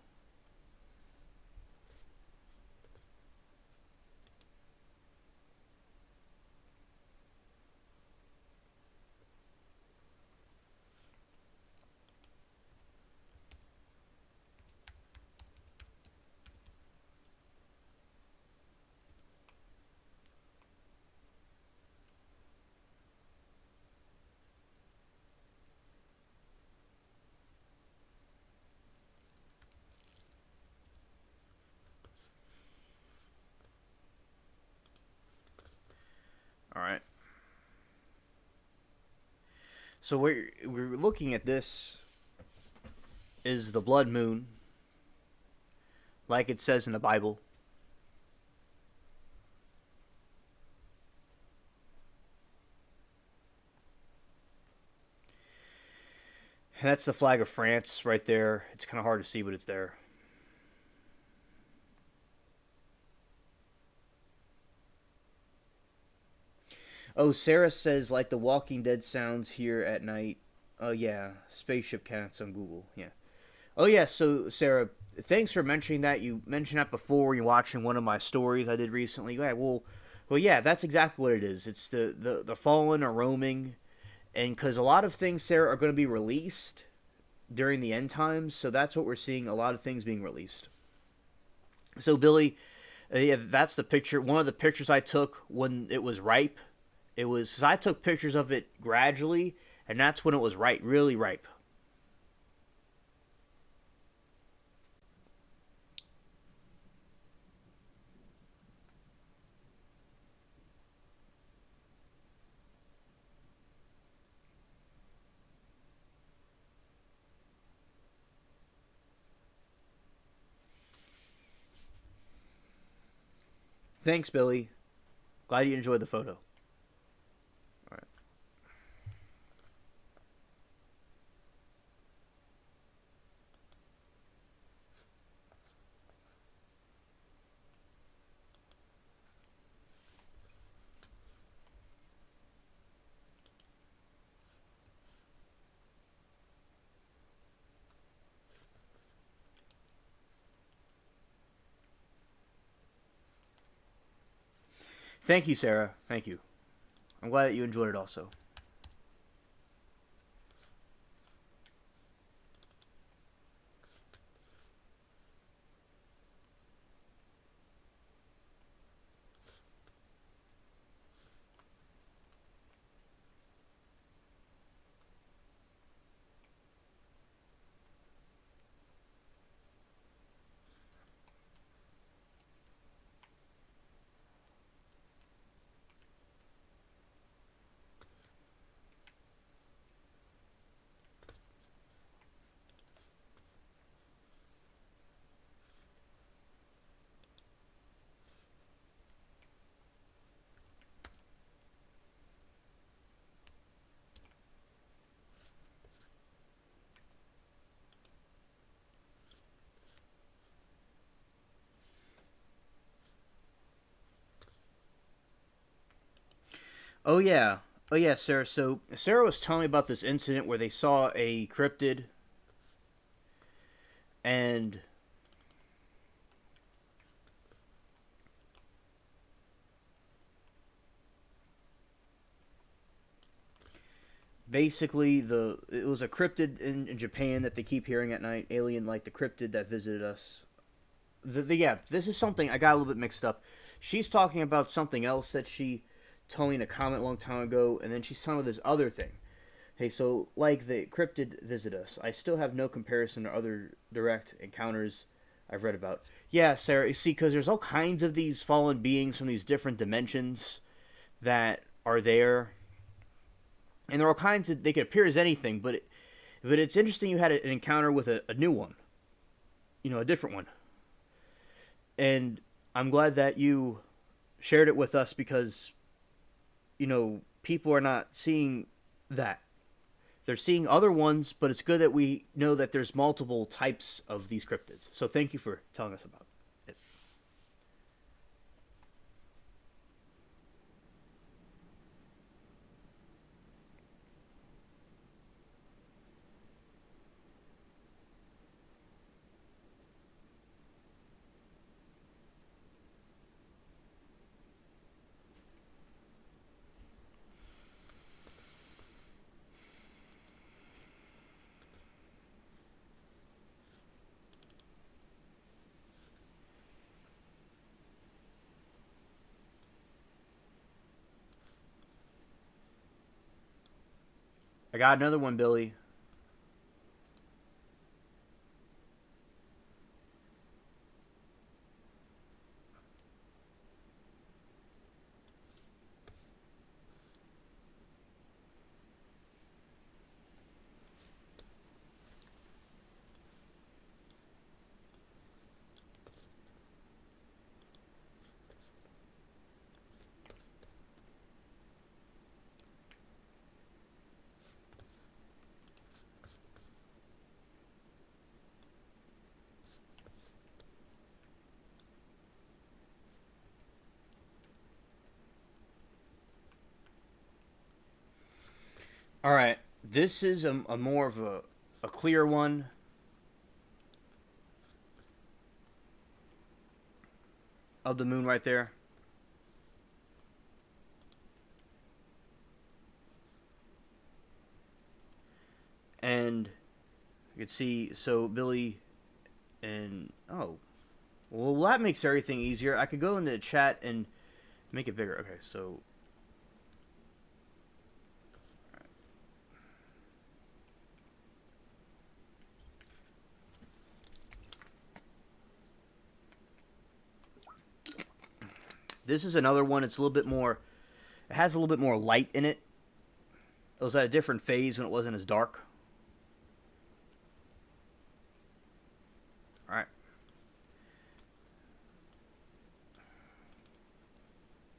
All right. So we're looking at this is the blood moon, like it says in the Bible. And that's the flag of France right there. It's kind of hard to see, but it's there. Oh, Sarah says like the Walking Dead sounds here at night. Oh yeah, spaceship cats on Google. Yeah. Oh yeah. So Sarah, thanks for mentioning that. You mentioned that before when you're watching one of my stories I did recently. Yeah. Well, yeah. That's exactly what it is. It's the fallen are roaming, and because a lot of things, Sarah, are going to be released during the end times. So that's what we're seeing. A lot of things being released. So Billy, yeah, that's the picture. One of the pictures I took when it was ripe. It was I took pictures of it gradually, and that's when it was ripe, really ripe. Thanks, Billy. Glad you enjoyed the photo. All right. Thank you, Sarah. Thank you. I'm glad that you enjoyed it also. Oh yeah. Oh yeah, Sarah. So Sarah was telling me about this incident where they saw a cryptid and basically it was a cryptid in Japan that they keep hearing at night, alien like the cryptid that visited us. Yeah, this is something I got a little bit mixed up. She's talking about something else that she told me in a comment a long time ago, and then she's talking about this other thing. Hey, so like the cryptid visit us, I still have no comparison to other direct encounters I've read about. Yeah, Sarah, you see, because there's all kinds of these fallen beings from these different dimensions that are there, and there are all kinds of they could appear as anything, but it's interesting you had an encounter with a new one, a different one, and I'm glad that you shared it with us because people are not seeing that. They're seeing other ones, but it's good that we know that there's multiple types of these cryptids. So thank you for telling us about it. I got another one, Billy. All right, this is a more of a clear one of the moon right there, and you can see. So Billy and well, that makes everything easier. I could go into the chat and make it bigger. Okay, so this is another one. It's a little bit more. It has a little bit more light in it. It was at a different phase when it wasn't as dark. All right.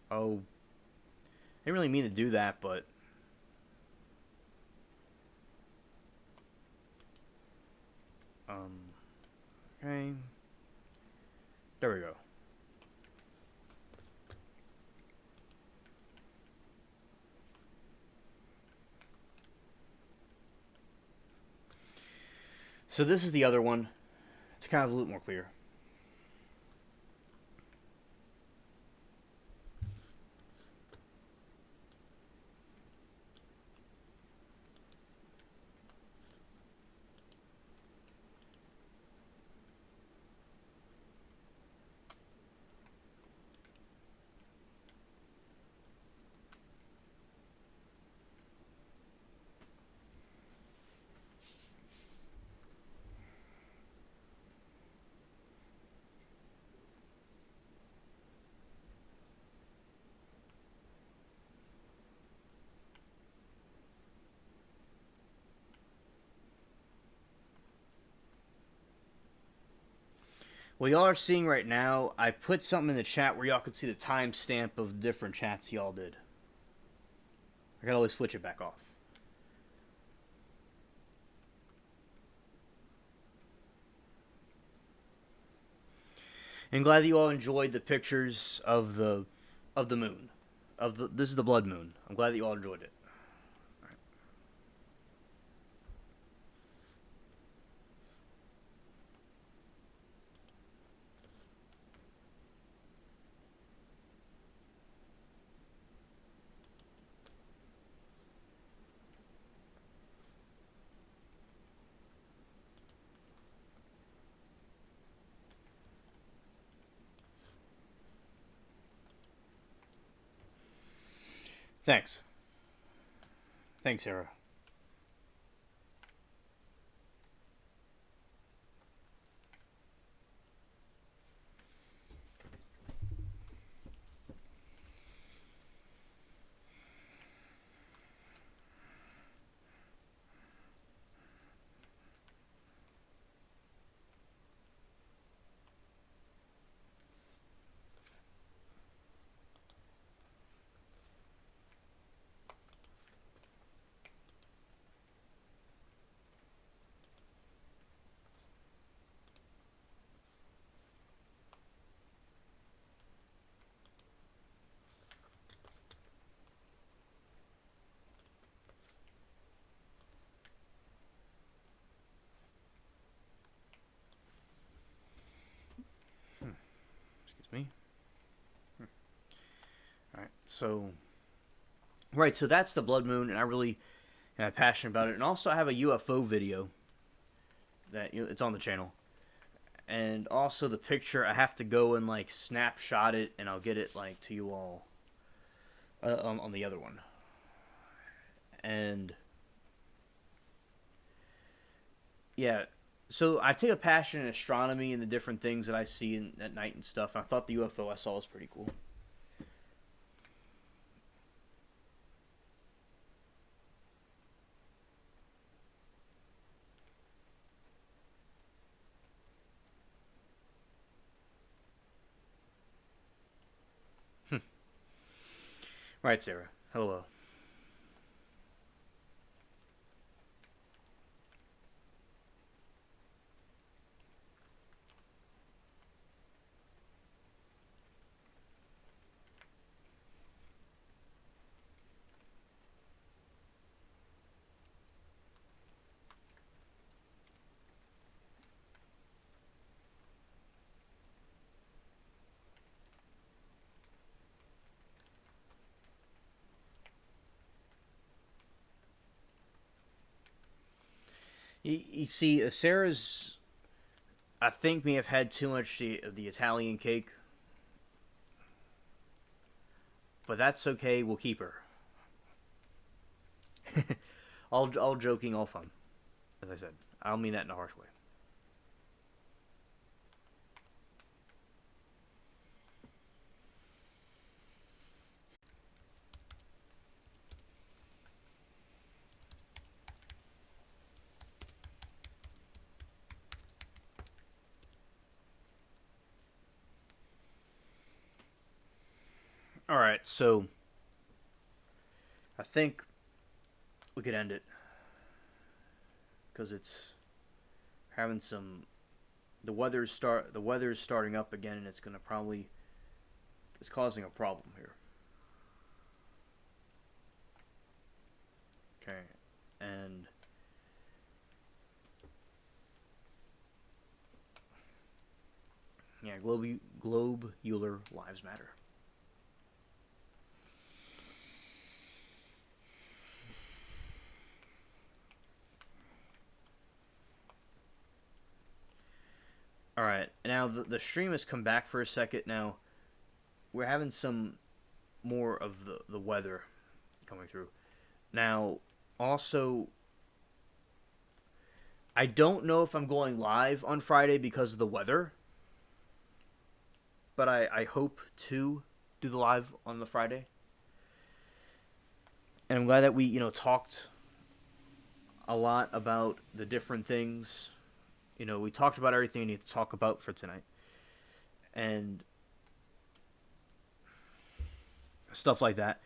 Oh, I didn't really mean to do that, but okay. There we go. So this is the other one. It's kind of a little more clear. What y'all are seeing right now, I put something in the chat where y'all could see the timestamp of different chats y'all did. I gotta always switch it back off. I'm glad that you all enjoyed the pictures of the moon. This is the blood moon. I'm glad that you all enjoyed it. Thanks. Thanks, Sarah. Excuse me. All right. So that's the blood moon, and I really am passionate about it. And also, I have a UFO video that it's on the channel. And also the picture, I have to go and like snapshot it, and I'll get it like to you all on the other one. And yeah, so I take a passion in astronomy and the different things that I see at night and stuff. And I thought the UFO I saw was pretty cool. Right, Sarah. Hello. You see, Sarah's, I think, may have had too much of the Italian cake, but that's okay. We'll keep her. All joking, all fun. As I said, I don't mean that in a harsh way. All right, so I think we could end it because it's having some. The weather's starting up again, and it's causing a problem here. Okay, and yeah, globular lives matter. All right, now the stream has come back for a second. Now we're having some more of the weather coming through. Now, also, I don't know if I'm going live on Friday because of the weather, but I hope to do the live on the Friday. And I'm glad that we, talked a lot about the different things. We talked about everything we need to talk about for tonight. And stuff like that.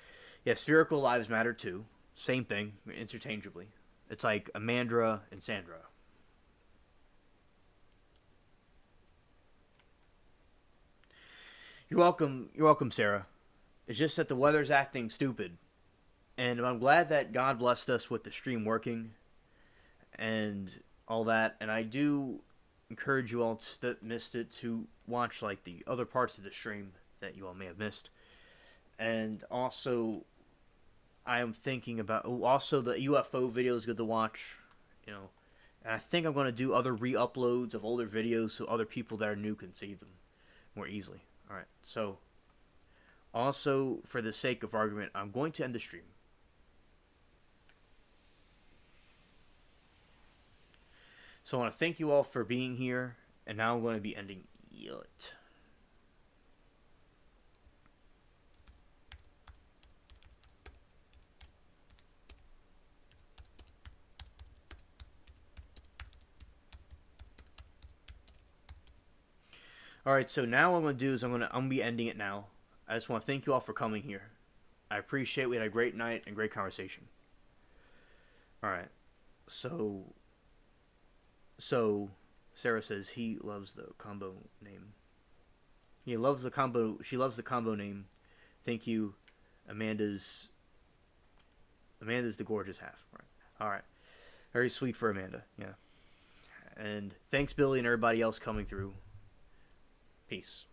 Yeah, spherical lives matter too. Same thing, interchangeably. It's like Amandra and Sandra. You're welcome. You're welcome, Sarah. It's just that the weather's acting stupid, and I'm glad that God blessed us with the stream working and all that. And I do encourage you all that missed it to watch like the other parts of the stream that you all may have missed. And also, I am thinking about also the UFO video is good to watch. You know, and I think I'm going to do other re-uploads of older videos so other people that are new can see them more easily. All right, so also for the sake of argument, I'm going to end the stream. So I want to thank you all for being here, and now I'm going to be ending it. All right, so now what I'm going to do is I'm going to be ending it now. I just want to thank you all for coming here. I appreciate we had a great night and great conversation. All right, so Sarah says he loves the combo name. He loves the combo. She loves the combo name. Thank you, Amanda's the gorgeous half. Right. All right. Very sweet for Amanda. Yeah. And thanks Billy and everybody else coming through. Peace.